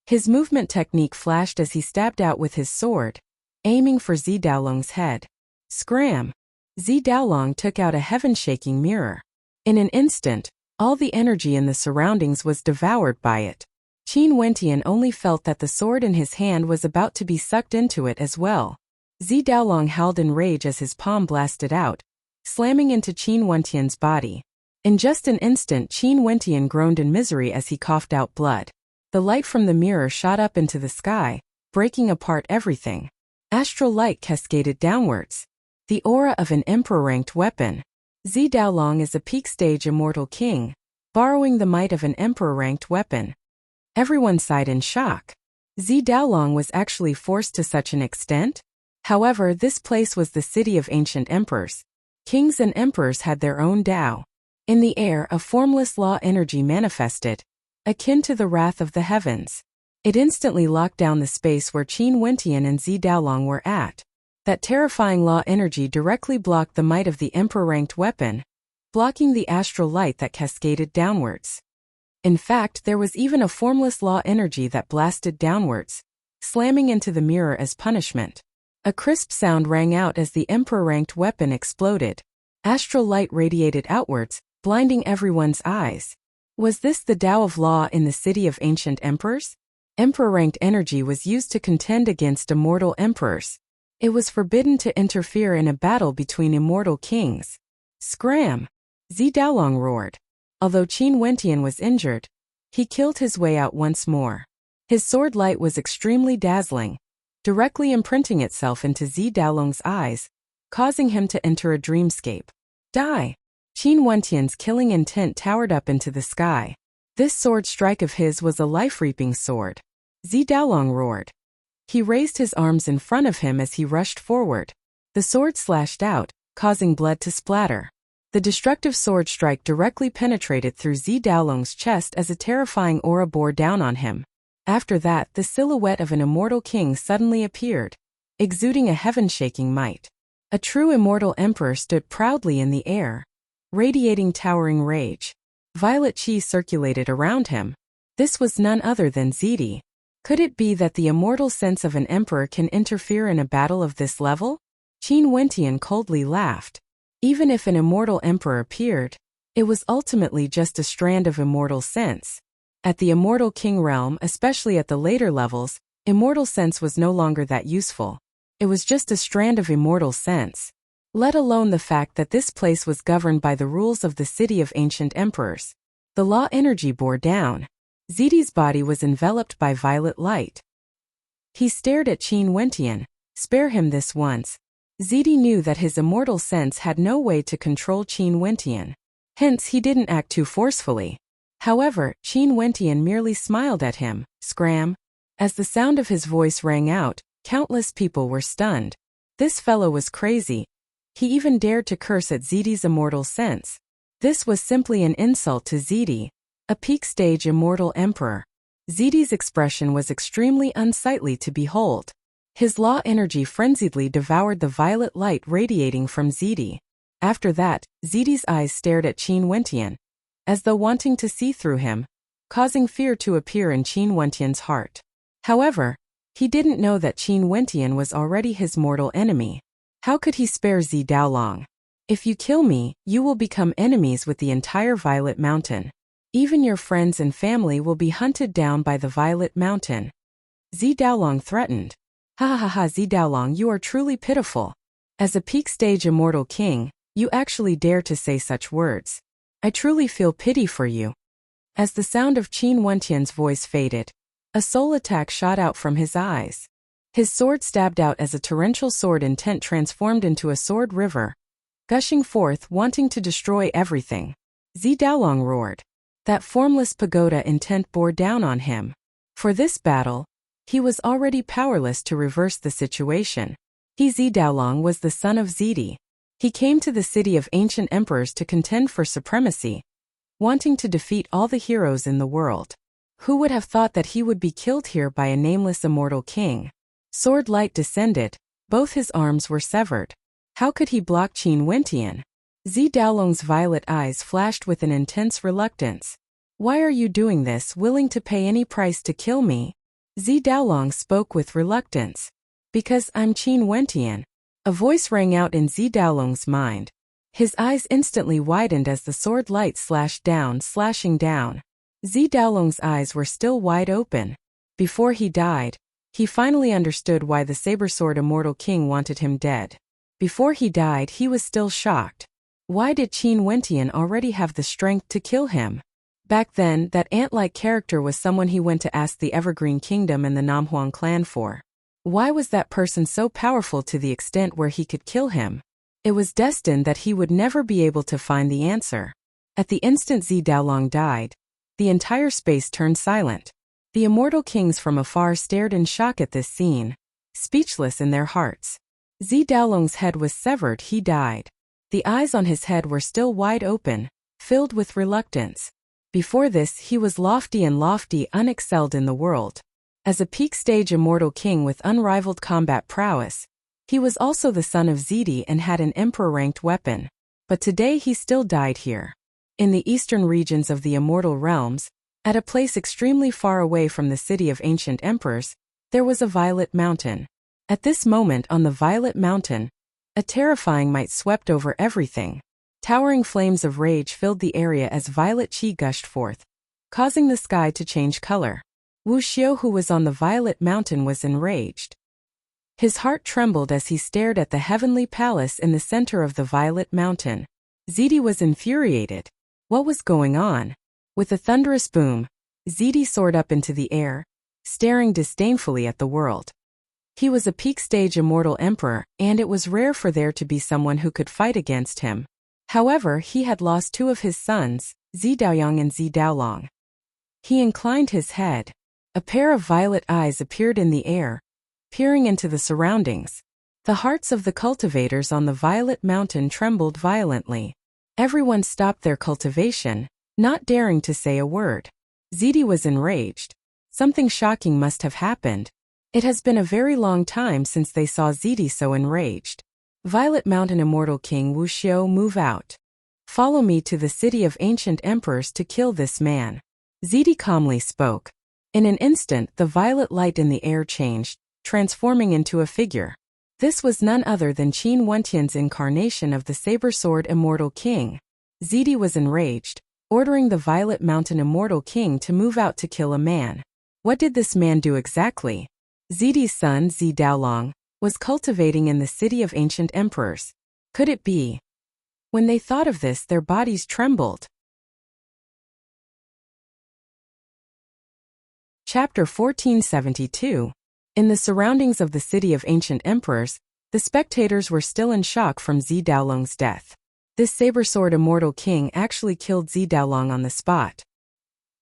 His movement technique flashed as he stabbed out with his sword, aiming for Zi Daolong's head. Scram! Zi Daolong took out a heaven-shaking mirror. In an instant, all the energy in the surroundings was devoured by it. Qin Wentian only felt that the sword in his hand was about to be sucked into it as well. Zi Daolong howled in rage as his palm blasted out, slamming into Qin Wentian's body. In just an instant, Qin Wentian groaned in misery as he coughed out blood. The light from the mirror shot up into the sky, breaking apart everything. Astral light cascaded downwards. The aura of an emperor-ranked weapon. Zi Daolong is a peak-stage immortal king, borrowing the might of an emperor-ranked weapon. Everyone sighed in shock. Zi Daolong was actually forced to such an extent? However, this place was the city of ancient emperors. Kings and emperors had their own Tao. In the air, a formless law energy manifested, akin to the wrath of the heavens. It instantly locked down the space where Qin Wentian and Zi Daolong were at. That terrifying law energy directly blocked the might of the emperor-ranked weapon, blocking the astral light that cascaded downwards. In fact, there was even a formless law energy that blasted downwards, slamming into the mirror as punishment. A crisp sound rang out as the emperor-ranked weapon exploded. Astral light radiated outwards, blinding everyone's eyes. Was this the Tao of Law in the city of ancient emperors? Emperor-ranked energy was used to contend against immortal emperors. It was forbidden to interfere in a battle between immortal kings. Scram! Zi Daolong roared. Although Qin Wentian was injured, he killed his way out once more. His sword light was extremely dazzling, directly imprinting itself into Zi Daolong's eyes, causing him to enter a dreamscape. Die! Qin Wentian's killing intent towered up into the sky. This sword strike of his was a life-reaping sword. Zi Daolong roared. He raised his arms in front of him as he rushed forward. The sword slashed out, causing blood to splatter. The destructive sword strike directly penetrated through Zi Daolong's chest as a terrifying aura bore down on him. After that, the silhouette of an immortal king suddenly appeared, exuding a heaven-shaking might. A true immortal emperor stood proudly in the air, radiating towering rage. Violet chi circulated around him. This was none other than Zidi. Could it be that the immortal sense of an emperor can interfere in a battle of this level? Qin Wentian coldly laughed. Even if an immortal emperor appeared, it was ultimately just a strand of immortal sense. At the immortal king realm, especially at the later levels, immortal sense was no longer that useful. It was just a strand of immortal sense. Let alone the fact that this place was governed by the rules of the city of ancient emperors. The law energy bore down. Zidi's body was enveloped by violet light. He stared at Qin Wentian. Spare him this once. Zidi knew that his immortal sense had no way to control Qin Wentian. Hence he didn't act too forcefully. However, Qin Wentian merely smiled at him. Scram! As the sound of his voice rang out, countless people were stunned. This fellow was crazy. He even dared to curse at Zidi's immortal sense. This was simply an insult to Zidi, a peak-stage immortal emperor. Zidi's expression was extremely unsightly to behold. His law energy frenziedly devoured the violet light radiating from Zidi. After that, Zidi's eyes stared at Qin Wentian, as though wanting to see through him, causing fear to appear in Qin Wentian's heart. However, he didn't know that Qin Wentian was already his mortal enemy. How could he spare Zi Daolong? If you kill me, you will become enemies with the entire Violet Mountain. Even your friends and family will be hunted down by the Violet Mountain. Zi Daolong threatened. Ha ha ha, Zi Daolong, you are truly pitiful. As a peak-stage immortal king, you actually dare to say such words. I truly feel pity for you. As the sound of Qin Wentian's voice faded, a soul attack shot out from his eyes. His sword stabbed out as a torrential sword intent transformed into a sword river, gushing forth, wanting to destroy everything. Zi Daolong roared. That formless pagoda intent bore down on him. For this battle, he was already powerless to reverse the situation. Zi Daolong was the son of Zidi. He came to the city of ancient emperors to contend for supremacy, wanting to defeat all the heroes in the world. Who would have thought that he would be killed here by a nameless immortal king? Sword light descended. Both his arms were severed. How could he block Qin Wentian? Zi Daolong's violet eyes flashed with an intense reluctance. Why are you doing this, willing to pay any price to kill me? Zi Daolong spoke with reluctance. Because I'm Qin Wentian. A voice rang out in Zi Daolong's mind. His eyes instantly widened as the sword light slashed down, slashing down. Zi Daolong's eyes were still wide open. Before he died, he finally understood why the saber-sword immortal king wanted him dead. Before he died, he was still shocked. Why did Qin Wentian already have the strength to kill him? Back then, that ant-like character was someone he went to ask the Evergreen Kingdom and the Namhuang clan for. Why was that person so powerful to the extent where he could kill him? It was destined that he would never be able to find the answer. At the instant Zi Daolong died, the entire space turned silent. The immortal kings from afar stared in shock at this scene, speechless in their hearts. Zi Daolong's head was severed, he died. The eyes on his head were still wide open, filled with reluctance. Before this, he was lofty and unexcelled in the world. As a peak-stage immortal king with unrivaled combat prowess, he was also the son of Ziti and had an emperor-ranked weapon. But today he still died here. In the eastern regions of the immortal realms, at a place extremely far away from the city of ancient emperors, there was a violet mountain. At this moment on the violet mountain, a terrifying might swept over everything. Towering flames of rage filled the area as violet qi gushed forth, causing the sky to change color. Wu Xiu, who was on the violet mountain, was enraged. His heart trembled as he stared at the heavenly palace in the center of the violet mountain. Ziti was infuriated. What was going on? With a thunderous boom, Ziti soared up into the air, staring disdainfully at the world. He was a peak-stage immortal emperor, and it was rare for there to be someone who could fight against him. However, he had lost two of his sons, Zi Daoyang and Zi Daolong. He inclined his head. A pair of violet eyes appeared in the air, peering into the surroundings. The hearts of the cultivators on the violet mountain trembled violently. Everyone stopped their cultivation, not daring to say a word. Ziti was enraged. Something shocking must have happened. It has been a very long time since they saw Ziti so enraged. Violet Mountain Immortal King Wu Xiu, move out. Follow me to the city of ancient emperors to kill this man. Ziti calmly spoke. In an instant the violet light in the air changed, transforming into a figure. This was none other than Qin Wentian's incarnation of the saber-sword Immortal King. Ziti was enraged, ordering the Violet Mountain Immortal King to move out to kill a man. What did this man do exactly? Ziti's son, Zi Daolong, was cultivating in the city of ancient emperors. Could it be? When they thought of this, their bodies trembled. Chapter 1472. In the surroundings of the city of ancient emperors, the spectators were still in shock from Zi Daolong's death. This saber-sword immortal king actually killed Zi Daolong on the spot.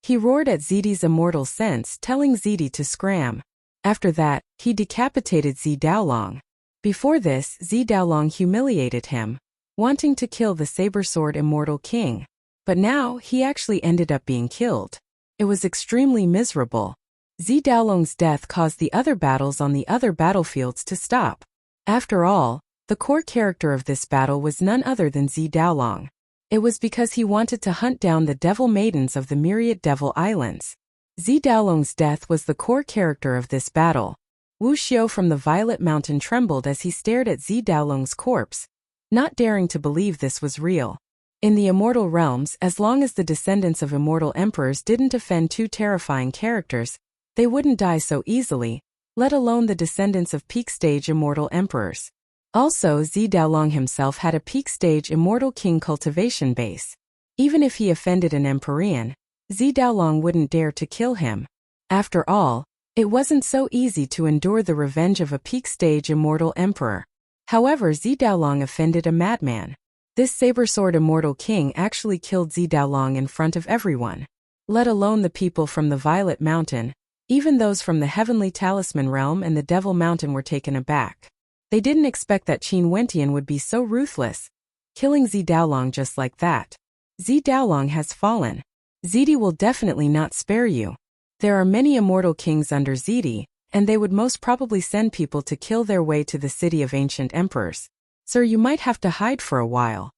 He roared at Ziti's immortal sense, telling Ziti to scram. After that, he decapitated Zi Daolong. Before this, Zi Daolong humiliated him, wanting to kill the saber-sword immortal king. But now, he actually ended up being killed. It was extremely miserable. Zi Daolong's death caused the other battles on the other battlefields to stop. After all, the core character of this battle was none other than Zi Daolong. It was because he wanted to hunt down the devil maidens of the myriad devil islands. Zi Daolong's death was the core character of this battle. Wu Xiu from the Violet Mountain trembled as he stared at Zi Daolong's corpse, not daring to believe this was real. In the immortal realms, as long as the descendants of immortal emperors didn't offend two terrifying characters, they wouldn't die so easily, let alone the descendants of peak-stage immortal emperors. Also, Zi Daolong himself had a peak-stage immortal king cultivation base. Even if he offended an Empyrean, Zi Daolong wouldn't dare to kill him. After all, it wasn't so easy to endure the revenge of a peak-stage immortal emperor. However, Zi Daolong offended a madman. This saber-sword immortal king actually killed Zi Daolong in front of everyone. Let alone the people from the Violet Mountain, even those from the Heavenly Talisman Realm and the Devil Mountain were taken aback. They didn't expect that Qin Wentian would be so ruthless, killing Zi Daolong just like that. Zi Daolong has fallen. Ziti will definitely not spare you. There are many immortal kings under Ziti, and they would most probably send people to kill their way to the city of ancient emperors. Sir, you might have to hide for a while.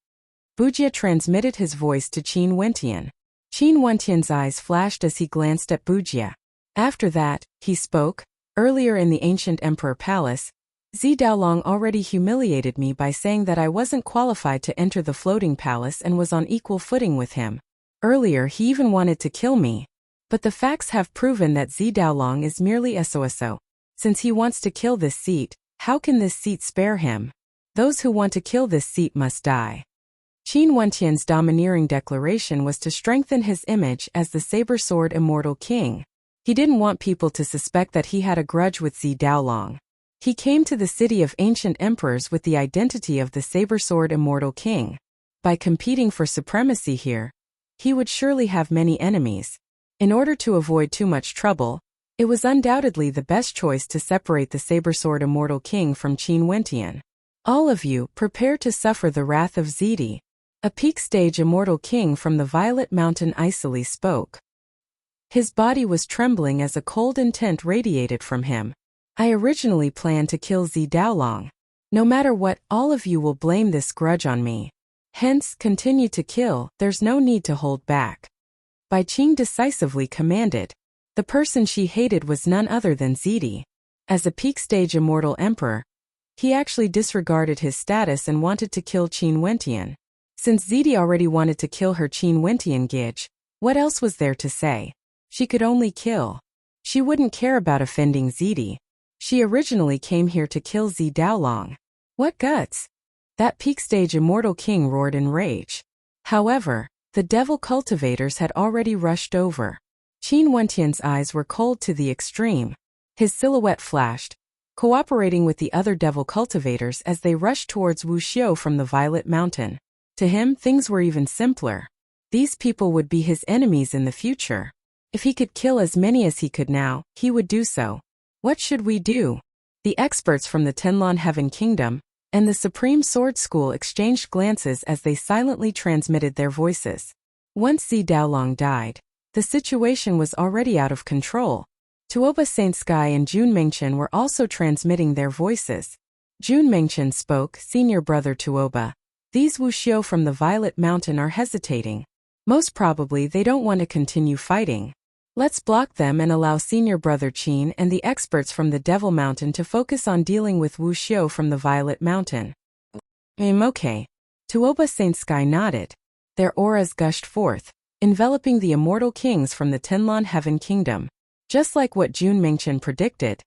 Bujia transmitted his voice to Qin Wentian. Qin Wentian's eyes flashed as he glanced at Bujia. After that, he spoke. Earlier in the ancient emperor palace, Zi Daolong already humiliated me by saying that I wasn't qualified to enter the floating palace and was on equal footing with him. Earlier he even wanted to kill me. But the facts have proven that Zi Daolong is merely SOSO. Since he wants to kill this seat, how can this seat spare him? Those who want to kill this seat must die. Qin Wentian's domineering declaration was to strengthen his image as the saber-sword immortal king. He didn't want people to suspect that he had a grudge with Zi Daolong. He came to the city of ancient emperors with the identity of the saber-sword immortal king. By competing for supremacy here, he would surely have many enemies. In order to avoid too much trouble, it was undoubtedly the best choice to separate the saber-sword immortal king from Qin Wentian. All of you, prepare to suffer the wrath of Ziti. A peak-stage immortal king from the Violet Mountain icily spoke. His body was trembling as a cold intent radiated from him. I originally planned to kill Zi Daolong. No matter what, all of you will blame this grudge on me. Hence, continue to kill, there's no need to hold back. Bai Qing decisively commanded. The person she hated was none other than Zidi. As a peak-stage immortal emperor, he actually disregarded his status and wanted to kill Qin Wentian. Since Zidi already wanted to kill her Qin Wentian Gij, what else was there to say? She could only kill. She wouldn't care about offending Zidi. She originally came here to kill Zi Daolong. What guts! That peak-stage immortal king roared in rage. However, the devil cultivators had already rushed over. Qin Wentian's eyes were cold to the extreme. His silhouette flashed, cooperating with the other devil cultivators as they rushed towards Wu Xiu from the Violet Mountain. To him, things were even simpler. These people would be his enemies in the future. If he could kill as many as he could now, he would do so. What should we do? The experts from the Tenlon Heaven Kingdom and the Supreme Sword School exchanged glances as they silently transmitted their voices. Once Zi Daolong died, the situation was already out of control. Tuoba Saint Sky and Jun Mengchen were also transmitting their voices. Jun Mengchen spoke, "Senior brother Tuoba, these Wuxiu from the Violet Mountain are hesitating. Most probably they don't want to continue fighting. Let's block them and allow senior brother Qin and the experts from the Devil Mountain to focus on dealing with Wuxiu from the Violet Mountain." Okay. Tuoba Saint Sky nodded. Their auras gushed forth, enveloping the immortal kings from the Tenlon Heaven Kingdom. Just like what Jun Mengchen predicted,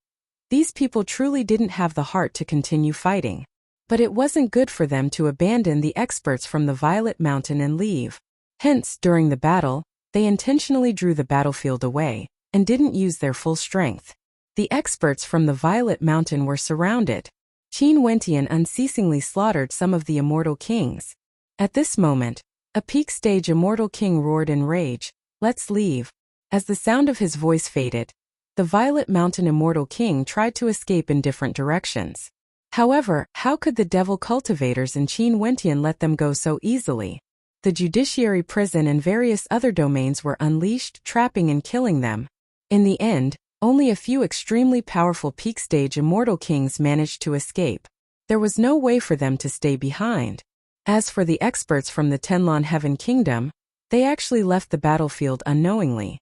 these people truly didn't have the heart to continue fighting. But it wasn't good for them to abandon the experts from the Violet Mountain and leave. Hence, during the battle, they intentionally drew the battlefield away and didn't use their full strength. The experts from the Violet Mountain were surrounded. Qin Wentian unceasingly slaughtered some of the immortal kings. At this moment, a peak-stage immortal king roared in rage, "Let's leave." As the sound of his voice faded, the Violet Mountain Immortal King tried to escape in different directions. However, how could the devil cultivators and Qin Wentian let them go so easily? The judiciary prison and various other domains were unleashed, trapping and killing them. In the end, only a few extremely powerful peak-stage immortal kings managed to escape. There was no way for them to stay behind. As for the experts from the Tenlon Heaven Kingdom, they actually left the battlefield unknowingly.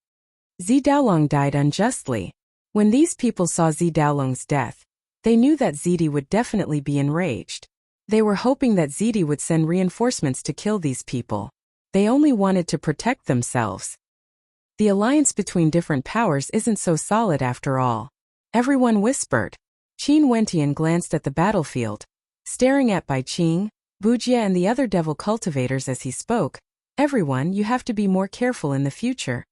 Zi Daolong died unjustly. When these people saw Zi Daolong's death, they knew that Zidi would definitely be enraged. They were hoping that Zidi would send reinforcements to kill these people. They only wanted to protect themselves. The alliance between different powers isn't so solid after all. Everyone whispered. Qin Wentian glanced at the battlefield, staring at Bai Qing, Bujia and the other devil cultivators as he spoke. "Everyone, you have to be more careful in the future.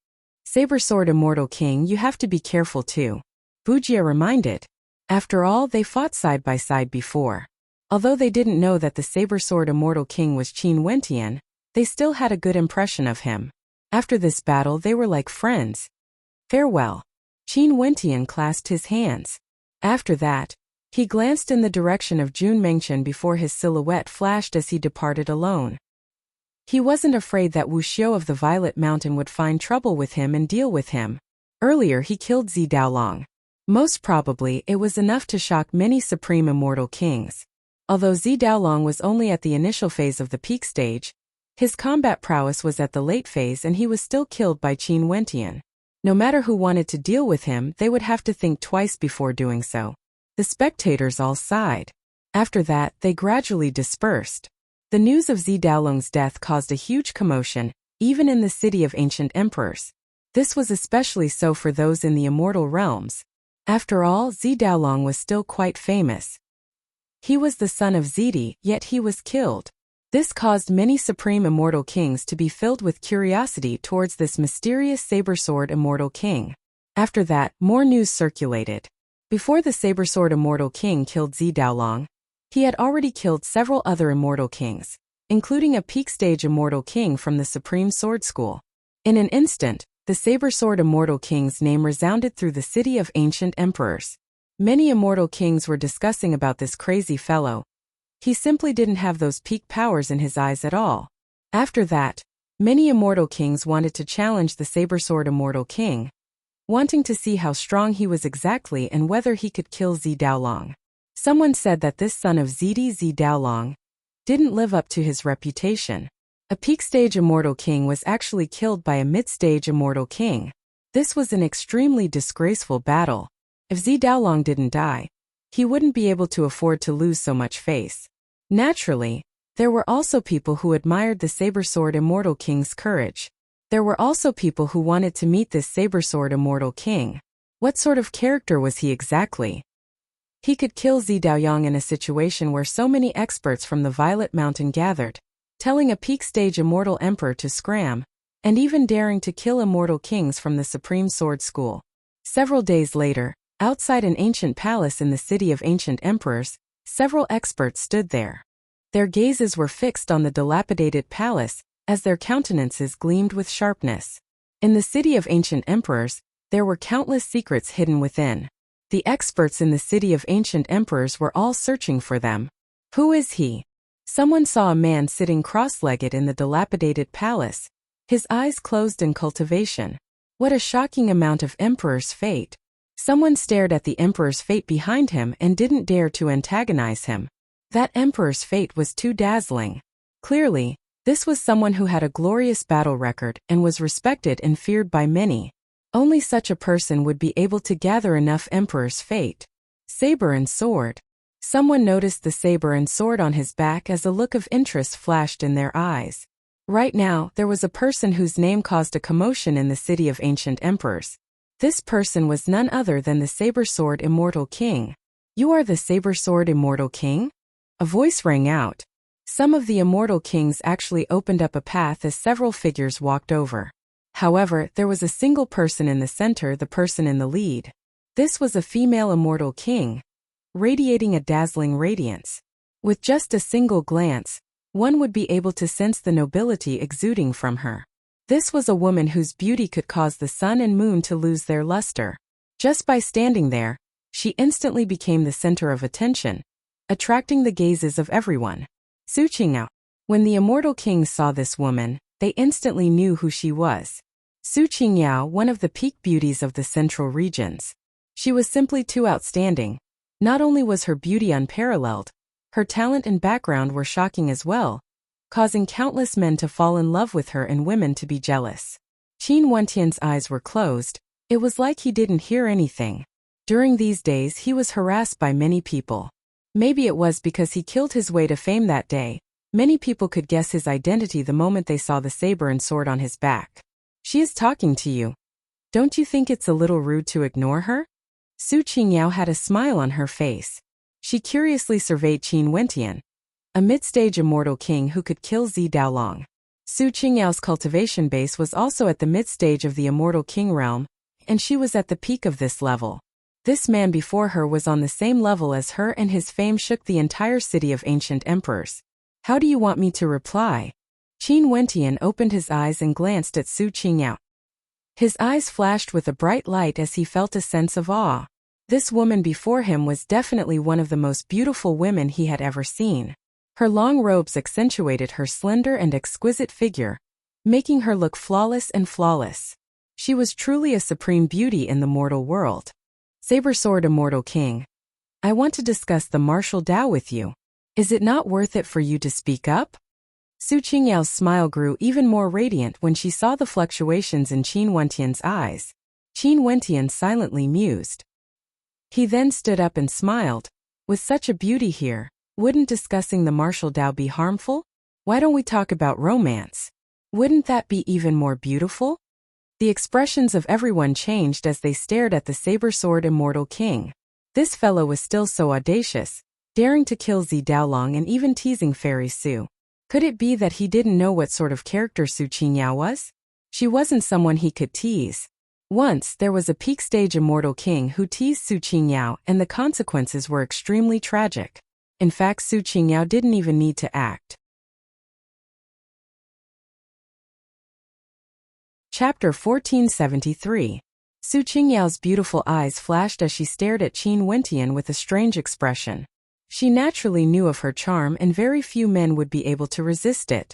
Saber Sword Immortal King, you have to be careful too," Bujia reminded. After all, they fought side by side before. Although they didn't know that the Saber Sword Immortal King was Qin Wentian, they still had a good impression of him. After this battle, they were like friends. "Farewell." Qin Wentian clasped his hands. After that, he glanced in the direction of Jun Mengchen before his silhouette flashed as he departed alone. He wasn't afraid that Wu Xiu of the Violet Mountain would find trouble with him and deal with him. Earlier he killed Zi Daolong. Most probably it was enough to shock many supreme immortal kings. Although Zi Daolong was only at the initial phase of the peak stage, his combat prowess was at the late phase and he was still killed by Qin Wentian. No matter who wanted to deal with him, they would have to think twice before doing so. The spectators all sighed. After that, they gradually dispersed. The news of Zi Daolong's death caused a huge commotion, even in the city of ancient emperors. This was especially so for those in the immortal realms. After all, Zi Daolong was still quite famous. He was the son of Zidi, yet he was killed. This caused many supreme immortal kings to be filled with curiosity towards this mysterious saber sword immortal king. After that, more news circulated. Before the saber sword immortal king killed Zi Daolong, he had already killed several other immortal kings, including a peak-stage immortal king from the Supreme Sword School. In an instant, the Saber Sword Immortal King's name resounded through the city of ancient emperors. Many immortal kings were discussing about this crazy fellow. He simply didn't have those peak powers in his eyes at all. After that, Many immortal kings wanted to challenge the saber-sword immortal king, wanting to see how strong he was exactly and whether he could kill Zi Daolong. Someone said that this son of Zi Daolong didn't live up to his reputation. A peak-stage immortal king was actually killed by a mid-stage immortal king. This was an extremely disgraceful battle. If Zi Daolong didn't die, he wouldn't be able to afford to lose so much face. Naturally, there were also people who admired the saber-sword immortal king's courage. There were also people who wanted to meet this saber-sword immortal king. What sort of character was he exactly? He could kill Zi Daoyang in a situation where so many experts from the Violet Mountain gathered, telling a peak-stage immortal emperor to scram, and even daring to kill immortal kings from the Supreme Sword School. Several days later, outside an ancient palace in the city of ancient emperors, several experts stood there. Their gazes were fixed on the dilapidated palace, as their countenances gleamed with sharpness. In the city of ancient emperors, there were countless secrets hidden within. The experts in the city of ancient emperors were all searching for them. Who is he? Someone saw a man sitting cross-legged in the dilapidated palace, his eyes closed in cultivation. What a shocking amount of emperor's fate. Someone stared at the emperor's fate behind him and didn't dare to antagonize him. That emperor's fate was too dazzling. Clearly, this was someone who had a glorious battle record and was respected and feared by many. Only such a person would be able to gather enough emperor's fate. Saber and sword. Someone noticed the saber and sword on his back as a look of interest flashed in their eyes. Right now, there was a person whose name caused a commotion in the city of ancient emperors. This person was none other than the saber-sword immortal king. You are the saber-sword immortal king? A voice rang out. Some of the immortal kings actually opened up a path as several figures walked over. However, there was a single person in the center, the person in the lead. This was a female immortal king, radiating a dazzling radiance. With just a single glance, one would be able to sense the nobility exuding from her. This was a woman whose beauty could cause the sun and moon to lose their luster. Just by standing there, she instantly became the center of attention, attracting the gazes of everyone. Su Qingao. When the immortal kings saw this woman, they instantly knew who she was. Su Qingao, one of the peak beauties of the central regions. She was simply too outstanding. Not only was her beauty unparalleled, her talent and background were shocking as well, causing countless men to fall in love with her and women to be jealous. Qin Wentian's eyes were closed. It was like he didn't hear anything. During these days he was harassed by many people. Maybe it was because he killed his way to fame that day. Many people could guess his identity the moment they saw the saber and sword on his back. She is talking to you. Don't you think it's a little rude to ignore her? Su Qingyao had a smile on her face. She curiously surveyed Qin Wentian, a mid-stage immortal king who could kill Zi Daolong. Su Qingyao's cultivation base was also at the mid-stage of the immortal king realm, and she was at the peak of this level. This man before her was on the same level as her, and his fame shook the entire city of ancient emperors. How do you want me to reply? Qin Wentian opened his eyes and glanced at Su Qingyao. His eyes flashed with a bright light as he felt a sense of awe. This woman before him was definitely one of the most beautiful women he had ever seen. Her long robes accentuated her slender and exquisite figure, making her look flawless and flawless. She was truly a supreme beauty in the mortal world. Saber-sword immortal king. I want to discuss the martial Tao with you. Is it not worth it for you to speak up? Su Qingyao's smile grew even more radiant when she saw the fluctuations in Qin Wentian's eyes. Qin Wentian silently mused. He then stood up and smiled. With such a beauty here, wouldn't discussing the martial Tao be harmful? Why don't we talk about romance? Wouldn't that be even more beautiful? The expressions of everyone changed as they stared at the saber-sword immortal king. This fellow was still so audacious, daring to kill Zi Daolong and even teasing Fairy Su. Could it be that he didn't know what sort of character Su Qingyao was? She wasn't someone he could tease. Once, there was a peak-stage immortal king who teased Su Qingyao, and the consequences were extremely tragic. In fact, Su Qingyao didn't even need to act. Chapter 1473. Su Qingyao's beautiful eyes flashed as she stared at Qin Wentian with a strange expression. She naturally knew of her charm, and very few men would be able to resist it.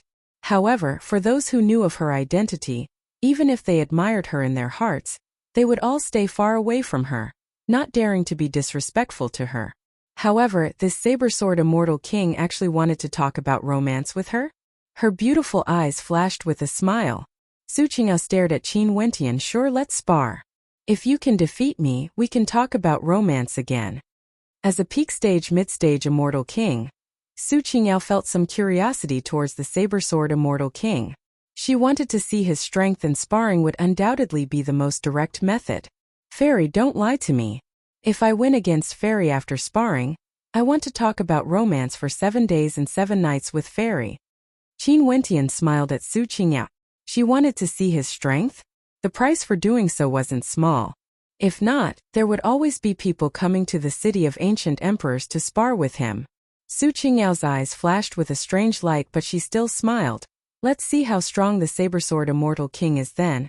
However, for those who knew of her identity, even if they admired her in their hearts, they would all stay far away from her, not daring to be disrespectful to her. However, this saber-sword immortal king actually wanted to talk about romance with her. Her beautiful eyes flashed with a smile. Su Qingao stared at Qin Wentian. Sure, let's spar. If you can defeat me, we can talk about romance again. As a peak stage mid-stage immortal king, Su Qingao felt some curiosity towards the saber-sword immortal king. She wanted to see his strength, and sparring would undoubtedly be the most direct method. Fairy, don't lie to me. If I win against Fairy after sparring, I want to talk about romance for 7 days and 7 nights with Fairy. Qin Wentian smiled at Su Qingao. She wanted to see his strength? The price for doing so wasn't small. If not, there would always be people coming to the city of ancient emperors to spar with him. Su Qingyao's eyes flashed with a strange light, but she still smiled. Let's see how strong the saber-sword immortal king is then.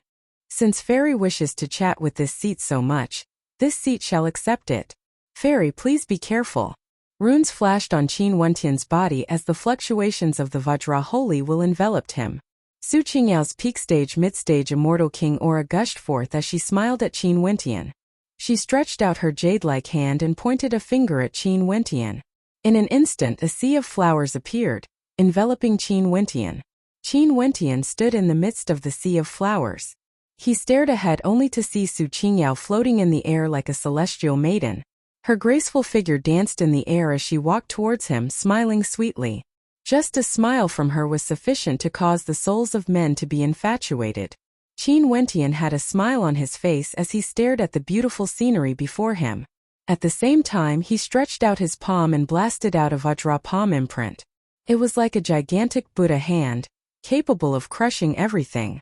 Since Fairy wishes to chat with this seat so much, this seat shall accept it. Fairy, please be careful. Runes flashed on Qin Wentian's body as the fluctuations of the Vajra Holy will enveloped him. Su Qingyao's peak stage mid-stage immortal king aura gushed forth as she smiled at Qin Wentian. She stretched out her jade-like hand and pointed a finger at Qin Wentian. In an instant, a sea of flowers appeared, enveloping Qin Wentian. Qin Wentian stood in the midst of the sea of flowers. He stared ahead only to see Su Qingyao floating in the air like a celestial maiden. Her graceful figure danced in the air as she walked towards him, smiling sweetly. Just a smile from her was sufficient to cause the souls of men to be infatuated. Qin Wentian had a smile on his face as he stared at the beautiful scenery before him. At the same time, he stretched out his palm and blasted out a Vajra palm imprint. It was like a gigantic Buddha hand, capable of crushing everything.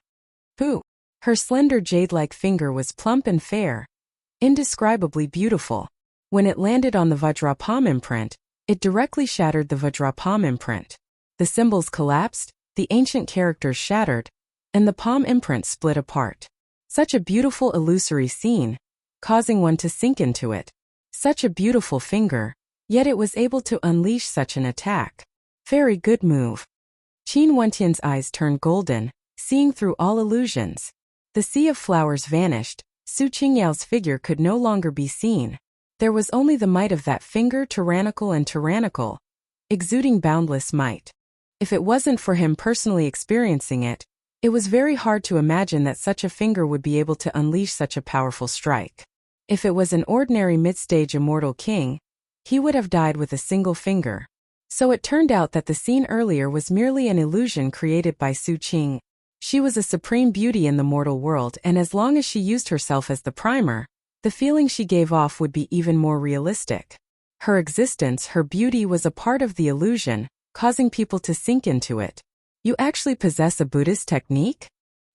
Pooh! Her slender jade-like finger was plump and fair, indescribably beautiful. When it landed on the Vajra palm imprint, it directly shattered the Vajra palm imprint. The symbols collapsed, the ancient characters shattered, and the palm imprint split apart. Such a beautiful illusory scene, causing one to sink into it. Such a beautiful finger, yet it was able to unleash such an attack. Very good move. Qin Wentian's eyes turned golden, seeing through all illusions. The sea of flowers vanished. Su Qingyao's figure could no longer be seen. There was only the might of that finger, tyrannical and tyrannical, exuding boundless might. If it wasn't for him personally experiencing it, it was very hard to imagine that such a finger would be able to unleash such a powerful strike. If it was an ordinary mid-stage immortal king, he would have died with a single finger. So it turned out that the scene earlier was merely an illusion created by Su Qing. She was a supreme beauty in the mortal world, and as long as she used herself as the primer, the feeling she gave off would be even more realistic. Her existence, her beauty was a part of the illusion, causing people to sink into it. You actually possess a Buddhist technique?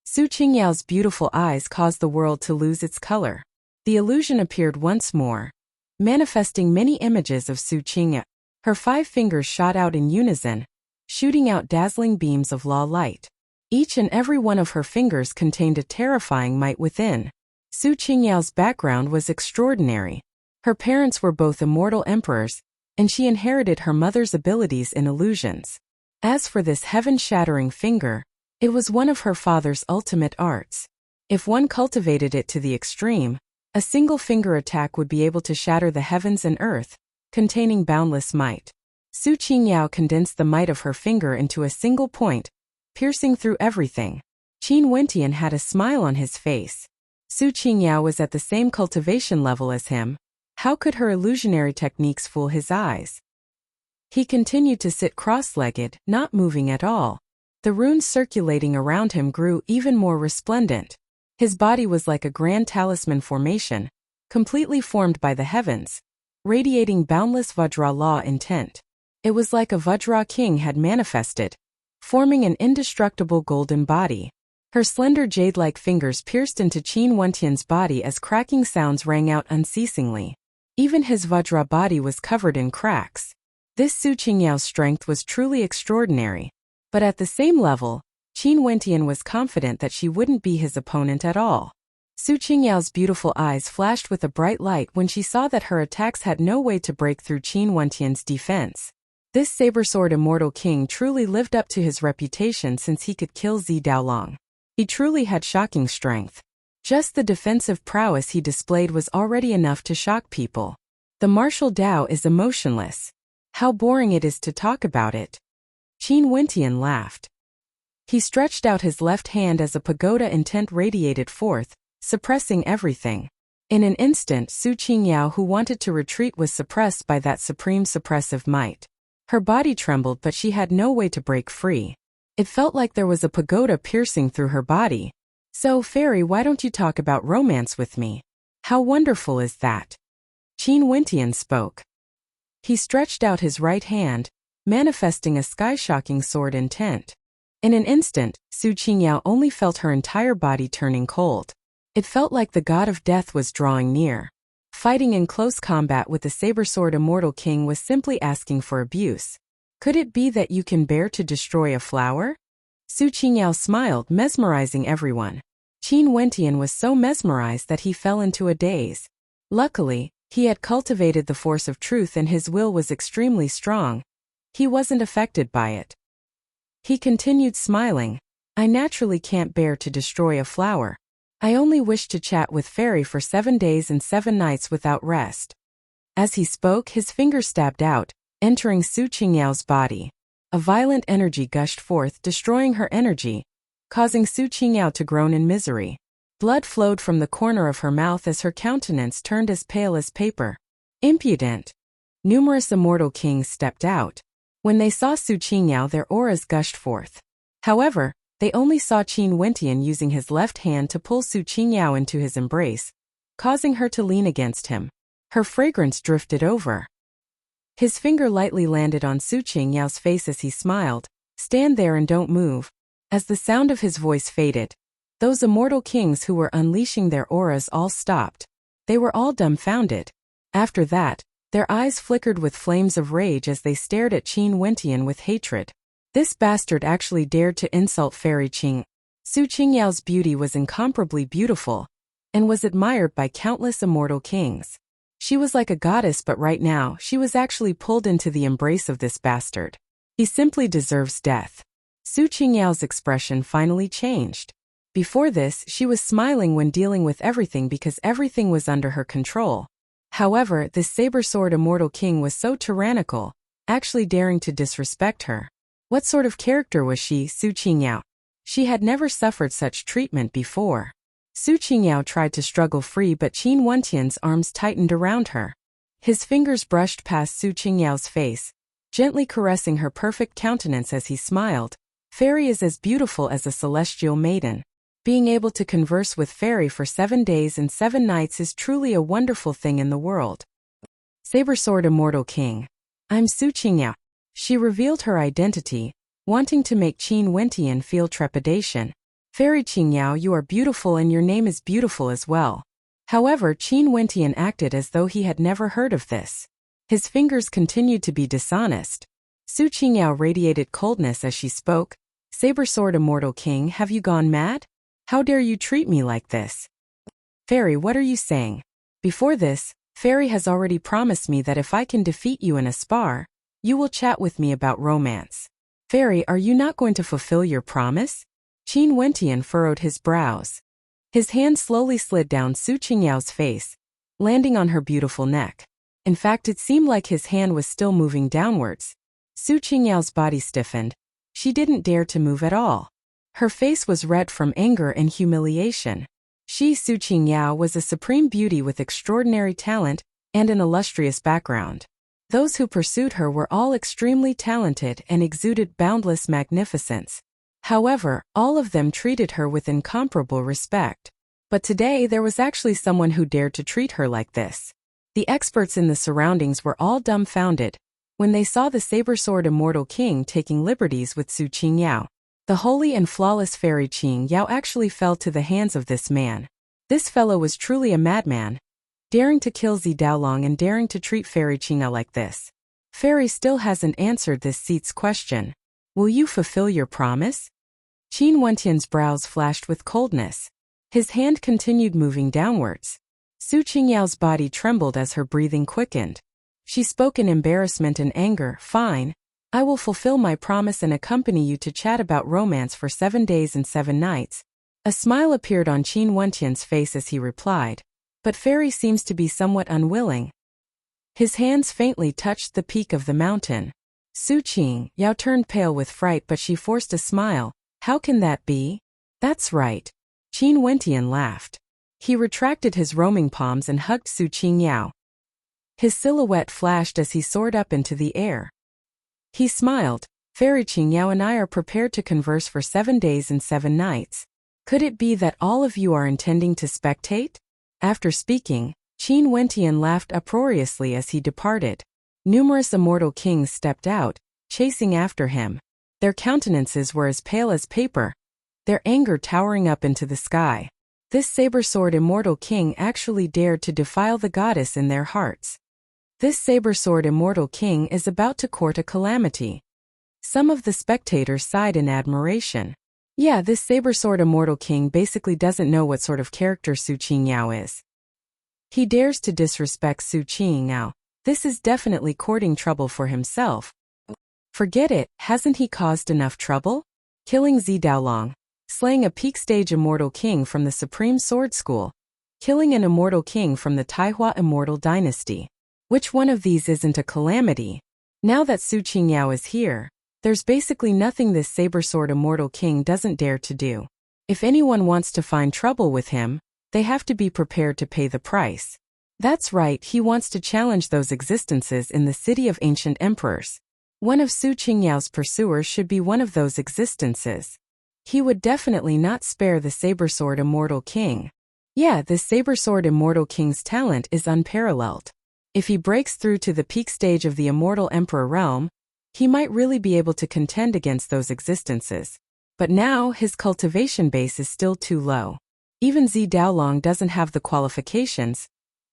Su Qingyao's beautiful eyes caused the world to lose its color. The illusion appeared once more, manifesting many images of Su Qingyao. Her 5 fingers shot out in unison, shooting out dazzling beams of law light. Each and every one of her fingers contained a terrifying might within. Su Qingyao's background was extraordinary. Her parents were both immortal emperors, and she inherited her mother's abilities in illusions. As for this heaven-shattering finger, it was one of her father's ultimate arts. If one cultivated it to the extreme, a single finger attack would be able to shatter the heavens and earth, containing boundless might. Su Qingyao condensed the might of her finger into a single point, piercing through everything. Qin Wentian had a smile on his face. Su Qingyao was at the same cultivation level as him. How could her illusionary techniques fool his eyes? He continued to sit cross-legged, not moving at all. The runes circulating around him grew even more resplendent. His body was like a grand talisman formation, completely formed by the heavens, radiating boundless Vajra law intent. It was like a Vajra king had manifested, forming an indestructible golden body. Her slender jade-like fingers pierced into Qin Wentian's body as cracking sounds rang out unceasingly. Even his Vajra body was covered in cracks. This Su Qingyao's strength was truly extraordinary. But at the same level, Qin Wentian was confident that she wouldn't be his opponent at all. Su Qingyao's beautiful eyes flashed with a bright light when she saw that her attacks had no way to break through Qin Wentian's defense. This saber-sword immortal king truly lived up to his reputation since he could kill Zi Daolong. He truly had shocking strength. Just the defensive prowess he displayed was already enough to shock people. The martial Dao is emotionless. How boring it is to talk about it. Qin Wentian laughed. He stretched out his left hand as a pagoda intent radiated forth, suppressing everything. In an instant, Su Qingyao, who wanted to retreat, was suppressed by that supreme suppressive might. Her body trembled, but she had no way to break free. It felt like there was a pagoda piercing through her body. So, Fairy, why don't you talk about romance with me? How wonderful is that? Qin Wentian spoke. He stretched out his right hand, manifesting a sky-shocking sword intent. In an instant, Su Qingyao only felt her entire body turning cold. It felt like the god of death was drawing near. Fighting in close combat with the saber-sword immortal king was simply asking for abuse. Could it be that you can bear to destroy a flower? Su Qingyao smiled, mesmerizing everyone. Qin Wentian was so mesmerized that he fell into a daze. Luckily, he had cultivated the force of truth and his will was extremely strong. He wasn't affected by it. He continued smiling. I naturally can't bear to destroy a flower. I only wish to chat with Fairy for 7 days and 7 nights without rest. As he spoke, his finger stabbed out, entering Su Qingyao's body. A violent energy gushed forth, destroying her energy, causing Su Qingyao to groan in misery. Blood flowed from the corner of her mouth as her countenance turned as pale as paper. Impudent! Numerous immortal kings stepped out. When they saw Su Qingyao, their auras gushed forth. However, they only saw Qin Wentian using his left hand to pull Su Qingyao into his embrace, causing her to lean against him. Her fragrance drifted over. His finger lightly landed on Su Qingyao's face as he smiled. Stand there and don't move. As the sound of his voice faded, those immortal kings who were unleashing their auras all stopped. They were all dumbfounded. After that, their eyes flickered with flames of rage as they stared at Qin Wentian with hatred. This bastard actually dared to insult Fairy Qing. Su Qingyao's beauty was incomparably beautiful, and was admired by countless immortal kings. She was like a goddess, but right now, she was actually pulled into the embrace of this bastard. He simply deserves death. Su Qingyao's expression finally changed. Before this, she was smiling when dealing with everything because everything was under her control. However, this saber-sword immortal king was so tyrannical, actually daring to disrespect her. What sort of character was she, Su Qingyao? She had never suffered such treatment before. Su Qingyao tried to struggle free, but Qin Wentian's arms tightened around her. His fingers brushed past Su Qingyao's face, gently caressing her perfect countenance as he smiled. Fairy is as beautiful as a celestial maiden. Being able to converse with Fairy for 7 days and 7 nights is truly a wonderful thing in the world. Saber-sword immortal king. I'm Su Qingyao. She revealed her identity, wanting to make Qin Wentian feel trepidation. Fairy Qingyao, you are beautiful and your name is beautiful as well. However, Qin Wentian acted as though he had never heard of this. His fingers continued to be dishonest. Su Qingyao radiated coldness as she spoke. Saber-sword immortal king, have you gone mad? How dare you treat me like this? Fairy, what are you saying? Before this, Fairy has already promised me that if I can defeat you in a spar, you will chat with me about romance. Fairy, are you not going to fulfill your promise? Qin Wentian furrowed his brows. His hand slowly slid down Su Qingyao's face, landing on her beautiful neck. In fact, it seemed like his hand was still moving downwards. Su Qingyao's body stiffened. She didn't dare to move at all. Her face was red from anger and humiliation. She, Su Qingyao, was a supreme beauty with extraordinary talent and an illustrious background. Those who pursued her were all extremely talented and exuded boundless magnificence. However, all of them treated her with incomparable respect. But today there was actually someone who dared to treat her like this. The experts in the surroundings were all dumbfounded when they saw the saber-sword immortal king taking liberties with Su Qingyao. The holy and flawless Fairy Qingyao actually fell to the hands of this man. This fellow was truly a madman, daring to kill Zi Daolong and daring to treat Fairy Qingyao like this. Fairy still hasn't answered this seat's question. Will you fulfill your promise? Qin Wentian's brows flashed with coldness. His hand continued moving downwards. Su Qingyao's body trembled as her breathing quickened. She spoke in embarrassment and anger. Fine, I will fulfill my promise and accompany you to chat about romance for 7 days and 7 nights. A smile appeared on Qin Wentian's face as he replied, but Fairy seems to be somewhat unwilling. His hands faintly touched the peak of the mountain. Su Qingyao turned pale with fright, but she forced a smile. How can that be? That's right. Qin Wentian laughed. He retracted his roaming palms and hugged Su Qingyao. His silhouette flashed as he soared up into the air. He smiled. Fairy Qingyao and I are prepared to converse for 7 days and 7 nights. Could it be that all of you are intending to spectate? After speaking, Qin Wentian laughed uproariously as he departed. Numerous immortal kings stepped out, chasing after him. Their countenances were as pale as paper, their anger towering up into the sky. This saber-sword immortal king actually dared to defile the goddess in their hearts. This saber-sword immortal king is about to court a calamity. Some of the spectators sighed in admiration. Yeah, this saber-sword immortal king basically doesn't know what sort of character Su Qingyao is. He dares to disrespect Su Qingyao. This is definitely courting trouble for himself. Forget it, hasn't he caused enough trouble? Killing Zi Daolong, slaying a peak-stage immortal king from the Supreme Sword School, killing an immortal king from the Taihua Immortal Dynasty. Which one of these isn't a calamity? Now that Su Qingyao is here, there's basically nothing this saber-sword immortal king doesn't dare to do. If anyone wants to find trouble with him, they have to be prepared to pay the price. That's right, he wants to challenge those existences in the city of ancient emperors. One of Su Qingyao's pursuers should be one of those existences. He would definitely not spare the saber-sword immortal king. Yeah, this saber-sword immortal king's talent is unparalleled. If he breaks through to the peak stage of the immortal emperor realm, he might really be able to contend against those existences. But now, his cultivation base is still too low. Even Zi Daolong doesn't have the qualifications.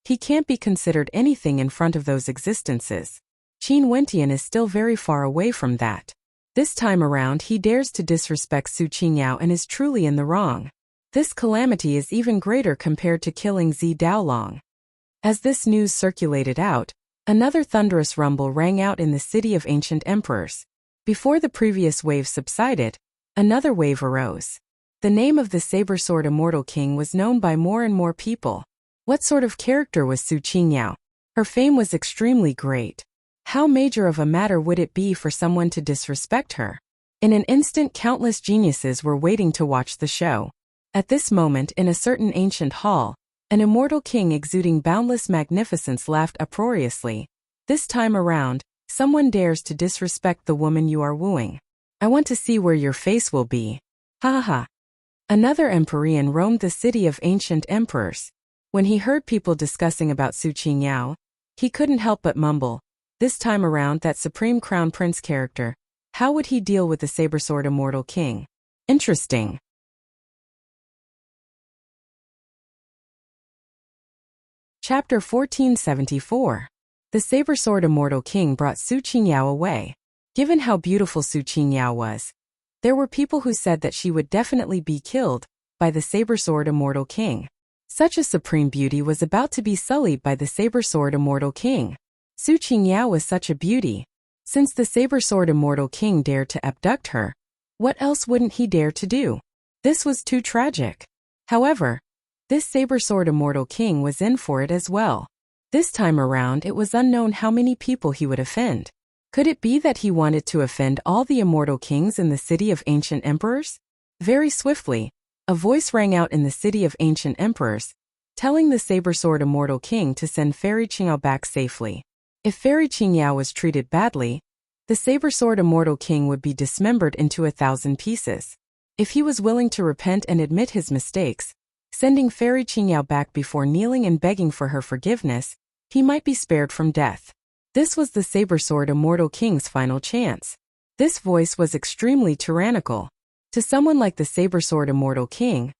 He can't be considered anything in front of those existences. Qin Wentian is still very far away from that. This time around he dares to disrespect Su Qingyao and is truly in the wrong. This calamity is even greater compared to killing Zi Daolong. As this news circulated out, another thunderous rumble rang out in the city of ancient emperors. Before the previous wave subsided, another wave arose. The name of the saber-sword immortal king was known by more and more people. What sort of character was Su Qingyao? Her fame was extremely great. How major of a matter would it be for someone to disrespect her? In an instant, countless geniuses were waiting to watch the show. At this moment, in a certain ancient hall, an immortal king exuding boundless magnificence laughed uproariously. This time around, someone dares to disrespect the woman you are wooing. I want to see where your face will be. Ha ha ha. Another Empyrean roamed the city of ancient emperors. When he heard people discussing about Su Qingyao, he couldn't help but mumble. This time around, that Supreme Crown Prince character. How would he deal with the saber-sword immortal king? Interesting. Chapter 1474. The saber-sword immortal king brought Su Qingyao away. Given how beautiful Su Qingyao was, there were people who said that she would definitely be killed by the saber-sword immortal king. Such a supreme beauty was about to be sullied by the saber-sword immortal king. Su Qingyao was such a beauty. Since the saber-sword immortal king dared to abduct her, what else wouldn't he dare to do? This was too tragic. However, this saber-sword immortal king was in for it as well. This time around it was unknown how many people he would offend. Could it be that he wanted to offend all the immortal kings in the city of ancient emperors? Very swiftly, a voice rang out in the city of ancient emperors, telling the saber-sword immortal king to send Fairy Qingyao back safely. If Fairy Qingyao was treated badly, the saber-sword immortal king would be dismembered into 1,000 pieces. If he was willing to repent and admit his mistakes, sending Fairy Qingyao back before kneeling and begging for her forgiveness, he might be spared from death. This was the saber-sword immortal king's final chance. This voice was extremely tyrannical. To someone like the saber-sword immortal king,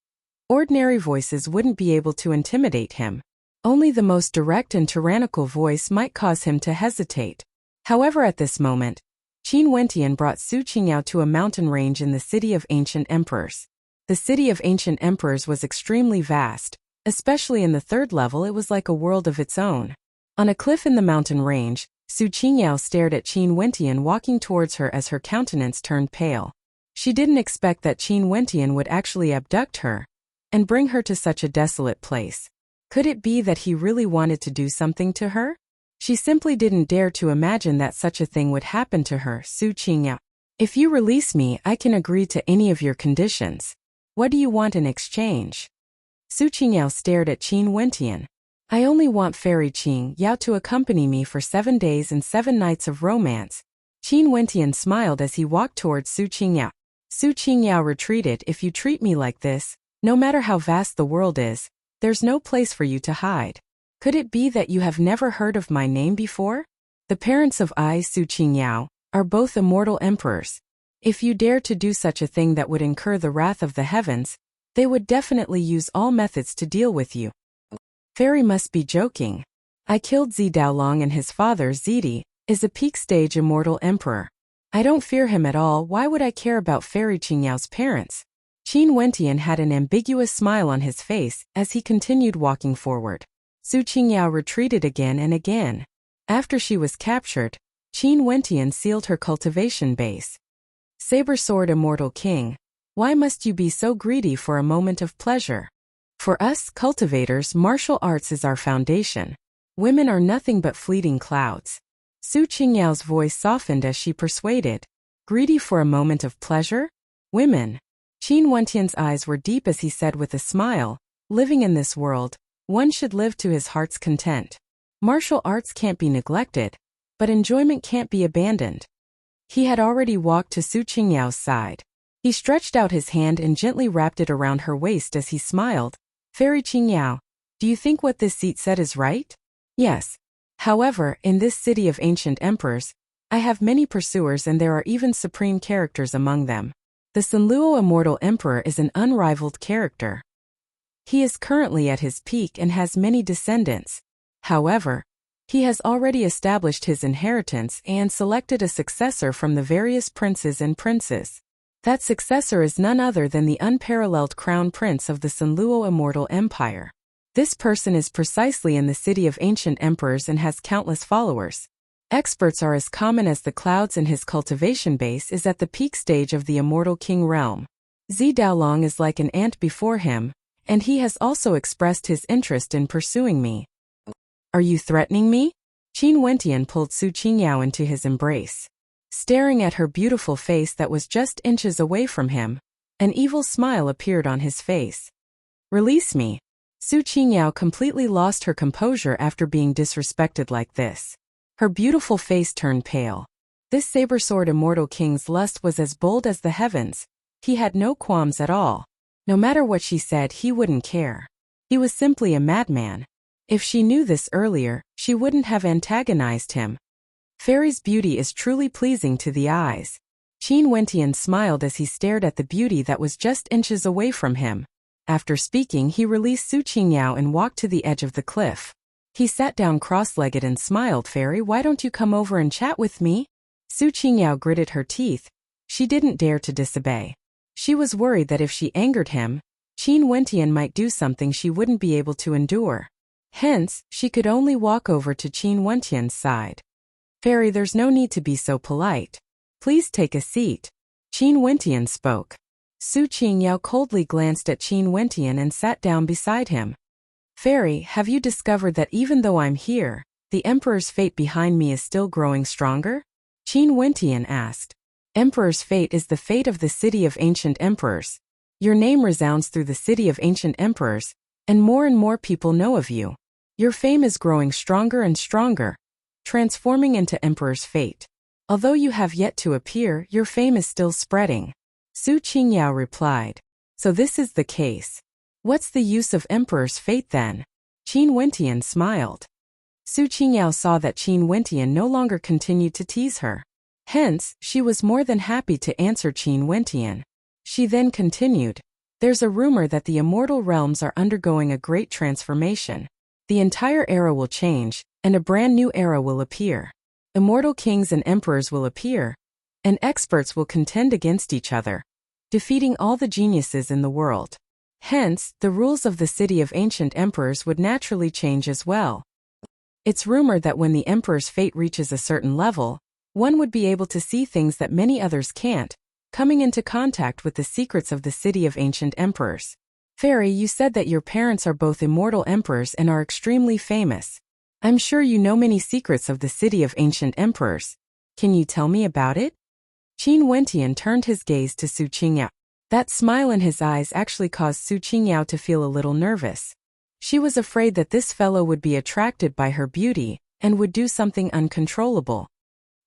ordinary voices wouldn't be able to intimidate him. Only the most direct and tyrannical voice might cause him to hesitate. However, at this moment, Qin Wentian brought Su Qingyao to a mountain range in the city of ancient emperors. The city of ancient emperors was extremely vast, especially in the 3rd level. It was like a world of its own. On a cliff in the mountain range, Su Qingyao stared at Qin Wentian walking towards her as her countenance turned pale. She didn't expect that Qin Wentian would actually abduct her and bring her to such a desolate place. Could it be that he really wanted to do something to her? She simply didn't dare to imagine that such a thing would happen to her. Su Qingyao, if you release me, I can agree to any of your conditions. What do you want in exchange? Su Qingyao stared at Qin Wentian. I only want Fairy Qingyao to accompany me for 7 days and 7 nights of romance. Qin Wentian smiled as he walked towards Su Qingyao. Su Qingyao retreated. If you treat me like this, no matter how vast the world is, there's no place for you to hide. Could it be that you have never heard of my name before? The parents of Su Qingyao are both immortal emperors. If you dare to do such a thing that would incur the wrath of the heavens, they would definitely use all methods to deal with you. Fairy must be joking. I killed Zi Daolong, and his father, Zidi, is a peak-stage immortal emperor. I don't fear him at all. Why would I care about Fairy Qingyao's parents? Qin Wentian had an ambiguous smile on his face as he continued walking forward. Su Qingyao retreated again and again. After she was captured, Qin Wentian sealed her cultivation base. Saber Sword Immortal King, why must you be so greedy for a moment of pleasure? For us cultivators, martial arts is our foundation. Women are nothing but fleeting clouds. Su Qingyao's voice softened as she persuaded. Greedy for a moment of pleasure? Women. Qin Wentian's eyes were deep as he said with a smile, living in this world, one should live to his heart's content. Martial arts can't be neglected, but enjoyment can't be abandoned. He had already walked to Su Qingyao's side. He stretched out his hand and gently wrapped it around her waist as he smiled. Fairy Qingyao, do you think what this seat said is right? Yes. However, in this city of ancient emperors, I have many pursuers, and there are even supreme characters among them. The Sunluo Immortal Emperor is an unrivaled character. He is currently at his peak and has many descendants. However, he has already established his inheritance and selected a successor from the various princes and princes. That successor is none other than the unparalleled crown prince of the Sunluo Immortal Empire. This person is precisely in the city of ancient emperors and has countless followers. Experts are as common as the clouds, and his cultivation base is at the peak stage of the Immortal King realm. Zi Daolong is like an ant before him, and he has also expressed his interest in pursuing me. Are you threatening me? Qin Wentian pulled Su Qingyao into his embrace. Staring at her beautiful face that was just inches away from him, an evil smile appeared on his face. Release me. Su Qingyao completely lost her composure after being disrespected like this. Her beautiful face turned pale. This saber-sword Immortal King's lust was as bold as the heavens. He had no qualms at all. No matter what she said, he wouldn't care. He was simply a madman. If she knew this earlier, she wouldn't have antagonized him. Fairy's beauty is truly pleasing to the eyes. Qin Wentian smiled as he stared at the beauty that was just inches away from him. After speaking, he released Su Qingyao and walked to the edge of the cliff. He sat down cross-legged and smiled. Fairy, why don't you come over and chat with me? Su Qingyao gritted her teeth. She didn't dare to disobey. She was worried that if she angered him, Qin Wentian might do something she wouldn't be able to endure. Hence, she could only walk over to Qin Wentian's side. Fairy, there's no need to be so polite. Please take a seat. Qin Wentian spoke. Su Qingyao coldly glanced at Qin Wentian and sat down beside him. Fairy, have you discovered that even though I'm here, the Emperor's fate behind me is still growing stronger? Qin Wentian asked. Emperor's fate is the fate of the city of ancient emperors. Your name resounds through the city of ancient emperors, and more people know of you. Your fame is growing stronger and stronger, transforming into Emperor's fate. Although you have yet to appear, your fame is still spreading. Su Qingyao replied. So this is the case. What's the use of Emperor's fate then? Qin Wentian smiled. Su Qingyao saw that Qin Wentian no longer continued to tease her. Hence, she was more than happy to answer Qin Wentian. She then continued. There's a rumor that the immortal realms are undergoing a great transformation. The entire era will change, and a brand new era will appear. Immortal kings and emperors will appear, and experts will contend against each other, defeating all the geniuses in the world. Hence, the rules of the city of ancient emperors would naturally change as well. It's rumored that when the emperor's fate reaches a certain level, one would be able to see things that many others can't, coming into contact with the secrets of the city of ancient emperors. Fairy, you said that your parents are both immortal emperors and are extremely famous. I'm sure you know many secrets of the city of ancient emperors. Can you tell me about it? Qin Wentian turned his gaze to Su Qingyao. That smile in his eyes actually caused Su Qingyao to feel a little nervous. She was afraid that this fellow would be attracted by her beauty and would do something uncontrollable.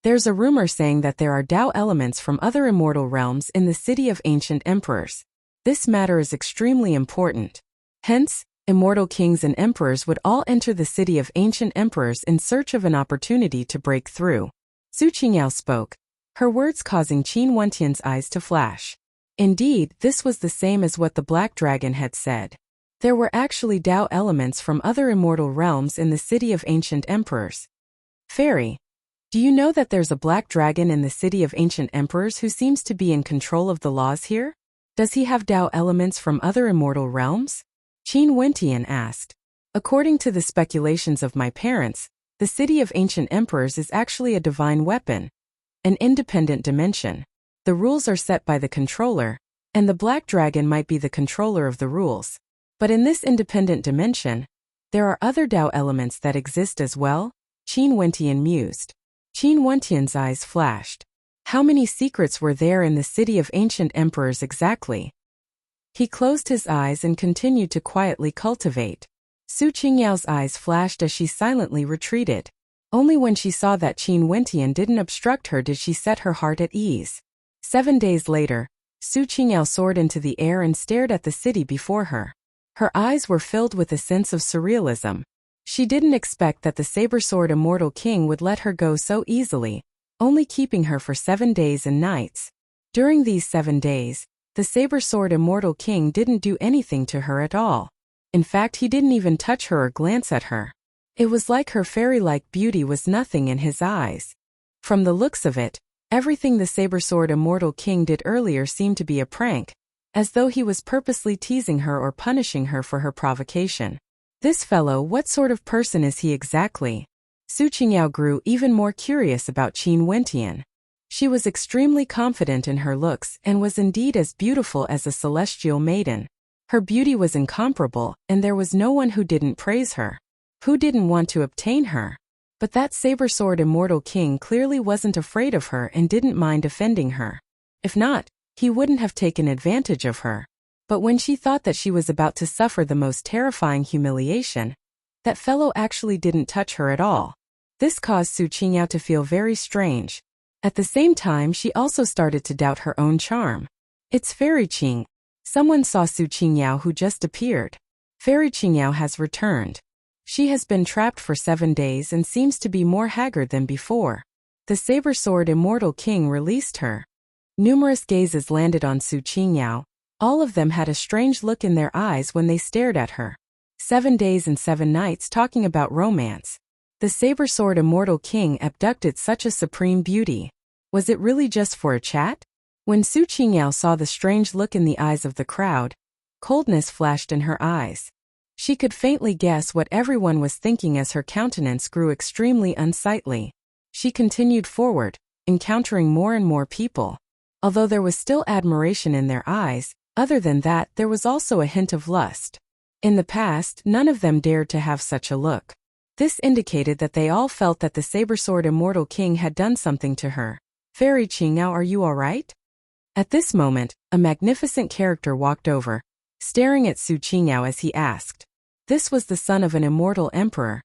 There's a rumor saying that there are Tao elements from other immortal realms in the city of ancient emperors. This matter is extremely important. Hence, immortal kings and emperors would all enter the city of ancient emperors in search of an opportunity to break through. Su Qingyao spoke, her words causing Qin Wentian's eyes to flash. Indeed, this was the same as what the Black Dragon had said. There were actually Tao elements from other immortal realms in the city of ancient emperors. Fairy, do you know that there's a Black Dragon in the city of ancient emperors who seems to be in control of the laws here? Does he have Tao elements from other immortal realms? Qin Wentian asked. According to the speculations of my parents, the city of ancient emperors is actually a divine weapon, an independent dimension. The rules are set by the controller, and the Black Dragon might be the controller of the rules. But in this independent dimension, there are other Tao elements that exist as well, Qin Wentian mused. Qin Wentian's eyes flashed. How many secrets were there in the city of ancient emperors exactly? He closed his eyes and continued to quietly cultivate. Su Qingyao's eyes flashed as she silently retreated. Only when she saw that Qin Wentian didn't obstruct her did she set her heart at ease. 7 days later, Su Qingyao soared into the air and stared at the city before her. Her eyes were filled with a sense of surrealism. She didn't expect that the saber-sword immortal king would let her go so easily, only keeping her for 7 days and nights. During these 7 days, the saber-sword immortal king didn't do anything to her at all. In fact, he didn't even touch her or glance at her. It was like her fairy-like beauty was nothing in his eyes. From the looks of it, everything the saber-sword immortal king did earlier seemed to be a prank, as though he was purposely teasing her or punishing her for her provocation. This fellow, what sort of person is he exactly? Su Qingyao grew even more curious about Qin Wentian. She was extremely confident in her looks and was indeed as beautiful as a celestial maiden. Her beauty was incomparable, and there was no one who didn't praise her. Who didn't want to obtain her? But that saber-sword immortal king clearly wasn't afraid of her and didn't mind offending her. If not, he wouldn't have taken advantage of her. But when she thought that she was about to suffer the most terrifying humiliation, that fellow actually didn't touch her at all. This caused Su Qingyao to feel very strange. At the same time, she also started to doubt her own charm. It's Fairy Qing. Someone saw Su Qingyao who just appeared. Fairy Qingyao has returned. She has been trapped for 7 days and seems to be more haggard than before. The saber-sword immortal king released her. Numerous gazes landed on Su Qingyao. All of them had a strange look in their eyes when they stared at her. 7 days and 7 nights talking about romance. The saber-sword immortal king abducted such a supreme beauty. Was it really just for a chat? When Su Qingyao saw the strange look in the eyes of the crowd, coldness flashed in her eyes. She could faintly guess what everyone was thinking as her countenance grew extremely unsightly. She continued forward, encountering more and more people. Although there was still admiration in their eyes, other than that there was also a hint of lust. In the past, none of them dared to have such a look. This indicated that they all felt that the saber-sword immortal king had done something to her. Fairy Qingyao, are you alright? At this moment, a magnificent character walked over, staring at Su Qingyao as he asked. This was the son of an immortal emperor.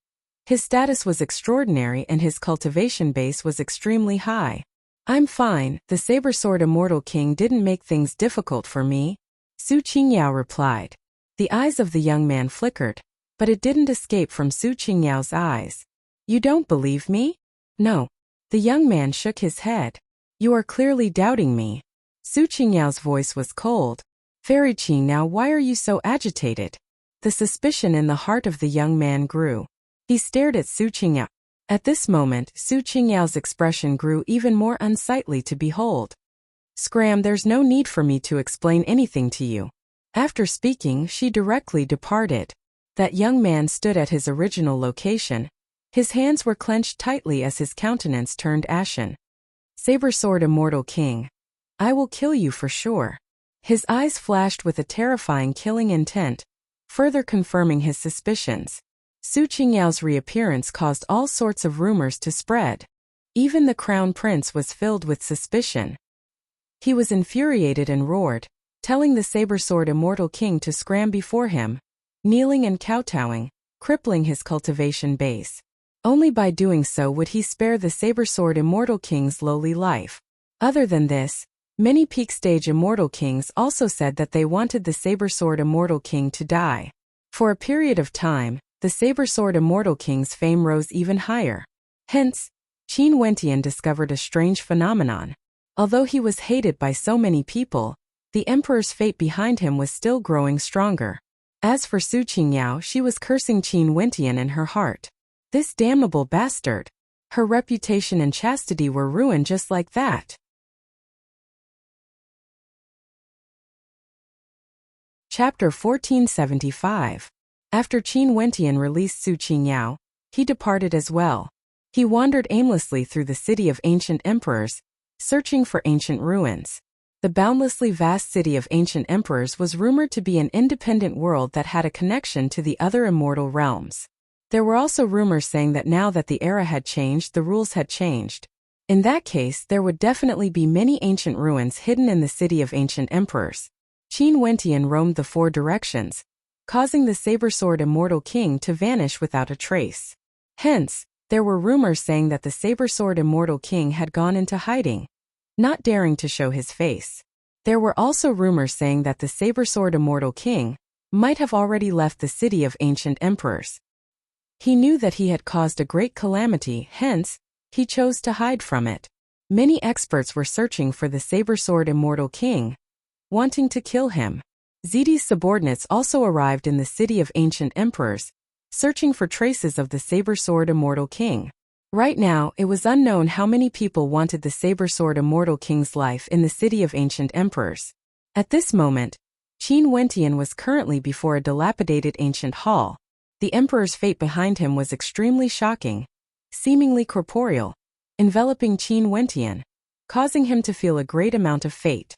His status was extraordinary and his cultivation base was extremely high. I'm fine, the saber-sword immortal king didn't make things difficult for me, Su Qingyao replied. The eyes of the young man flickered, but it didn't escape from Su Qingyao's eyes. You don't believe me? No. The young man shook his head. You are clearly doubting me. Su Qingyao's voice was cold. Fairy Qingyao, why are you so agitated? The suspicion in the heart of the young man grew. He stared at Su Qingyao. At this moment, Su Qingyao's expression grew even more unsightly to behold. Scram, there's no need for me to explain anything to you. After speaking, she directly departed. That young man stood at his original location. His hands were clenched tightly as his countenance turned ashen. "Saber sword immortal king. I will kill you for sure." His eyes flashed with a terrifying killing intent, further confirming his suspicions. Su Qingyao's reappearance caused all sorts of rumors to spread. Even the crown prince was filled with suspicion. He was infuriated and roared, telling the saber-sword immortal king to scram before him, kneeling and kowtowing, crippling his cultivation base. Only by doing so would he spare the saber-sword immortal king's lowly life. Other than this, many peak-stage immortal kings also said that they wanted the saber-sword immortal king to die. For a period of time, the saber-sword immortal king's fame rose even higher. Hence, Qin Wentian discovered a strange phenomenon. Although he was hated by so many people, the emperor's fate behind him was still growing stronger. As for Su Qingyao, she was cursing Qin Wentian in her heart. This damnable bastard! Her reputation and chastity were ruined just like that. Chapter 1475. After Qin Wentian released Su Qingyao, he departed as well. He wandered aimlessly through the city of ancient emperors, searching for ancient ruins. The boundlessly vast city of ancient emperors was rumored to be an independent world that had a connection to the other immortal realms. There were also rumors saying that now that the era had changed, the rules had changed. In that case, there would definitely be many ancient ruins hidden in the city of ancient emperors. Qin Wentian roamed the four directions, causing the saber-sword immortal king to vanish without a trace. Hence, there were rumors saying that the saber-sword immortal king had gone into hiding, not daring to show his face. There were also rumors saying that the saber-sword immortal king might have already left the city of ancient emperors. He knew that he had caused a great calamity, hence, he chose to hide from it. Many experts were searching for the saber-sword immortal king, wanting to kill him. Zidi's subordinates also arrived in the city of ancient emperors, searching for traces of the saber-sword immortal king. Right now, it was unknown how many people wanted the saber-sword immortal king's life in the city of ancient emperors. At this moment, Qin Wentian was currently before a dilapidated ancient hall. The emperor's fate behind him was extremely shocking, seemingly corporeal, enveloping Qin Wentian, causing him to feel a great amount of fate.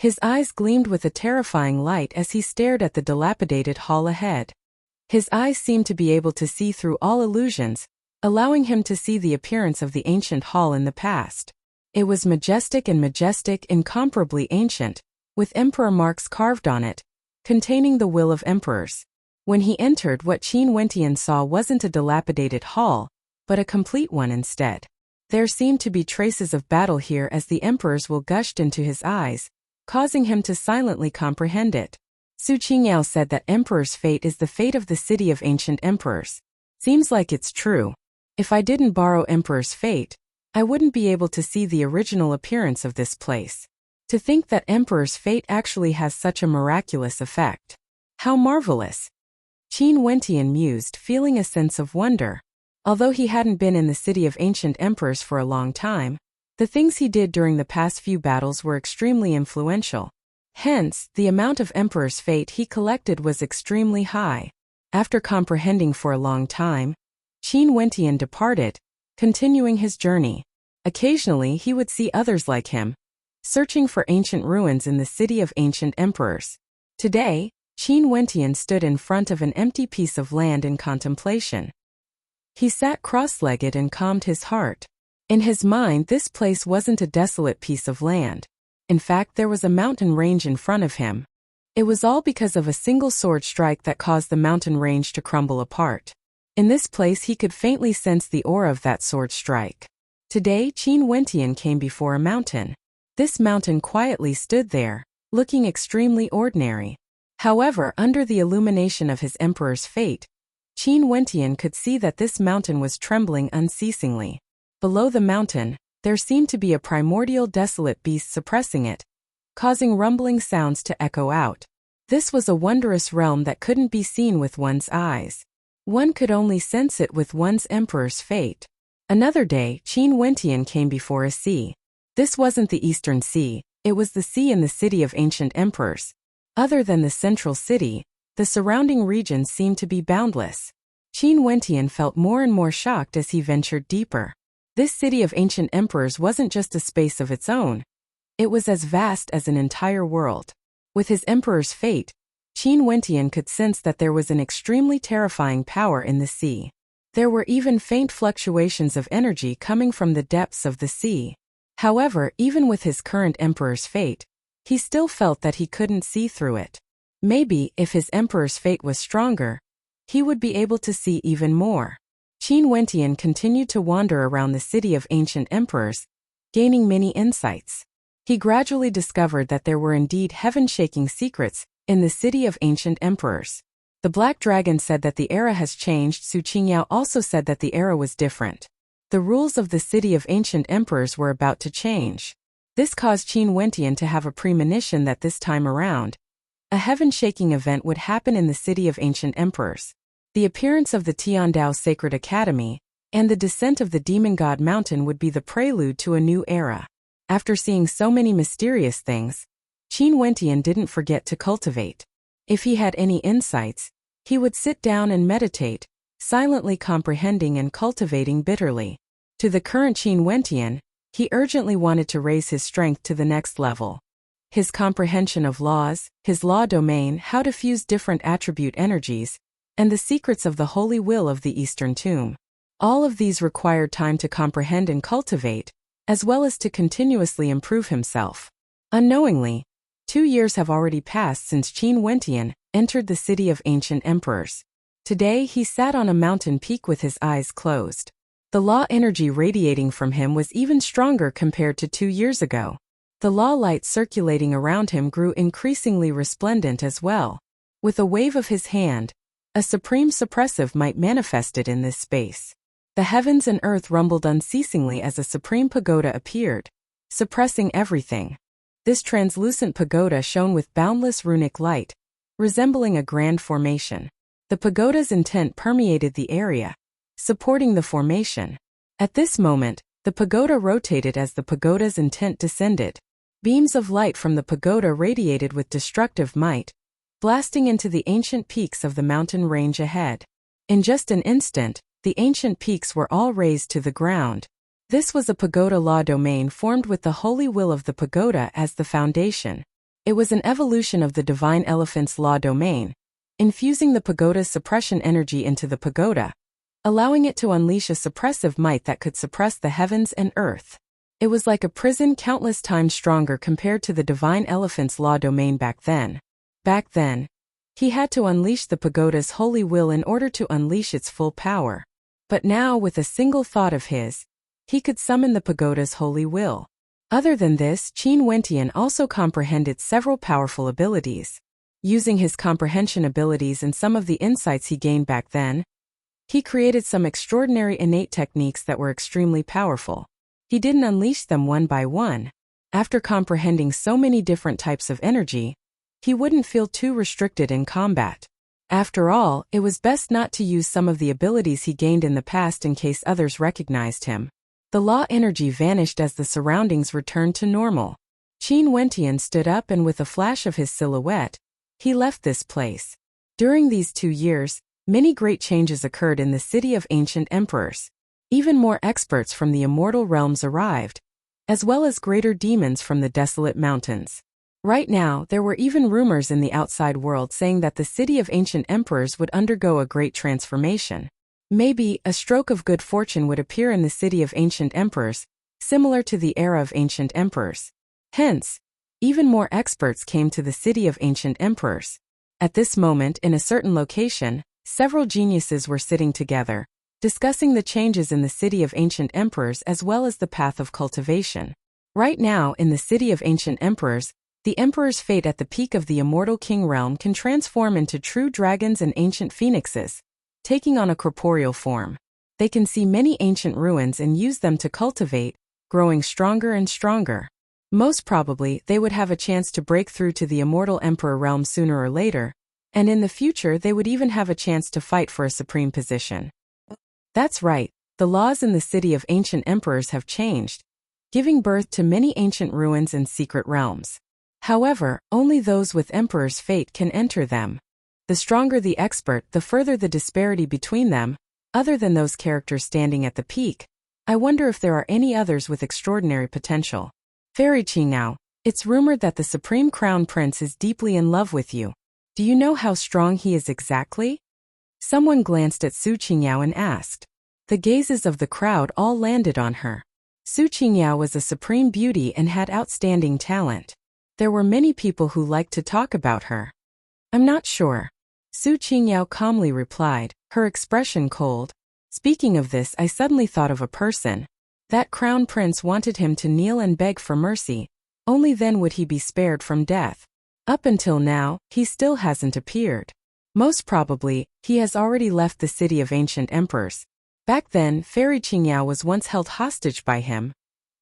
His eyes gleamed with a terrifying light as he stared at the dilapidated hall ahead. His eyes seemed to be able to see through all illusions, allowing him to see the appearance of the ancient hall in the past. It was majestic, incomparably ancient, with emperor marks carved on it, containing the will of emperors. When he entered, what Qin Wentian saw wasn't a dilapidated hall, but a complete one instead. There seemed to be traces of battle here as the emperor's will gushed into his eyes, causing him to silently comprehend it. Su Qingyao said that emperor's fate is the fate of the city of ancient emperors. Seems like it's true. If I didn't borrow emperor's fate, I wouldn't be able to see the original appearance of this place. To think that emperor's fate actually has such a miraculous effect. How marvelous! Qin Wentian mused, feeling a sense of wonder. Although he hadn't been in the city of ancient emperors for a long time, the things he did during the past few battles were extremely influential. Hence, the amount of emperor's fate he collected was extremely high. After comprehending for a long time, Qin Wentian departed, continuing his journey. Occasionally he would see others like him, searching for ancient ruins in the city of ancient emperors. Today, Qin Wentian stood in front of an empty piece of land in contemplation. He sat cross-legged and calmed his heart. In his mind, this place wasn't a desolate piece of land. In fact, there was a mountain range in front of him. It was all because of a single sword strike that caused the mountain range to crumble apart. In this place he could faintly sense the aura of that sword strike. Today, Qin Wentian came before a mountain. This mountain quietly stood there, looking extremely ordinary. However, under the illumination of his emperor's fate, Qin Wentian could see that this mountain was trembling unceasingly. Below the mountain, there seemed to be a primordial desolate beast suppressing it, causing rumbling sounds to echo out. This was a wondrous realm that couldn't be seen with one's eyes. One could only sense it with one's emperor's fate. Another day, Qin Wentian came before a sea. This wasn't the Eastern Sea, it was the sea in the city of ancient emperors. Other than the central city, the surrounding regions seemed to be boundless. Qin Wentian felt more and more shocked as he ventured deeper. This city of ancient emperors wasn't just a space of its own. It was as vast as an entire world. With his emperor's fate, Qin Wentian could sense that there was an extremely terrifying power in the sea. There were even faint fluctuations of energy coming from the depths of the sea. However, even with his current emperor's fate, he still felt that he couldn't see through it. Maybe, if his emperor's fate was stronger, he would be able to see even more. Qin Wentian continued to wander around the city of ancient emperors, gaining many insights. He gradually discovered that there were indeed heaven-shaking secrets in the city of ancient emperors. The Black Dragon said that the era has changed. Su Qingyao also said that the era was different. The rules of the city of ancient emperors were about to change. This caused Qin Wentian to have a premonition that this time around, a heaven-shaking event would happen in the city of ancient emperors. The appearance of the Tiandao Sacred Academy and the descent of the Demon God Mountain would be the prelude to a new era. After seeing so many mysterious things, Qin Wentian didn't forget to cultivate. If he had any insights, he would sit down and meditate, silently comprehending and cultivating bitterly. To the current Qin Wentian, he urgently wanted to raise his strength to the next level. His comprehension of laws, his law domain, how to fuse different attribute energies, and the secrets of the holy will of the Eastern Tomb. All of these required time to comprehend and cultivate, as well as to continuously improve himself. Unknowingly, 2 years have already passed since Qin Wentian entered the city of ancient emperors. Today he sat on a mountain peak with his eyes closed. The law energy radiating from him was even stronger compared to 2 years ago. The law light circulating around him grew increasingly resplendent as well. With a wave of his hand, a supreme suppressive might manifested in this space. The heavens and earth rumbled unceasingly as a supreme pagoda appeared, suppressing everything. This translucent pagoda shone with boundless runic light, resembling a grand formation. The pagoda's intent permeated the area, supporting the formation. At this moment, the pagoda rotated as the pagoda's intent descended. Beams of light from the pagoda radiated with destructive might, blasting into the ancient peaks of the mountain range ahead. In just an instant, the ancient peaks were all razed to the ground. This was a pagoda law domain formed with the holy will of the pagoda as the foundation. It was an evolution of the divine elephant's law domain, infusing the pagoda's suppression energy into the pagoda, allowing it to unleash a suppressive might that could suppress the heavens and earth. It was like a prison countless times stronger compared to the divine elephant's law domain back then. Back then, he had to unleash the pagoda's holy will in order to unleash its full power. But now, with a single thought of his, he could summon the pagoda's holy will. Other than this, Qin Wentian also comprehended several powerful abilities. Using his comprehension abilities and some of the insights he gained back then, he created some extraordinary innate techniques that were extremely powerful. He didn't unleash them one by one. After comprehending so many different types of energy, he wouldn't feel too restricted in combat. After all, it was best not to use some of the abilities he gained in the past in case others recognized him. The law energy vanished as the surroundings returned to normal. Qin Wentian stood up and with a flash of his silhouette, he left this place. During these 2 years, many great changes occurred in the city of ancient emperors. Even more experts from the immortal realms arrived, as well as greater demons from the desolate mountains. Right now, there were even rumors in the outside world saying that the city of ancient emperors would undergo a great transformation. Maybe a stroke of good fortune would appear in the city of ancient emperors, similar to the era of ancient emperors. Hence, even more experts came to the city of ancient emperors. At this moment, in a certain location, several geniuses were sitting together, discussing the changes in the city of ancient emperors as well as the path of cultivation. Right now, in the city of ancient emperors, the emperor's fate at the peak of the immortal king realm can transform into true dragons and ancient phoenixes, taking on a corporeal form. They can see many ancient ruins and use them to cultivate, growing stronger and stronger. Most probably, they would have a chance to break through to the immortal emperor realm sooner or later, and in the future they would even have a chance to fight for a supreme position. That's right, the laws in the city of ancient emperors have changed, giving birth to many ancient ruins and secret realms. However, only those with emperor's fate can enter them. The stronger the expert, the further the disparity between them. Other than those characters standing at the peak, I wonder if there are any others with extraordinary potential. Fairy Qingniao, it's rumored that the Supreme Crown Prince is deeply in love with you. Do you know how strong he is exactly? Someone glanced at Su Qingniao and asked. The gazes of the crowd all landed on her. Su Qingniao was a supreme beauty and had outstanding talent. There were many people who liked to talk about her. I'm not sure. Su Qingniao calmly replied, her expression cold. Speaking of this, I suddenly thought of a person. That crown prince wanted him to kneel and beg for mercy. Only then would he be spared from death. Up until now, he still hasn't appeared. Most probably, he has already left the city of ancient emperors. Back then, Fairy Qingniao was once held hostage by him.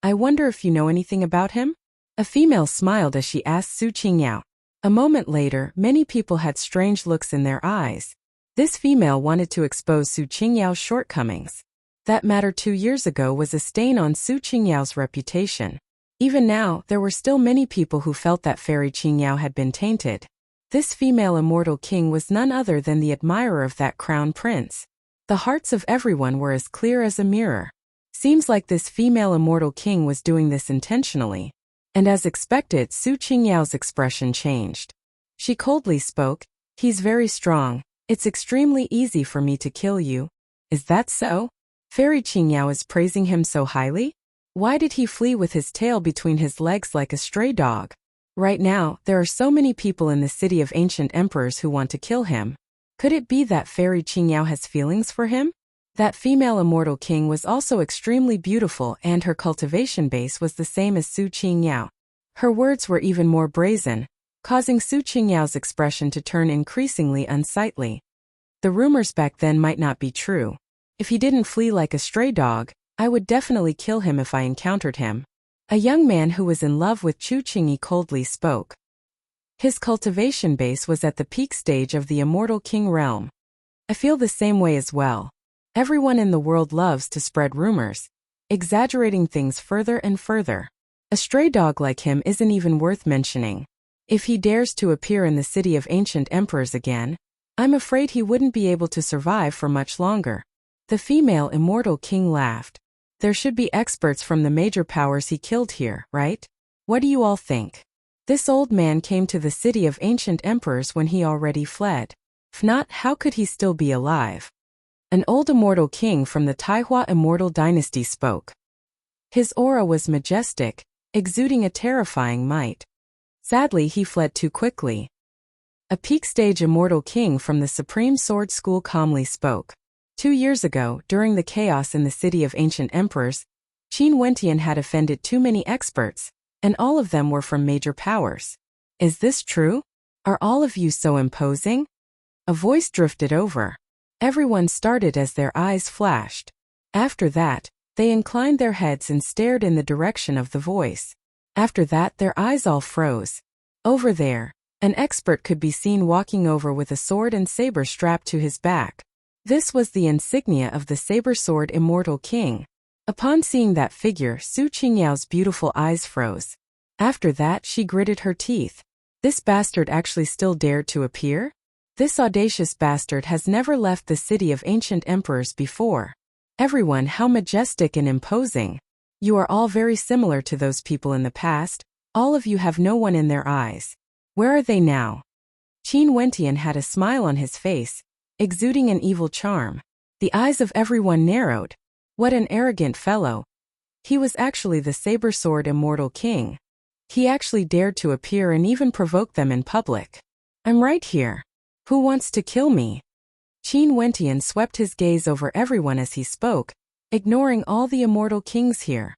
I wonder if you know anything about him? A female smiled as she asked Su Qingniao. A moment later, many people had strange looks in their eyes. This female wanted to expose Su Qingniao's shortcomings. That matter 2 years ago was a stain on Su Qingniao's reputation. Even now, there were still many people who felt that Fairy Qingniao had been tainted. This female immortal king was none other than the admirer of that crown prince. The hearts of everyone were as clear as a mirror. Seems like this female immortal king was doing this intentionally. And as expected, Su Qingniao's expression changed. She coldly spoke, "He's very strong. It's extremely easy for me to kill you." Is that so? Fairy Qingniao is praising him so highly? Why did he flee with his tail between his legs like a stray dog? Right now, there are so many people in the city of ancient emperors who want to kill him. Could it be that Fairy Qingniao has feelings for him? That female immortal king was also extremely beautiful, and her cultivation base was the same as Su Qingniao. Her words were even more brazen, causing Su Qingniao's expression to turn increasingly unsightly. The rumors back then might not be true. If he didn't flee like a stray dog, I would definitely kill him if I encountered him. A young man who was in love with Chu Qingyi coldly spoke. His cultivation base was at the peak stage of the immortal king realm. I feel the same way as well. Everyone in the world loves to spread rumors, exaggerating things further and further. A stray dog like him isn't even worth mentioning. If he dares to appear in the city of ancient emperors again, I'm afraid he wouldn't be able to survive for much longer. The female immortal king laughed. There should be experts from the major powers he killed here, right? What do you all think? This old man came to the city of ancient emperors when he already fled. If not, how could he still be alive? An old immortal king from the Taihua immortal dynasty spoke. His aura was majestic, exuding a terrifying might. Sadly, he fled too quickly. A peak stage immortal king from the Supreme Sword School calmly spoke. 2 years ago, during the chaos in the city of ancient emperors, Qin Wentian had offended too many experts, and all of them were from major powers. Is this true? Are all of you so imposing? A voice drifted over. Everyone started as their eyes flashed. After that, they inclined their heads and stared in the direction of the voice. After that, their eyes all froze. Over there, an expert could be seen walking over with a sword and saber strapped to his back. This was the insignia of the saber-sword immortal king. Upon seeing that figure, Su Qingniao's beautiful eyes froze. After that, she gritted her teeth. This bastard actually still dared to appear? This audacious bastard has never left the city of ancient emperors before. Everyone, how majestic and imposing. You are all very similar to those people in the past. All of you have no one in their eyes. Where are they now? Qin Wentian had a smile on his face, exuding an evil charm. The eyes of everyone narrowed. What an arrogant fellow. He was actually the saber-sword immortal king. He actually dared to appear and even provoke them in public. I'm right here. Who wants to kill me? Qin Wentian swept his gaze over everyone as he spoke, ignoring all the immortal kings here.